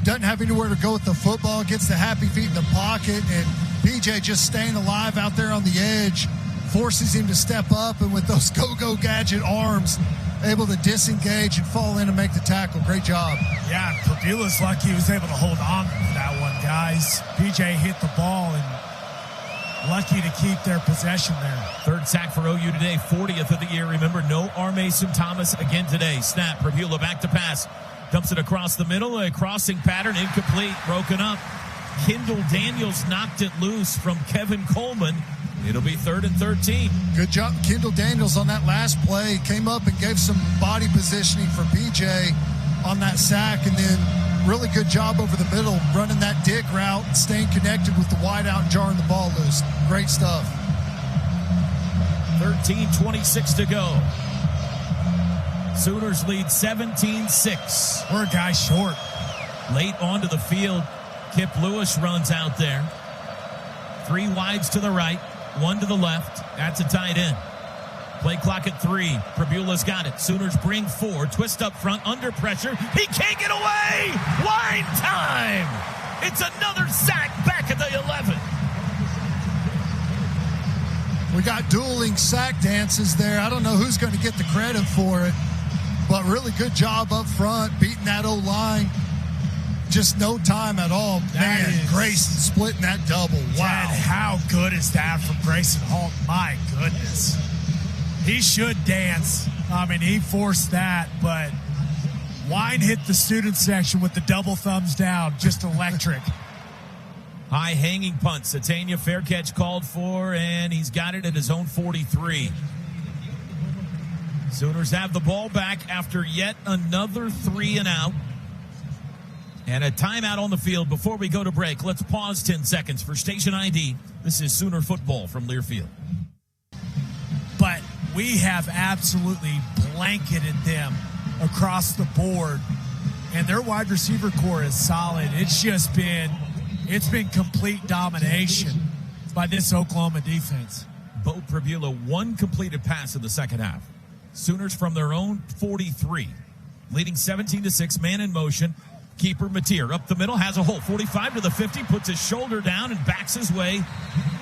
Doesn't have anywhere to go with the football. Gets the happy feet in the pocket, and PJ just staying alive out there on the edge. Forces him to step up, and with those go-go gadget arms, able to disengage and fall in and make the tackle. Great job. Yeah, Perbula's lucky he was able to hold on to that one, guys. PJ hit the ball and lucky to keep their possession there. 3rd sack for OU today, 40th of the year. Remember, no Arme Thomas again today. Snap, Perbula back to pass. Dumps it across the middle. A crossing pattern, incomplete, broken up. Kendall Daniels knocked it loose from Kevin Coleman. It'll be 3rd and 13. Good job, Kendall Daniels, on that last play. Came up and gave some body positioning for PJ on that sack, and then really good job over the middle, running that dig route and staying connected with the wideout and jarring the ball loose. Great stuff. 13:26 to go. Sooners lead 17-6. We're a guy short. Late onto the field, Kip Lewis runs out there. 3 wides to the right, 1 to the left. That's a tight end. Play clock at 3. Prabula's got it. Sooners bring 4. Twist up front, under pressure. He can't get away! Line time! It's another sack back at the 11. We got dueling sack dances there. I don't know who's going to get the credit for it, but really good job up front, beating that O-line. Just no time at all. Man, Grayson splitting that double. Wow. Dad, how good is that from Grayson Holt? My goodness. He should dance. I mean, he forced that, but Wine hit the student section with the double thumbs down. Just electric. High hanging punt. Satania, fair catch called for, and he's got it at his own 43. Sooners have the ball back after yet another 3 and out. And a timeout on the field before we go to break. Let's pause 10 seconds for station ID. This is Sooner football from Learfield. But we have absolutely blanketed them across the board. And their wide receiver core is solid. It's been complete domination by this Oklahoma defense. Bo Prabula, 1 completed pass in the second half. Sooners from their own 43, leading 17-6, man in motion. Keeper Mateer up the middle, has a hole, 45 to the 50, puts his shoulder down and backs his way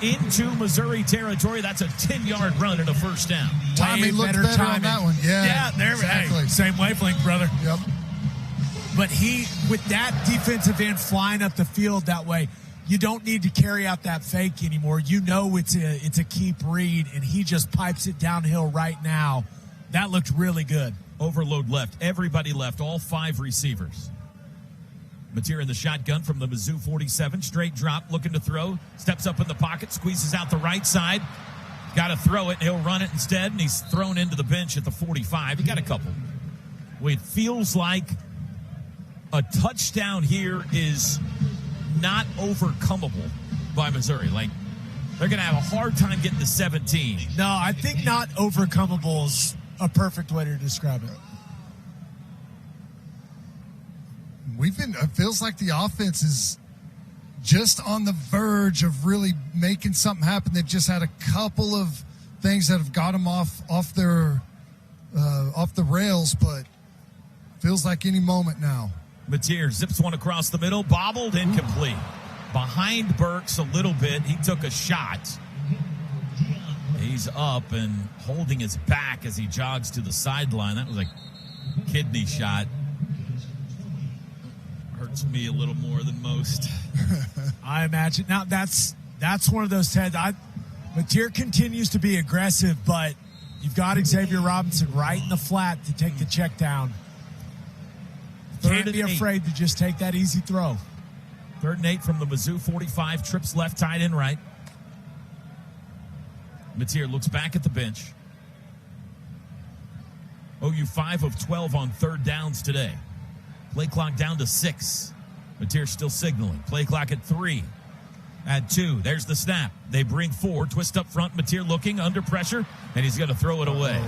into Missouri territory. That's a 10-yard run and a first down. Timing looked better on that one. Yeah, there exactly. Hey, same wavelength, brother. Yep. But with that defensive end flying up the field that way, you don't need to carry out that fake anymore. You know it's a keep read, and he just pipes it downhill right now. That looked really good. Overload left. Everybody left. All 5 receivers. Mateer in the shotgun from the Mizzou 47. Straight drop, looking to throw. Steps up in the pocket, squeezes out the right side. Got to throw it. He'll run it instead, and he's thrown into the bench at the 45. He got a couple. Well, it feels like a touchdown here is not overcomable by Missouri. Like, they're going to have a hard time getting to 17. No, I think not overcomable is a perfect way to describe it. It feels like the offense is just on the verge of really making something happen. They've just had a couple of things that have got them off the rails, but feels like any moment now. Mateer zips one across the middle, bobbled, incomplete. Behind Burks a little bit. He took a shot. He's up and holding his back as he jogs to the sideline. That was a kidney shot. Hurts me a little more than most. I imagine. Now, that's one of those, Ted. Mateer continues to be aggressive, but you've got Xavier Robinson right in the flat to take the check down. Can't be afraid to just take that easy throw. 3rd and 8 from the Mizzou 45. Trips left, tight end right. Mateer looks back at the bench. OU 5 of 12 on 3rd downs today. Play clock down to 6. Mateer still signaling. Play clock at 3. At 2. There's the snap. They bring 4. Twist up front. Mateer looking under pressure, and he's going to throw it away.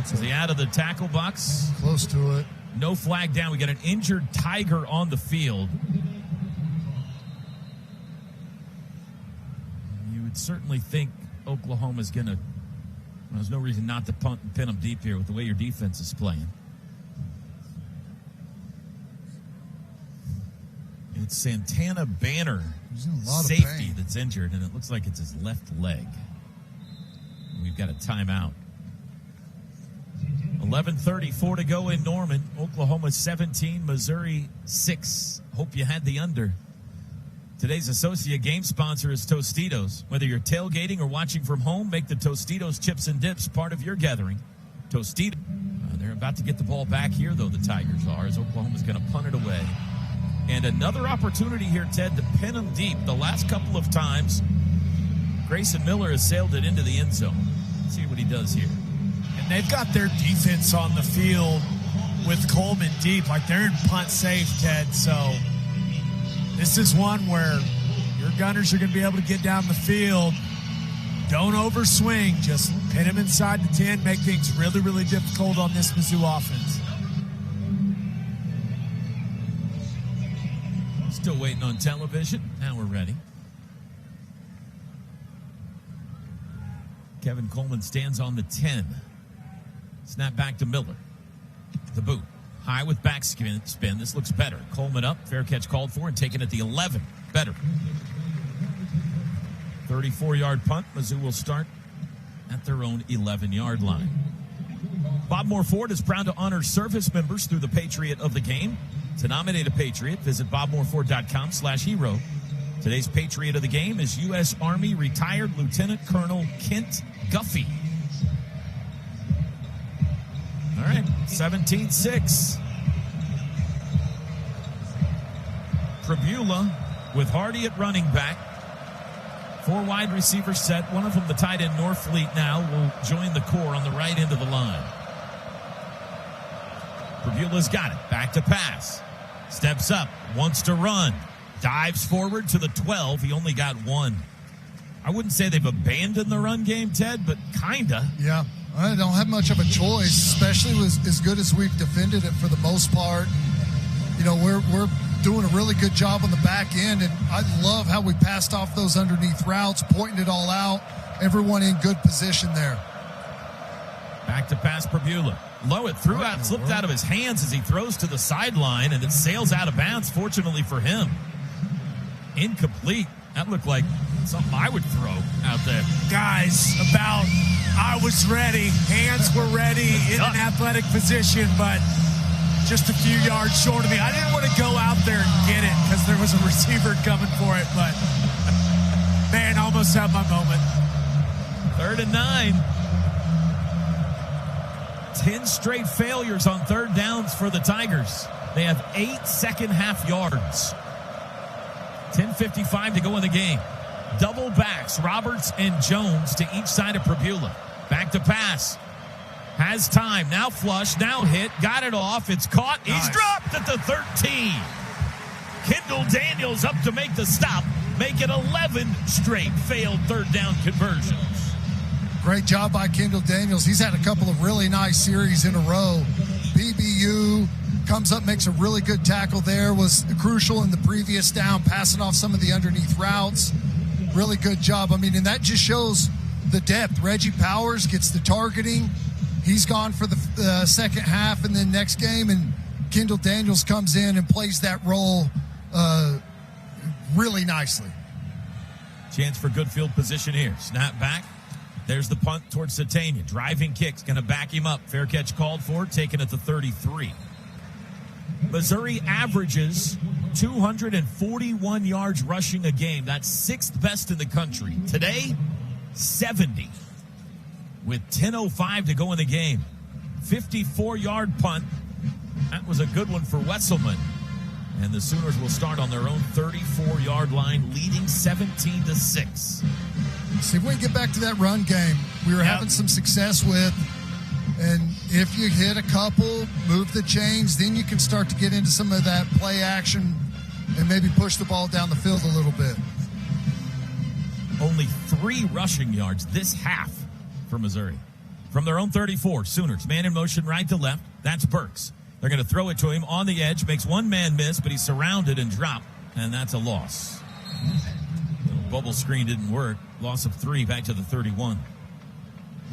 Is he out of the tackle box? Close to it. No flag down. We got an injured Tiger on the field. You would certainly think Oklahoma's going to... There's no reason not to punt and pin them deep here with the way your defense is playing. It's Santana Banner, safety, that's injured, and it looks like it's his left leg. We've got a timeout. 11:34 to go in Norman. Oklahoma 17, Missouri 6. Hope you had the under. Today's associate game sponsor is Tostitos. Whether you're tailgating or watching from home, make the Tostitos chips and dips part of your gathering. Tostitos. They're about to get the ball back here, though, the Tigers are, as Oklahoma's going to punt it away. And another opportunity here, Ted, to pin them deep. The last couple of times, Grayson Miller has sailed it into the end zone. Let's see what he does here. And they've got their defense on the field with Coleman deep. Like, they're in punt safe, Ted. So this is one where your gunners are going to be able to get down the field. Don't overswing. Just pin them inside the 10. Make things really, really difficult on this Mizzou offense. waiting on television. Now we're ready. Kevin Coleman stands on the 10. Snap back to Miller. The boot. High with back spin. This looks better. Coleman up. Fair catch called for and taken at the 11. Better. 34-yard punt. Mizzou will start at their own 11-yard line. Bob Moore Ford is proud to honor service members through the Patriot of the Game. To nominate a Patriot, visit bobmooreford.com/hero. Today's Patriot of the Game is U.S. Army retired Lieutenant Colonel Kent Guffey. All right, 17-6. Pribula with Hardy at running back. 4 wide receivers set. One of them, the tight end Norfleet, now will join the core on the right end of the line. Pribula's got it. Back to pass. Steps up. Wants to run. Dives forward to the 12. He only got 1. I wouldn't say they've abandoned the run game, Ted, but kinda. Yeah, I don't have much of a choice, especially as good as we've defended it for the most part. You know, we're doing a really good job on the back end, and I love how we passed off those underneath routes, pointing it all out. Everyone in good position there. Back to pass Pribula. Lowett threw out, slipped out of his hands as he throws to the sideline, and it sails out of bounds, fortunately for him. Incomplete. That looked like something I would throw out there. Guys, I was ready. Hands were ready in an athletic position, but just a few yards short of me. I didn't want to go out there and get it because there was a receiver coming for it, but man, almost had my moment. 3rd and 9. 10 straight failures on 3rd downs for the Tigers. They have 8 second-half yards. 10:55 to go in the game. Double backs, Roberts and Jones to each side of Pribula. Back to pass. Has time. Now flush. Now hit. Got it off. It's caught. Nice. He's dropped at the 13. Kendall Daniels up to make the stop. Make it 11 straight failed 3rd down conversions. Great job by Kendall Daniels. He's had a couple of really nice series in a row. BBU comes up, makes a really good tackle there. Was crucial in the previous down, passing off some of the underneath routes. Really good job. I mean, and that just shows the depth. Reggie Powers gets the targeting. He's gone for the second half, and then next game, and Kendall Daniels comes in and plays that role really nicely. Chance for good field position here. Snap back. There's the punt towards Satania. Driving kick's going to back him up. Fair catch called for, taken at the 33. Missouri averages 241 yards rushing a game. That's 6th best in the country. Today, 70. With 10:05 to go in the game. 54-yard punt. That was a good one for Wesselman. And the Sooners will start on their own 34-yard line, leading 17-6. See, if we get back to that run game we were having some success with, and if you hit a couple, move the chains, then you can start to get into some of that play action and maybe push the ball down the field a little bit. Only 3 rushing yards this half for Missouri. From their own 34, Sooners, man in motion right to left. That's Burks. They're going to throw it to him on the edge. Makes one man miss, but he's surrounded and dropped, and that's a loss. Bubble screen didn't work. Loss of 3 back to the 31.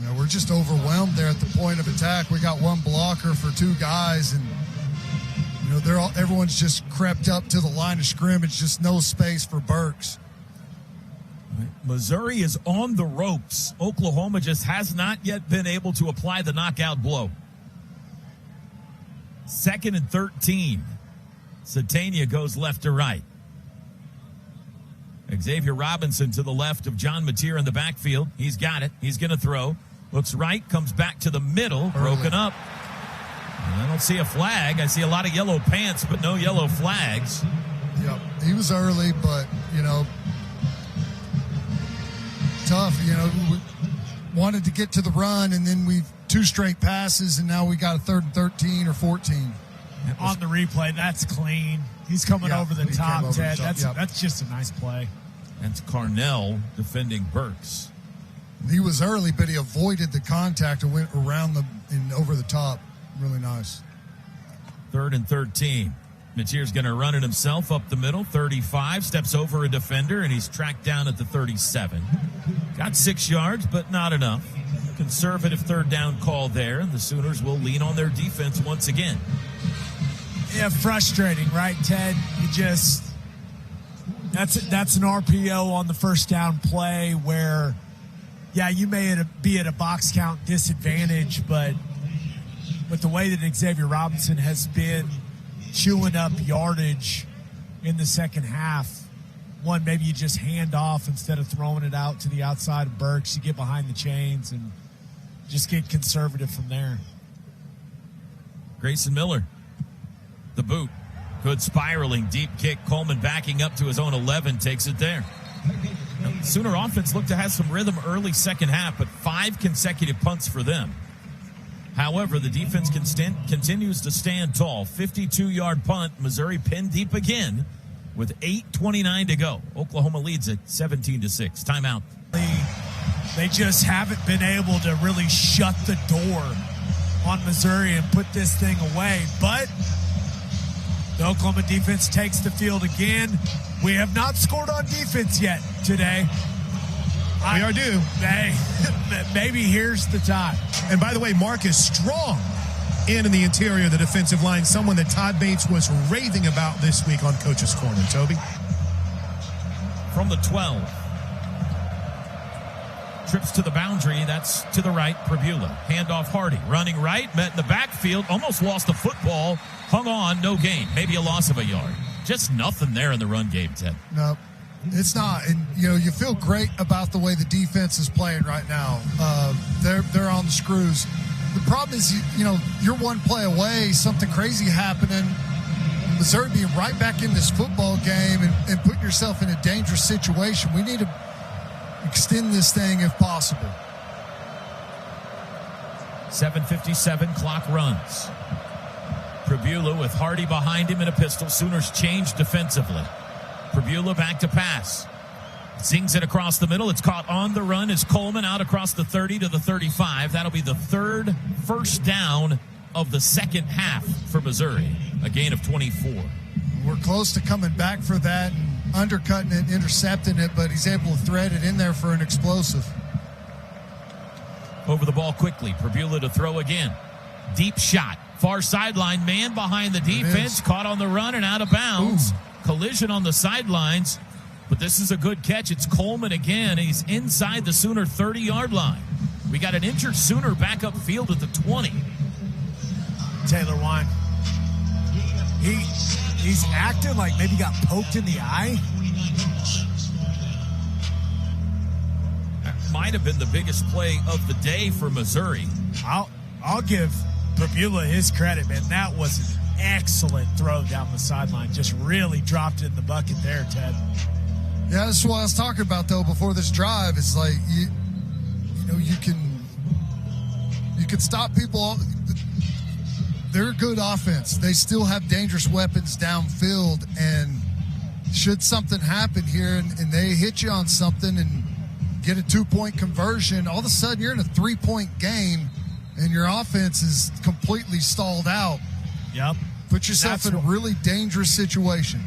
Yeah, we're just overwhelmed there at the point of attack. We got 1 blocker for 2 guys, and you know everyone's just crept up to the line of scrimmage. Just no space for Burks. Missouri is on the ropes. Oklahoma just has not yet been able to apply the knockout blow. 2nd and 13. Satania goes left to right. Xavier Robinson to the left of John Mateer in the backfield. He's got it. He's going to throw. Looks right. Comes back to the middle. Broken up. I don't see a flag. I see a lot of yellow pants, but no yellow flags. Yep. He was early, but, tough. We wanted to get to the run, and then we've 2 straight passes, and now we got a 3rd and 13 or 14. On the replay, that's clean. He's coming over the top, Ted. That's just a nice play. That's Carnell defending Burks. He was early, but he avoided the contact and went around and over the top. Really nice. 3rd and 13. Mateer's going to run it himself up the middle. 35, steps over a defender, and he's tracked down at the 37. Got 6 yards, but not enough. Conservative third down call there, and the Sooners will lean on their defense once again. Yeah, frustrating, right, Ted? You just that's an RPO on the first down play where, yeah, you may be at a box count disadvantage, but the way that Xavier Robinson has been chewing up yardage in the second half, one, maybe you just hand off instead of throwing it out to the outside of Burks. You get behind the chains and just get conservative from there. Grayson Miller, the boot. Good spiraling deep kick. Coleman backing up to his own 11, takes it there. Now, Sooner offense looked to have some rhythm early second half, but 5 consecutive punts for them. However, the defense continues to stand tall. 52-yard punt. Missouri pinned deep again with 8:29 to go. Oklahoma leads at 17-6. Timeout. They just haven't been able to really shut the door on Missouri and put this thing away. But the Oklahoma defense takes the field again. We have not scored on defense yet today. We are due. Hey, maybe here's the time. And by the way, Marcus Strong in the interior of the defensive line, someone that Todd Bates was raving about this week on Coach's Corner. Toby? From the 12. Trips to the boundary. That's to the right. Prabula. Handoff Hardy. Running right. Met in the backfield. Almost lost the football. Hung on. No gain. Maybe a loss of a yard. Just nothing there in the run game, Ted. No, it's not. And, you feel great about the way the defense is playing right now. They're on the screws. The problem is, you're one play away, something crazy happening, Missouri being right back in this football game and putting yourself in a dangerous situation. We need to extend this thing if possible. 7:57, clock runs. Prabula with Hardy behind him in a pistol. Sooners change defensively. Prabula back to pass. Zings it across the middle. It's caught on the run as Coleman out across the 30 to the 35. That'll be the third first down of the second half for Missouri. A gain of 24. We're close to coming back for that and undercutting it, intercepting it, but he's able to thread it in there for an explosive. Over the ball quickly. Prabula to throw again. Deep shot. Far sideline. Man behind the defense. Caught on the run and out of bounds. Ooh. Collision on the sidelines. But this is a good catch. It's Coleman again. He's inside the Sooner 30-yard line. We got an injured Sooner back up field at the 20. Taylor Wine. He's acting like maybe got poked in the eye. That might have been the biggest play of the day for Missouri. I'll give Prabula his credit, man. That was an excellent throw down the sideline. Just really dropped it in the bucket there, Ted. Yeah, that's what I was talking about, though, before this drive. It's like, you can stop people. They're a good offense. They still have dangerous weapons downfield, and should something happen here and they hit you on something and get a 2-point conversion, all of a sudden you're in a 3-point game and your offense is completely stalled out. Yep. Put yourself in a really dangerous situation.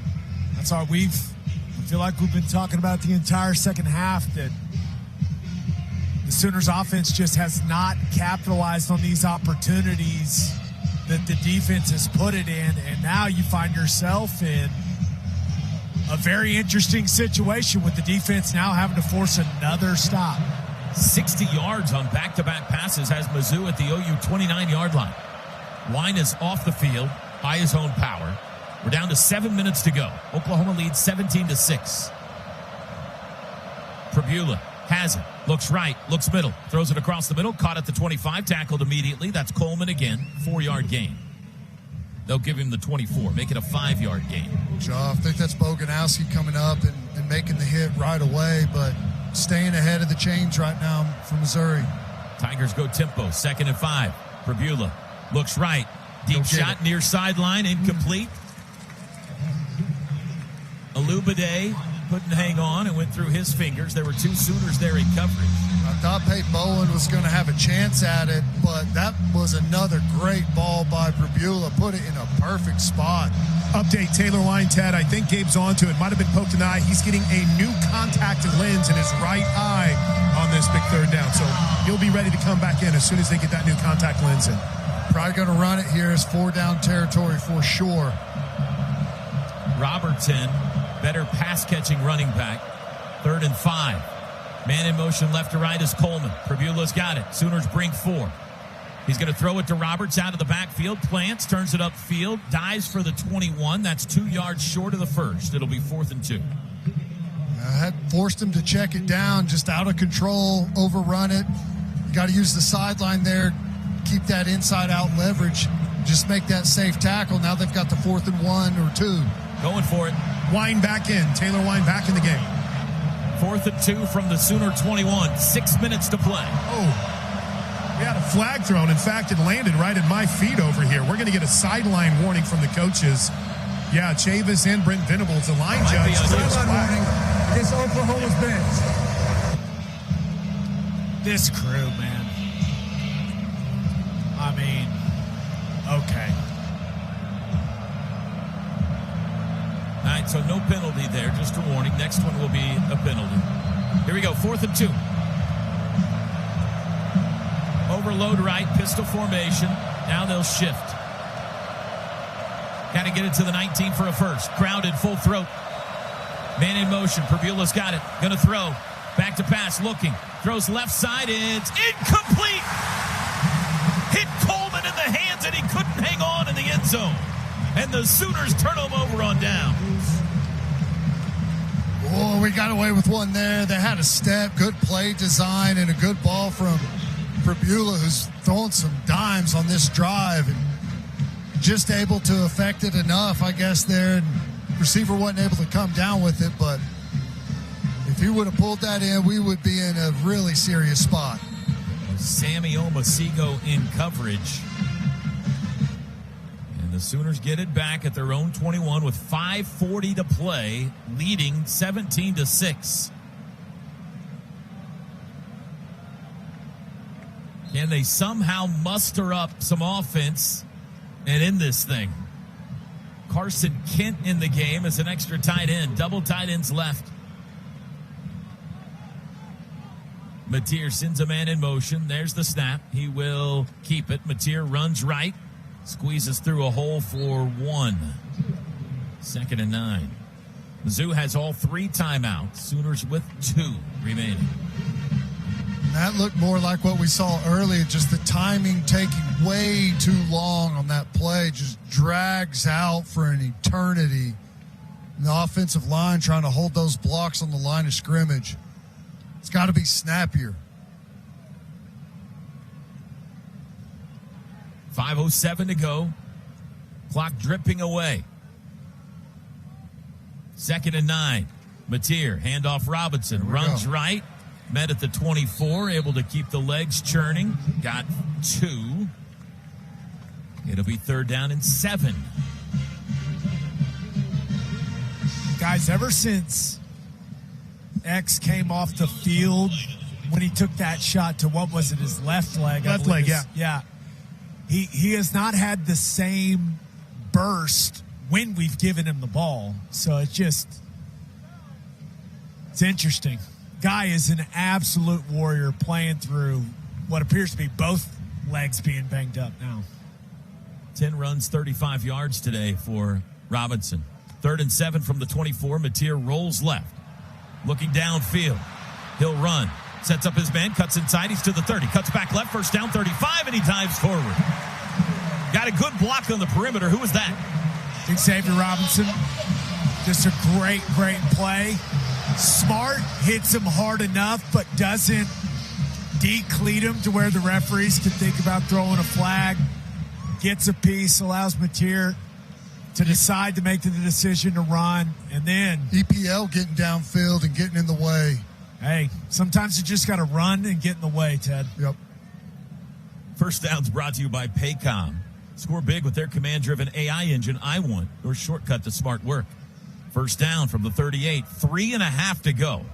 That's all I feel like we've been talking about the entire second half, that the Sooners offense just has not capitalized on these opportunities that the defense has put it in, and now you find yourself in a very interesting situation with the defense now having to force another stop. 60 yards on back-to-back passes has Mizzou at the OU 29-yard line. Wine is off the field by his own power. We're down to 7 minutes to go. Oklahoma leads 17-6. Prabula has it. Looks right. Looks middle. Throws it across the middle. Caught at the 25. Tackled immediately. That's Coleman again. 4-yard gain. They'll give him the 24. Make it a 5-yard gain. I think that's Boganowski coming up and making the hit right away, but staying ahead of the chains right now for Missouri. Tigers go tempo. 2nd and 5. Prabula looks right. Deep shot near sideline. Incomplete. Alubade couldn't hang on and went through his fingers. There were 2 Sooners there in coverage. I thought Peyton Bowen was going to have a chance at it, but that was another great ball by Prabula. Put it in a perfect spot. Update Taylor line, Ted. I think Gabe's onto it. Might have been poked in the eye. He's getting a new contact lens in his right eye on this big third down. So he'll be ready to come back in as soon as they get that new contact lens in. Probably going to run it here as 4-down territory for sure. Robertson, better pass-catching running back. 3rd and 5. Man in motion left to right is Coleman. Pribula's got it. Sooners bring 4. He's going to throw it to Roberts out of the backfield. Plants, turns it upfield, dives for the 21. That's 2 yards short of the first. It'll be 4th and 2. I had forced him to check it down, just out of control, overrun it. You got to use the sideline there, keep that inside-out leverage, just make that safe tackle. Now they've got the 4th and 1 or 2. Going for it. Wine back in. Taylor Wine back in the game. 4th and 2 from the Sooner 21. 6 minutes to play. Oh. We had a flag thrown. In fact, it landed right at my feet over here. We're going to get a sideline warning from the coaches. Yeah, Chavis and Brent Venables, the line judge. Sideline warning against Oklahoma's bench. This crew, man. I mean, okay. All right, so no penalty there, just a warning. Next one will be a penalty. Here we go, 4th and 2. Overload right, pistol formation. Now they'll shift. Got to get it to the 19 for a first. Crowded, full throat. Man in motion. Pribula's got it. Going to throw. Back to pass, looking. Throws left side. It's incomplete. Hit Coleman in the hands, and he couldn't hang on in the end zone. And the Sooners turn him over on down. Oh, we got away with one there. They had a step, good play design, and a good ball from Pribula, who's throwing some dimes on this drive and just able to affect it enough, I guess, there. And receiver wasn't able to come down with it, but if he would have pulled that in, we would be in a really serious spot. Sammy Omasigo in coverage. And the Sooners get it back at their own 21 with 5:40 to play, leading 17-6. Can they somehow muster up some offense and end this thing? Carson Kent in the game as an extra tight end. Double tight ends left. Mateer sends a man in motion. There's the snap. He will keep it. Mateer runs right. Squeezes through a hole for 1. 2nd and 9. Mizzou has all 3 timeouts. Sooners with 2 remaining. That looked more like what we saw earlier, just the timing taking way too long on that play, just drags out for an eternity. And the offensive line trying to hold those blocks on the line of scrimmage. It's got to be snappier. 5:07 to go. Clock dripping away. 2nd and 9. Mateer, handoff Robinson, runs right. Met at the 24, able to keep the legs churning. Got 2. It'll be 3rd down and 7. Guys, ever since X came off the field, when he took that shot to, what was it, his left leg? Left leg, yeah. Yeah. He has not had the same burst when we've given him the ball. So it's interesting. Guy is an absolute warrior playing through what appears to be both legs being banged up now. 10 runs, 35 yards today for Robinson. 3rd and 7 from the 24. Mateer rolls left. Looking downfield. He'll run. Sets up his man. Cuts inside. He's to the 30. Cuts back left. First down, 35, and he dives forward. Got a good block on the perimeter. Who was that? Xavier Robinson. Just a great play. Smart, hits him hard enough, but doesn't decleat him to where the referees can think about throwing a flag. Gets a piece, allows Mateer to decide to make the decision to run, and then EPL getting downfield and getting in the way. Hey, sometimes you just got to run and get in the way, Ted. Yep. First down's brought to you by Paycom. Score big with their command-driven AI engine, I Want, your shortcut to smart work. First down from the 38, 3.5 to go.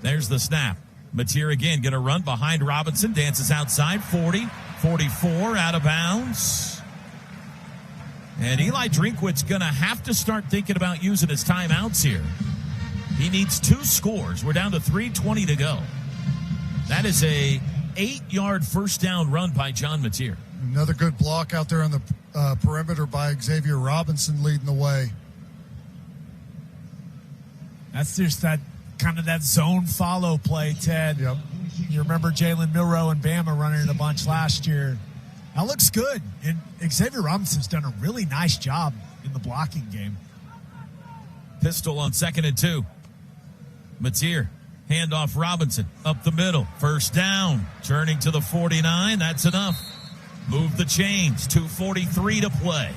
There's the snap. Mateer again going to run behind Robinson, dances outside, 40, 44, out of bounds. And Eli Drinkwitz going to have to start thinking about using his timeouts here. He needs 2 scores. We're down to 3:20 to go. That is a 8-yard first down run by John Mateer. Another good block out there on the perimeter by Xavier Robinson leading the way. That's just that kind of that zone follow play, Ted. Yep. You remember Jalen Milroe and Bama running it a bunch last year. That looks good. And Xavier Robinson's done a really nice job in the blocking game. Pistol on 2nd and 2. Mateer, handoff Robinson, up the middle. First down, turning to the 49. That's enough. Move the chains, 2:43 to play.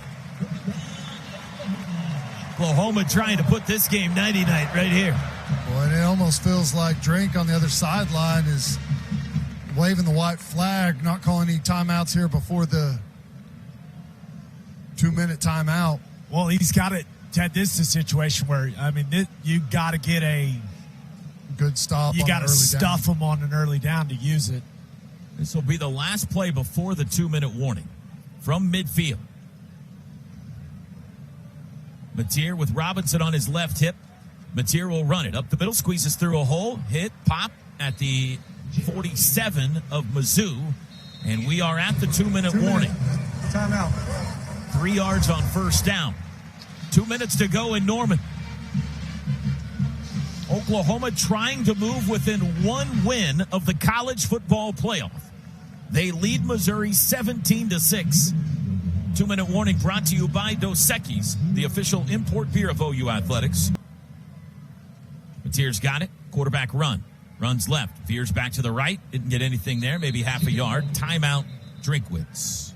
Oklahoma trying to put this game nighty-night right here. Boy, and it almost feels like Drink on the other sideline is waving the white flag, not calling any timeouts here before the 2-minute timeout. Well, he's got it. Ted, this is a situation where, I mean, you got to get a good stop. You got to stuff them on an early down to use it. This will be the last play before the 2-minute warning from midfield. Mateer with Robinson on his left hip. Mateer will run it up the middle, squeezes through a hole, hit, pop at the 47 of Mizzou, and we are at the 2-minute warning. Timeout. 3 yards on first down. 2 minutes to go in Norman. Oklahoma trying to move within 1 win of the college football playoff. They lead Missouri 17-6. 2-minute warning brought to you by Dos Equis, the official import beer of OU Athletics. Mateer's got it. Quarterback run. Runs left. Veers back to the right. Didn't get anything there. Maybe half a yard. Timeout, Drinkwitz.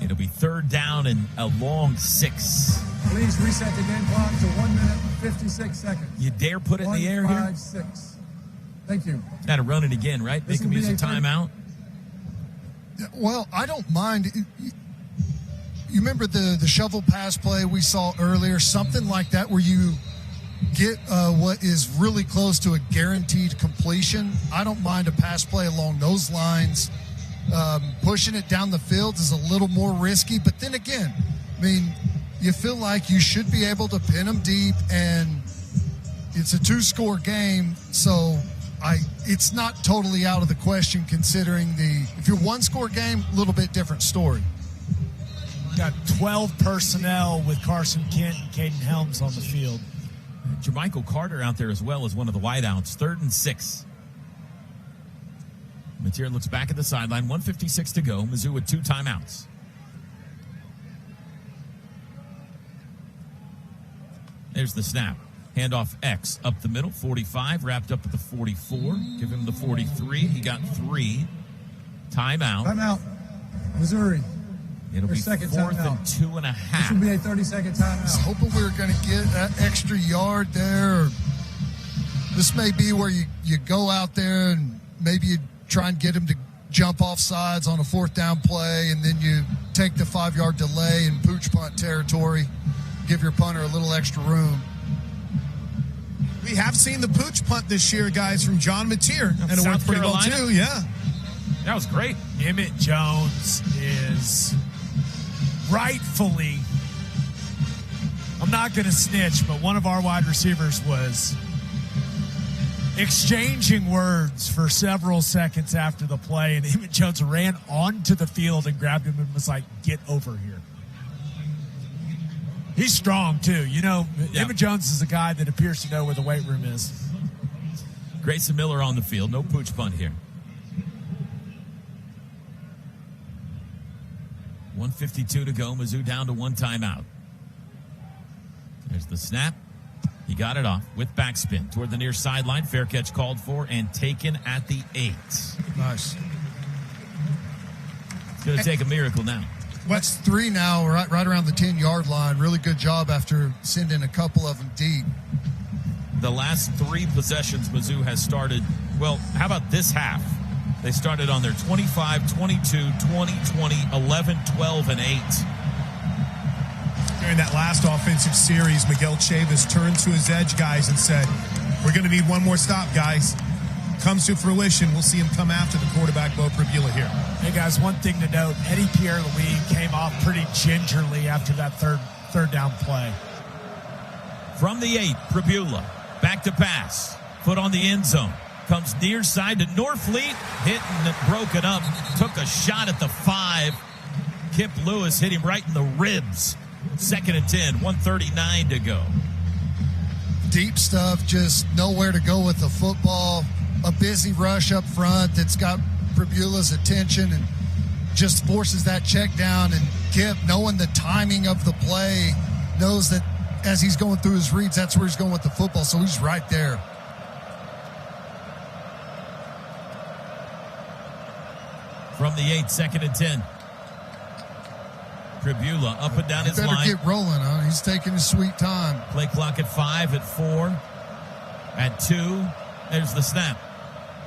It'll be 3rd down and a long 6. Please reset the game clock to 1 minute, 56 seconds. You dare put it in the air here? 1-5-6. Thank you. Got to run it again, right? Make him use a timeout. Well, I don't mind. You remember the shovel pass play we saw earlier? Something like that where you get what is really close to a guaranteed completion. I don't mind a pass play along those lines. Pushing it down the field is a little more risky. But then again, I mean, you feel like you should be able to pin them deep, and it's a 2-score game. So it's not totally out of the question considering if you're 1-score game, a little bit different story. Got 12 personnel with Carson Kent and Caden Helms on the field. Jermichael Carter out there as well as one of the wideouts. 3rd and 6. Mateer looks back at the sideline. 1:56 to go. Mizzou with 2 timeouts. There's the snap. Handoff X up the middle. 45 wrapped up at the 44. Give him the 43. He got 3. Timeout. Timeout. Missouri. It'll be 4th and 2.5. This will be a 30-second timeout. I was hoping we were going to get that extra yard there. This may be where you go out there and maybe you try and get him to jump off sides on a 4th down play, and then you take the 5-yard delay in pooch punt territory, give your punter a little extra room. We have seen the pooch punt this year, guys, from John Mateer, and it worked pretty well too. Yeah, that was great. Emmett Jones is rightfully, I'm not going to snitch, but one of our wide receivers was exchanging words for several seconds after the play, and Emmett Jones ran onto the field and grabbed him and was like, "Get over here." He's strong, too. You know, Emmett Jones is a guy that appears to know where the weight room is. Grayson Miller on the field. No pooch punt here. 1:52 to go. Mizzou down to 1 timeout. There's the snap. He got it off with backspin toward the near sideline. Fair catch called for and taken at the 8. Nice. It's going to take a miracle now. That's 3 now, right around the 10-yard line. Really good job after sending a couple of them deep. The last 3 possessions Mizzou has started, well, how about this half? They started on their 25, 22, 20, 20, 11, 12, and 8. During that last offensive series, Miguel Chavis turned to his edge guys and said, "We're going to need one more stop, guys." comes to fruition, we'll see him come after the quarterback, Bo Prabula here. Hey, guys, one thing to note, Eddie Pierre-Louis came off pretty gingerly after that third down play. From the 8, Prabula, back to pass. Foot on the end zone. Comes near side to Norfleet. Hit and broken up. Took a shot at the 5. Kip Lewis hit him right in the ribs. 2nd and 10, 1:39 to go. Deep stuff, just nowhere to go with the football. A busy rush up front that's got Prabula's attention and just forces that check down. And Kip, knowing the timing of the play, knows that as he's going through his reads, that's where he's going with the football. So he's right there. From the 8, 2nd and 10. Prabula up and down his line. Better get rolling, huh? He's taking his sweet time. Play clock at 5, at 4, at 2. There's the snap.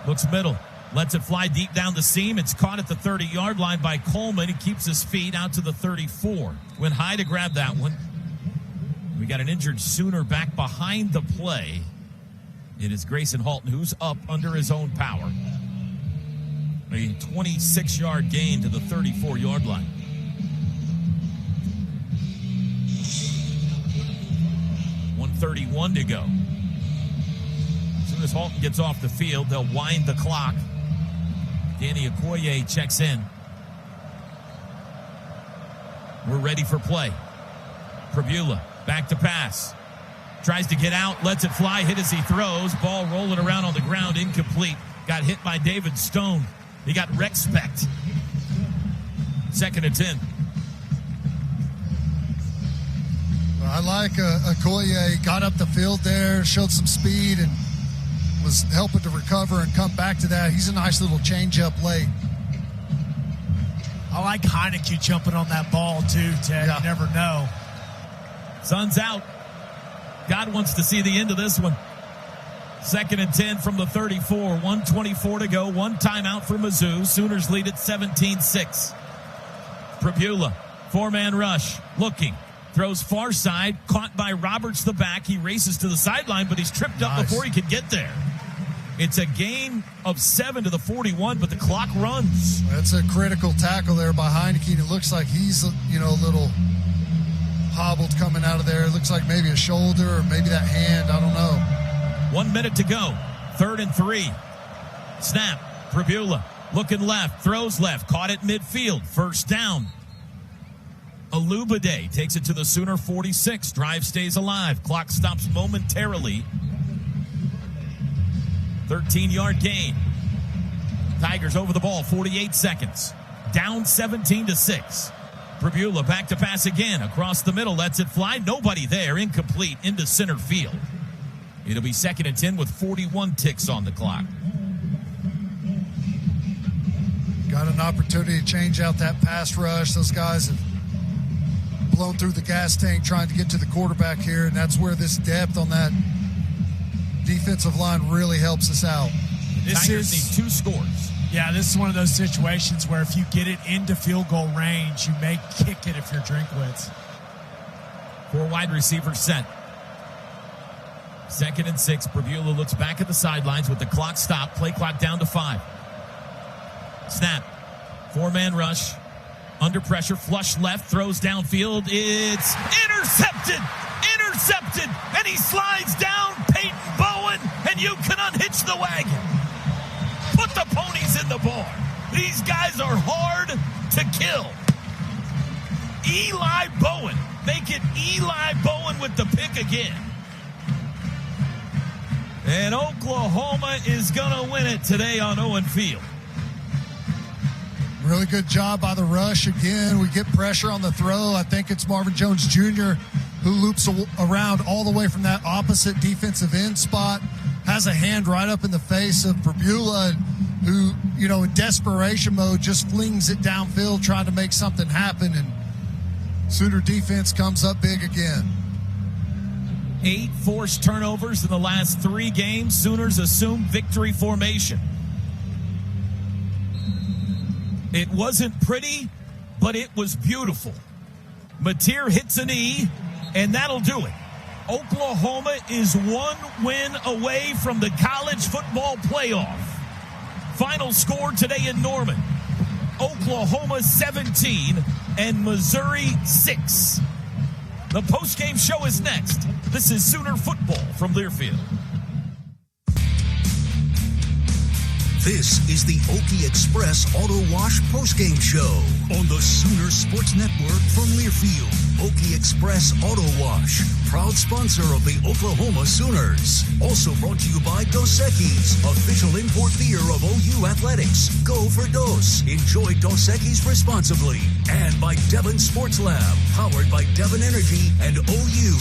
Looks middle. Lets it fly deep down the seam. It's caught at the 30-yard line by Coleman. He keeps his feet out to the 34. Went high to grab that one. We got an injured Sooner back behind the play. It is Grayson Halton, who's up under his own power. A 26-yard gain to the 34-yard line. .31 to go. As soon as Halton gets off the field, they'll wind the clock. Danny Okoye checks in. We're ready for play. Prabula back to pass. Tries to get out, lets it fly, hit as he throws. Ball rolling around on the ground, incomplete. Got hit by David Stone. He got respect. 2nd and 10. I like Okoye. Got up the field there, showed some speed, and was helping to recover and come back to that. He's a nice little change-up late. I like Heineke jumping on that ball, too, Ted. Yeah. You never know. Sun's out. God wants to see the end of this one. 2nd and 10 from the 34. 1:24 to go. One timeout for Mizzou. Sooners lead at 17-6. Prabula, 4-man rush. Looking. Throws far side. Caught by Roberts the back. He races to the sideline, but he's tripped up before he could get there. It's a gain of 7 to the 41, but the clock runs. That's a critical tackle there by Heineke. It looks like he's, a little hobbled coming out of there. It looks like maybe a shoulder or maybe that hand. I don't know. 1 minute to go. 3rd and 3. Snap. Prabula looking left. Throws left. Caught it midfield. First down. Alubade takes it to the Sooner 46. Drive stays alive. Clock stops momentarily. 13-yard gain. Tigers over the ball. 48 seconds. Down 17-6. Prabula back to pass again. Across the middle. Lets it fly. Nobody there. Incomplete into center field. It'll be 2nd and 10 with 41 ticks on the clock. Got an opportunity to change out that pass rush. Those guys have blown through the gas tank trying to get to the quarterback here, and that's where this depth on that defensive line really helps us out. Tigers need 2 scores. Yeah, this is one of those situations where if you get it into field goal range, you may kick it if you're Drinkwitz. 4 wide receivers set. 2nd and 6. Prabula looks back at the sidelines with the clock stopped. Play clock down to 5. Snap. 4-man rush. Under pressure. Flush left. Throws downfield. It's intercepted. Intercepted. And he slides down. Peyton Bowen. And you can unhitch the wagon. Put the ponies in the barn. These guys are hard to kill. Eli Bowen. Make it Eli Bowen with the pick again. And Oklahoma is going to win it today on Owen Field. Really good job by the rush again. We get pressure on the throw. I think it's Marvin Jones Jr. who loops around all the way from that opposite defensive end spot. Has a hand right up in the face of Prabula, who, in desperation mode, just flings it downfield trying to make something happen. And Sooner defense comes up big again. 8 forced turnovers in the last 3 games. Sooners assume victory formation. It wasn't pretty, but it was beautiful. Mateer hits a knee, and that'll do it. Oklahoma is one win away from the college football playoff. Final score today in Norman, Oklahoma 17 and Missouri 6. The postgame show is next. This is Sooner Football from Learfield. This is the Okie Express Auto Wash postgame show on the Sooner Sports Network from Learfield. Okie Express Auto Wash, proud sponsor of the Oklahoma Sooners. Also brought to you by Dos Equis, official import beer of OU Athletics. Go for Dos. Enjoy Dos Equis responsibly. And by Devon Sports Lab, powered by Devon Energy and OU.